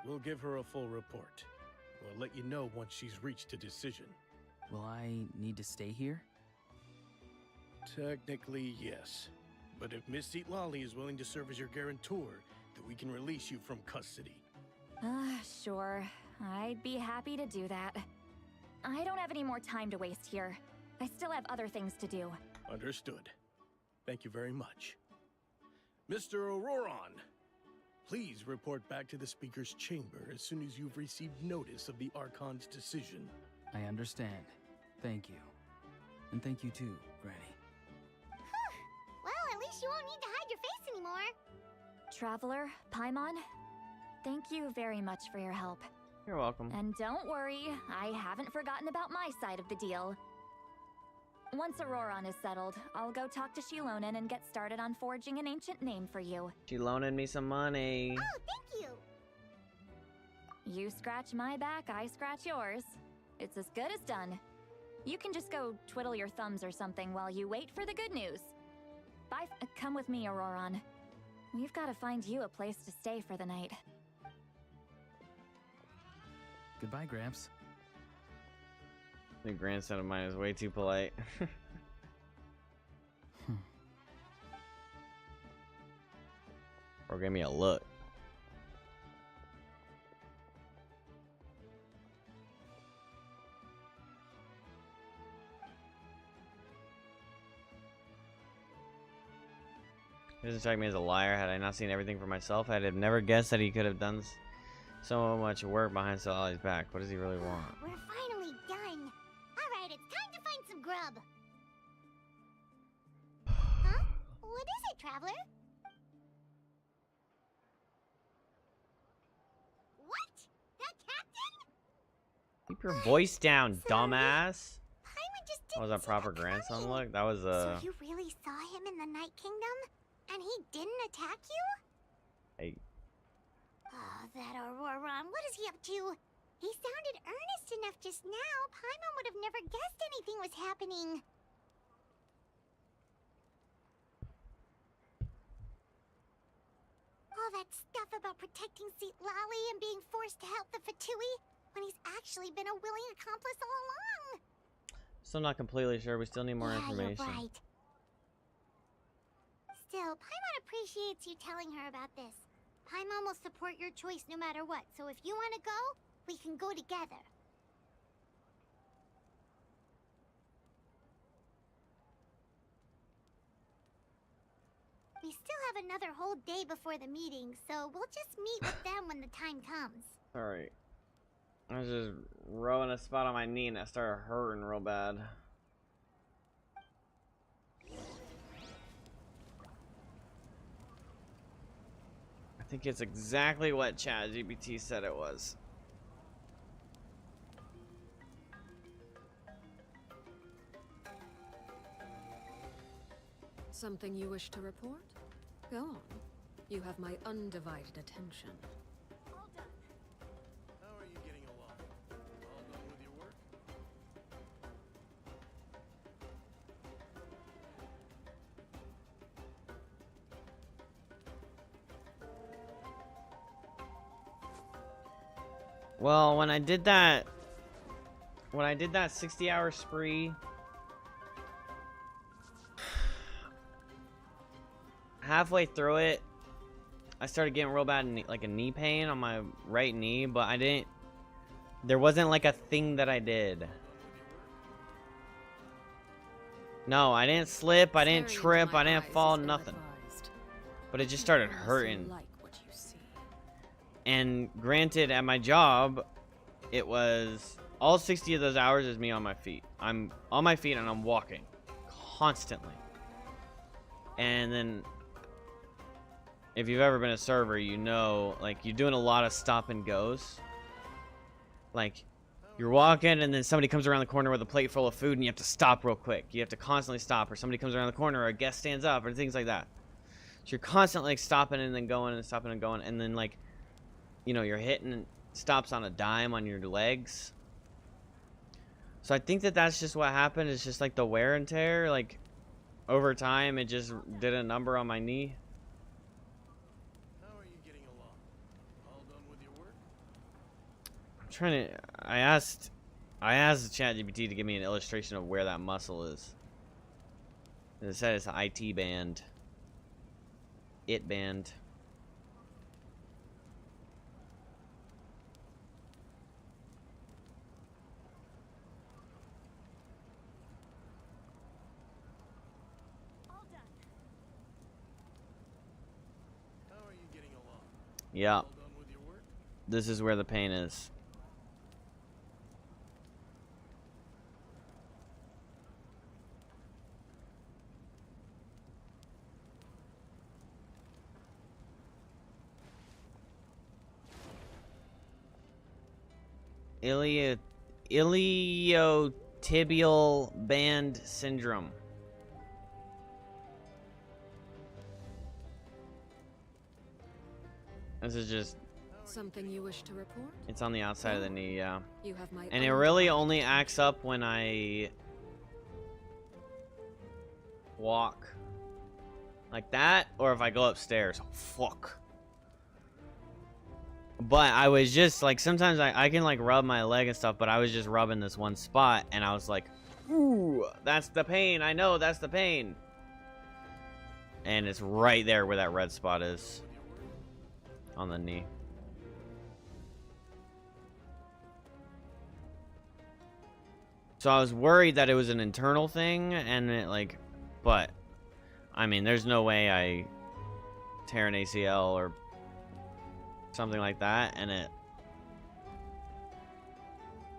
K: We'll give her a full report. We'll let you know once she's reached a decision.
H: Will I need to stay here?
K: Technically, yes. But if Miss Seat Lolly is willing to serve as your guarantor, then we can release you from custody.
G: Sure. I'd be happy to do that. I don't have any more time to waste here. I still have other things to do.
K: Understood. Thank you very much. Mr. Auroron, please report back to the Speaker's chamber as soon as you've received notice of the Archon's decision.
H: I understand. Thank you. And thank you too, Granny.
D: Well, at least you won't need to hide your face anymore.
G: Traveler, Paimon, thank you very much for your help.
A: You're welcome.
G: And don't worry, I haven't forgotten about my side of the deal. Once Auroron is settled, I'll go talk to Shilonen and get started on forging an ancient name for you.
A: She loaning me some money.
D: Oh, thank you.
G: You scratch my back, I scratch yours. It's as good as done. You can just go twiddle your thumbs or something while you wait for the good news. Bye. Come with me, Auroron. We've got to find you a place to stay for the night.
H: Goodbye, Gramps.
A: The grandson of mine is way too polite. Or gave me a look. He doesn't strike me as a liar. Had I not seen everything for myself, I'd have never guessed that he could have done so much work behind Sally's back. What does he really want?
D: We're finally done. Alright, it's time to find some grub. Huh? What is it, Traveler? What? That captain?
A: Keep your voice down, dumbass.
D: Paimon just
A: That was
D: didn't
A: a proper
D: see that
A: grandson
D: coming.
A: look. That was
D: So you really saw him in the Night Kingdom? And he didn't attack you?
A: Hey.
D: Oh, that Auroron, what is he up to? He sounded earnest enough just now. Paimon would have never guessed anything was happening. All that stuff about protecting Seat Lally and being forced to help the Fatui when he's actually been a willing accomplice all along.
A: Still not completely sure. We still need more information.
D: You're right. Still, Paimon appreciates you telling her about this. Paimon will support your choice no matter what, so if you want to go, we can go together. We still have another whole day before the meeting, so we'll just meet with them when the time comes.
A: Alright. I was just rubbing a spot on my knee and it started hurting real bad. I think it's exactly what ChatGPT said it was.
J: Something you wish to report? Go on. You have my undivided attention.
K: All done. How are you getting along? All done with your work?
A: Well, when I did that 60-hour spree, halfway through it, I started getting real bad, like a knee pain on my right knee, but there wasn't like a thing that I did. No, I didn't slip, I didn't trip, I didn't fall, nothing. But it just started hurting. And granted, at my job, it was all 60 of those hours is me on my feet. I'm on my feet and I'm walking constantly. And then if you've ever been a server, you know, like, you're doing a lot of stop and goes. Like, you're walking and then somebody comes around the corner with a plate full of food and you have to stop real quick. You have to constantly stop, or somebody comes around the corner or a guest stands up or things like that. So you're constantly like stopping and then going and stopping and going, and then like, you know, you're hitting stops on a dime on your legs. So I think that's just what happened. It's just like the wear and tear, like over time it just did a number on my knee.
K: How are you getting along? All done with your work?
A: I'm trying to I asked ChatGPT to give me an illustration of where that muscle is. And it said it's an IT band. It band. Yeah. This is where the pain is. Iliotibial band syndrome. This is just
J: something you wish to report?
A: It's on the outside of the knee, yeah.
J: You have my
A: and it really only acts up when I walk. Like that, or if I go upstairs. Fuck. But I was just like, sometimes I can like rub my leg and stuff, but I was just rubbing this one spot and I was like, ooh, that's the pain. I know that's the pain. And it's right there where that red spot is on the knee. So I was worried that it was an internal thing and it like, but I mean, there's no way I tear an ACL or something like that, and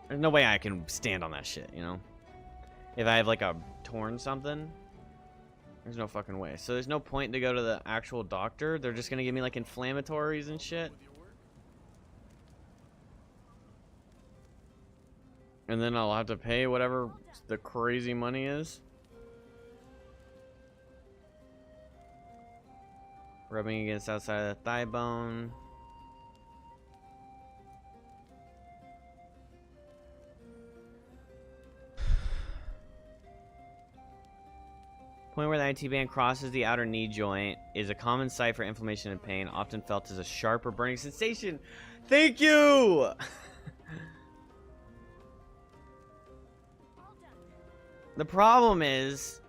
A: there's no way I can stand on that shit, you know? If I have like a torn something, there's no fucking way. So there's no point to go to the actual doctor. They're just gonna give me like inflammatories and shit. And then I'll have to pay whatever the crazy money is. Rubbing against outside of the thigh bone. Point where the IT band crosses the outer knee joint is a common site for inflammation and pain, often felt as a sharp or burning sensation. Thank you! The problem is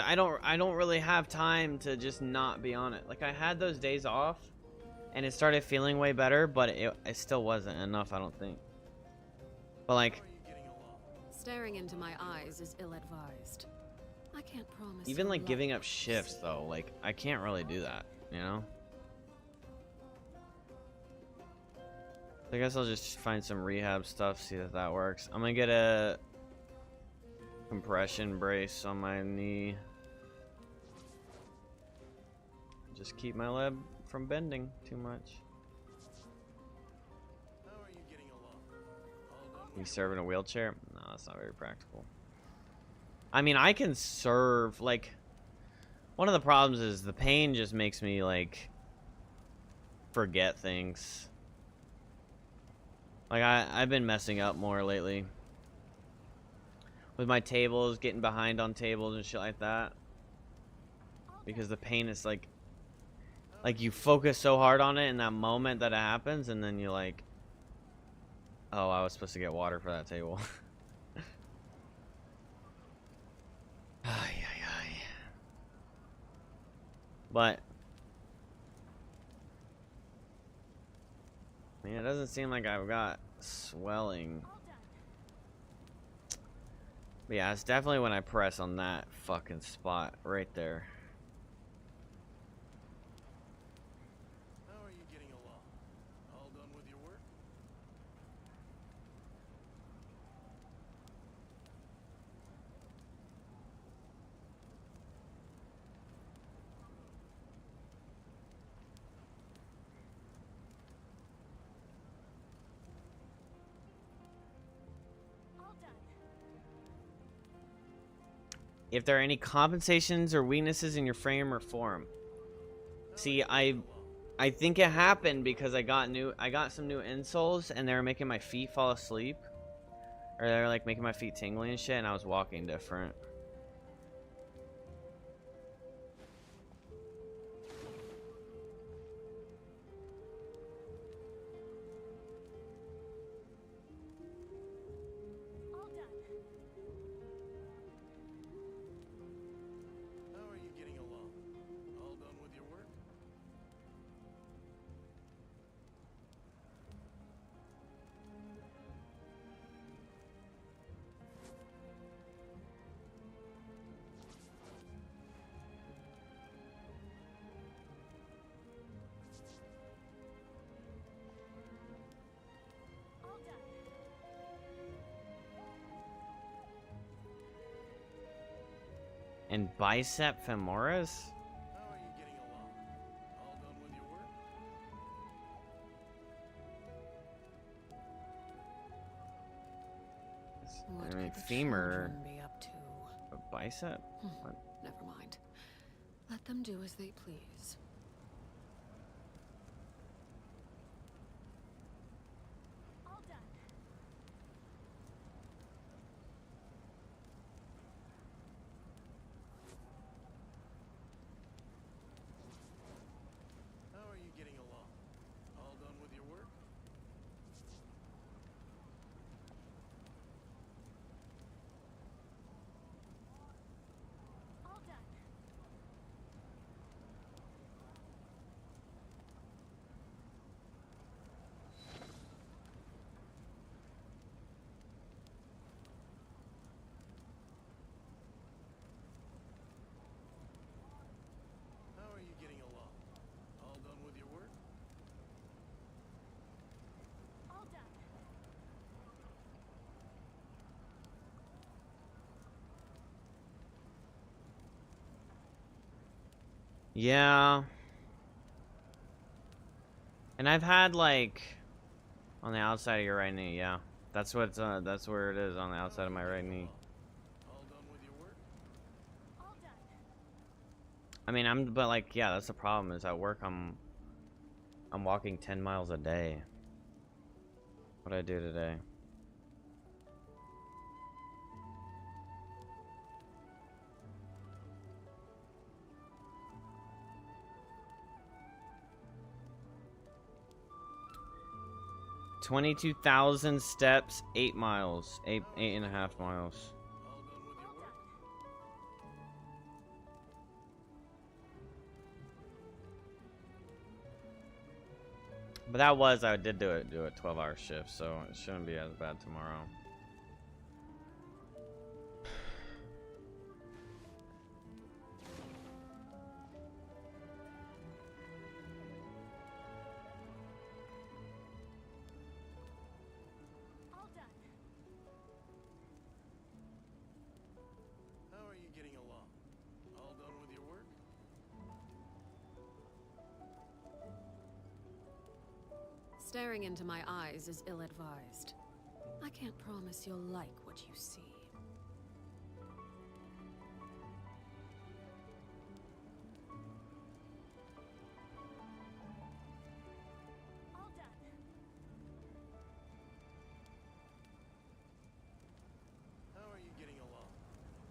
A: I don't really have time to just not be on it. Like I had those days off and it started feeling way better, but it still wasn't enough, I don't think. But like
J: Staring into my eyes is ill-advised. I can't promise.
A: even like
J: love.
A: giving up shifts though, like I can't really do that, you know? I guess I'll just find some rehab stuff, see if that works. I'm gonna get a compression brace on my knee. Just keep my leg from bending too much.
K: How are you getting along? All done
A: You serve in a wheelchair? No, that's not very practical. I mean, I can serve, like, one of the problems is the pain just makes me, like, forget things. Like, I've been messing up more lately. With my tables, getting behind on tables and shit like that. Because the pain is, like you focus so hard on it in that moment that it happens, and then you're like, oh, I was supposed to get water for that table. Ay, ay, ay. But I mean, it doesn't seem like I've got swelling. But yeah, it's definitely when I press on that fucking spot right there.
K: How are you getting along? All done with your work?
A: If there are any compensations or weaknesses in your frame or form. See, I think it happened because I got some new insoles and they were making my feet fall asleep. Or they were like making my feet tingly and shit, and I was walking different.
K: How are you getting along? All done with your work?
A: And bicep femoris?
K: How are you getting along? All done with your work?
J: What
A: I mean,
J: could the
A: femur.
J: children be up to?
A: A bicep? What?
J: Never mind. Let them do as they please.
A: Yeah. And I've had like on the outside of your right knee, yeah. That's where it is, on the outside of my right knee.
K: All done with your work?
G: All done.
A: I mean, but like, yeah, that's the problem is at work I'm walking 10 miles a day. What'd I do today? $22,000 steps, 8 miles, 8.5 miles.
K: All done with your work?
A: But that was, I did do a 12-hour shift, so it shouldn't be as bad tomorrow.
G: All done.
K: How are you getting along? All done with your work?
J: Staring into my eyes is ill-advised. I can't promise you'll like what you see.
G: All done.
K: How are you getting along?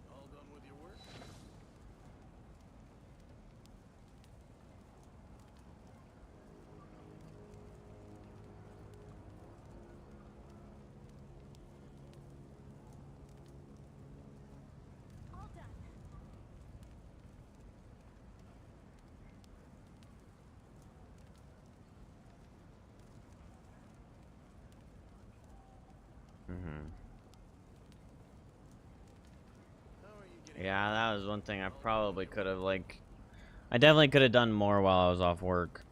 K: All done with your work?
G: All done.
K: How are you getting
A: Yeah, that was one thing I probably could have, like, I definitely could have done more while I was off work.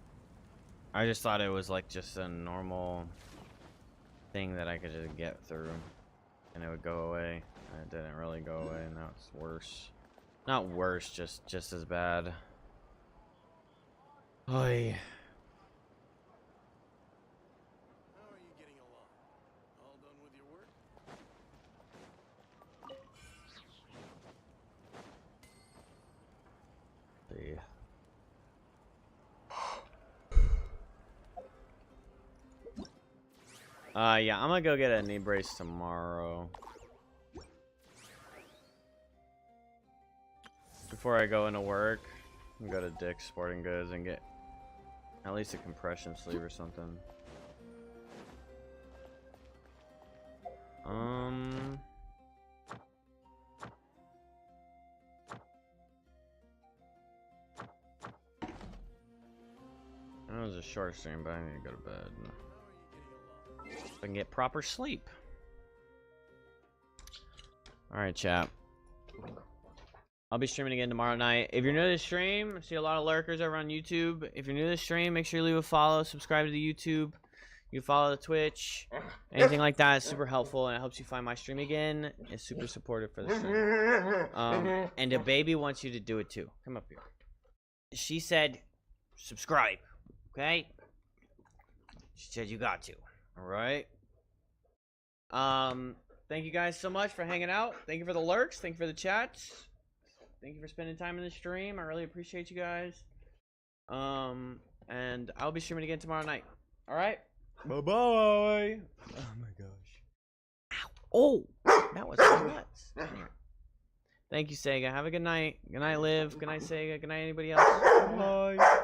A: I just thought it was like just a normal thing that I could just get through and it would go away. And it didn't really go away, and now it's worse. Not worse, just as bad. Oy.
K: How are you getting along? All done with your work?
A: See. Yeah, I'm gonna go get a knee brace tomorrow. Before I go into work, and go to Dick's Sporting Goods and get at least a compression sleeve or something. That was a short stream, but I need to go to bed. So I can get proper sleep. Alright, chat. I'll be streaming again tomorrow night. If you're new to the stream, I see a lot of lurkers over on YouTube. If you're new to the stream, make sure you leave a follow, subscribe to the YouTube. You follow the Twitch. Anything like that is super helpful, and it helps you find my stream again. It's super supportive for the stream. And the baby wants you to do it too. Come up here. She said, subscribe. Okay? She said you got to. Alright? Thank you guys so much for hanging out. Thank you for the lurks. Thank you for the chats. Thank you for spending time in the stream. I really appreciate you guys. And I'll be streaming again tomorrow night. Alright? Bye-bye. Oh my gosh. Ow. Oh! That was nuts. Thank you, Sega. Have a good night. Good night, Liv. Good night, Sega. Good night, anybody else. Bye.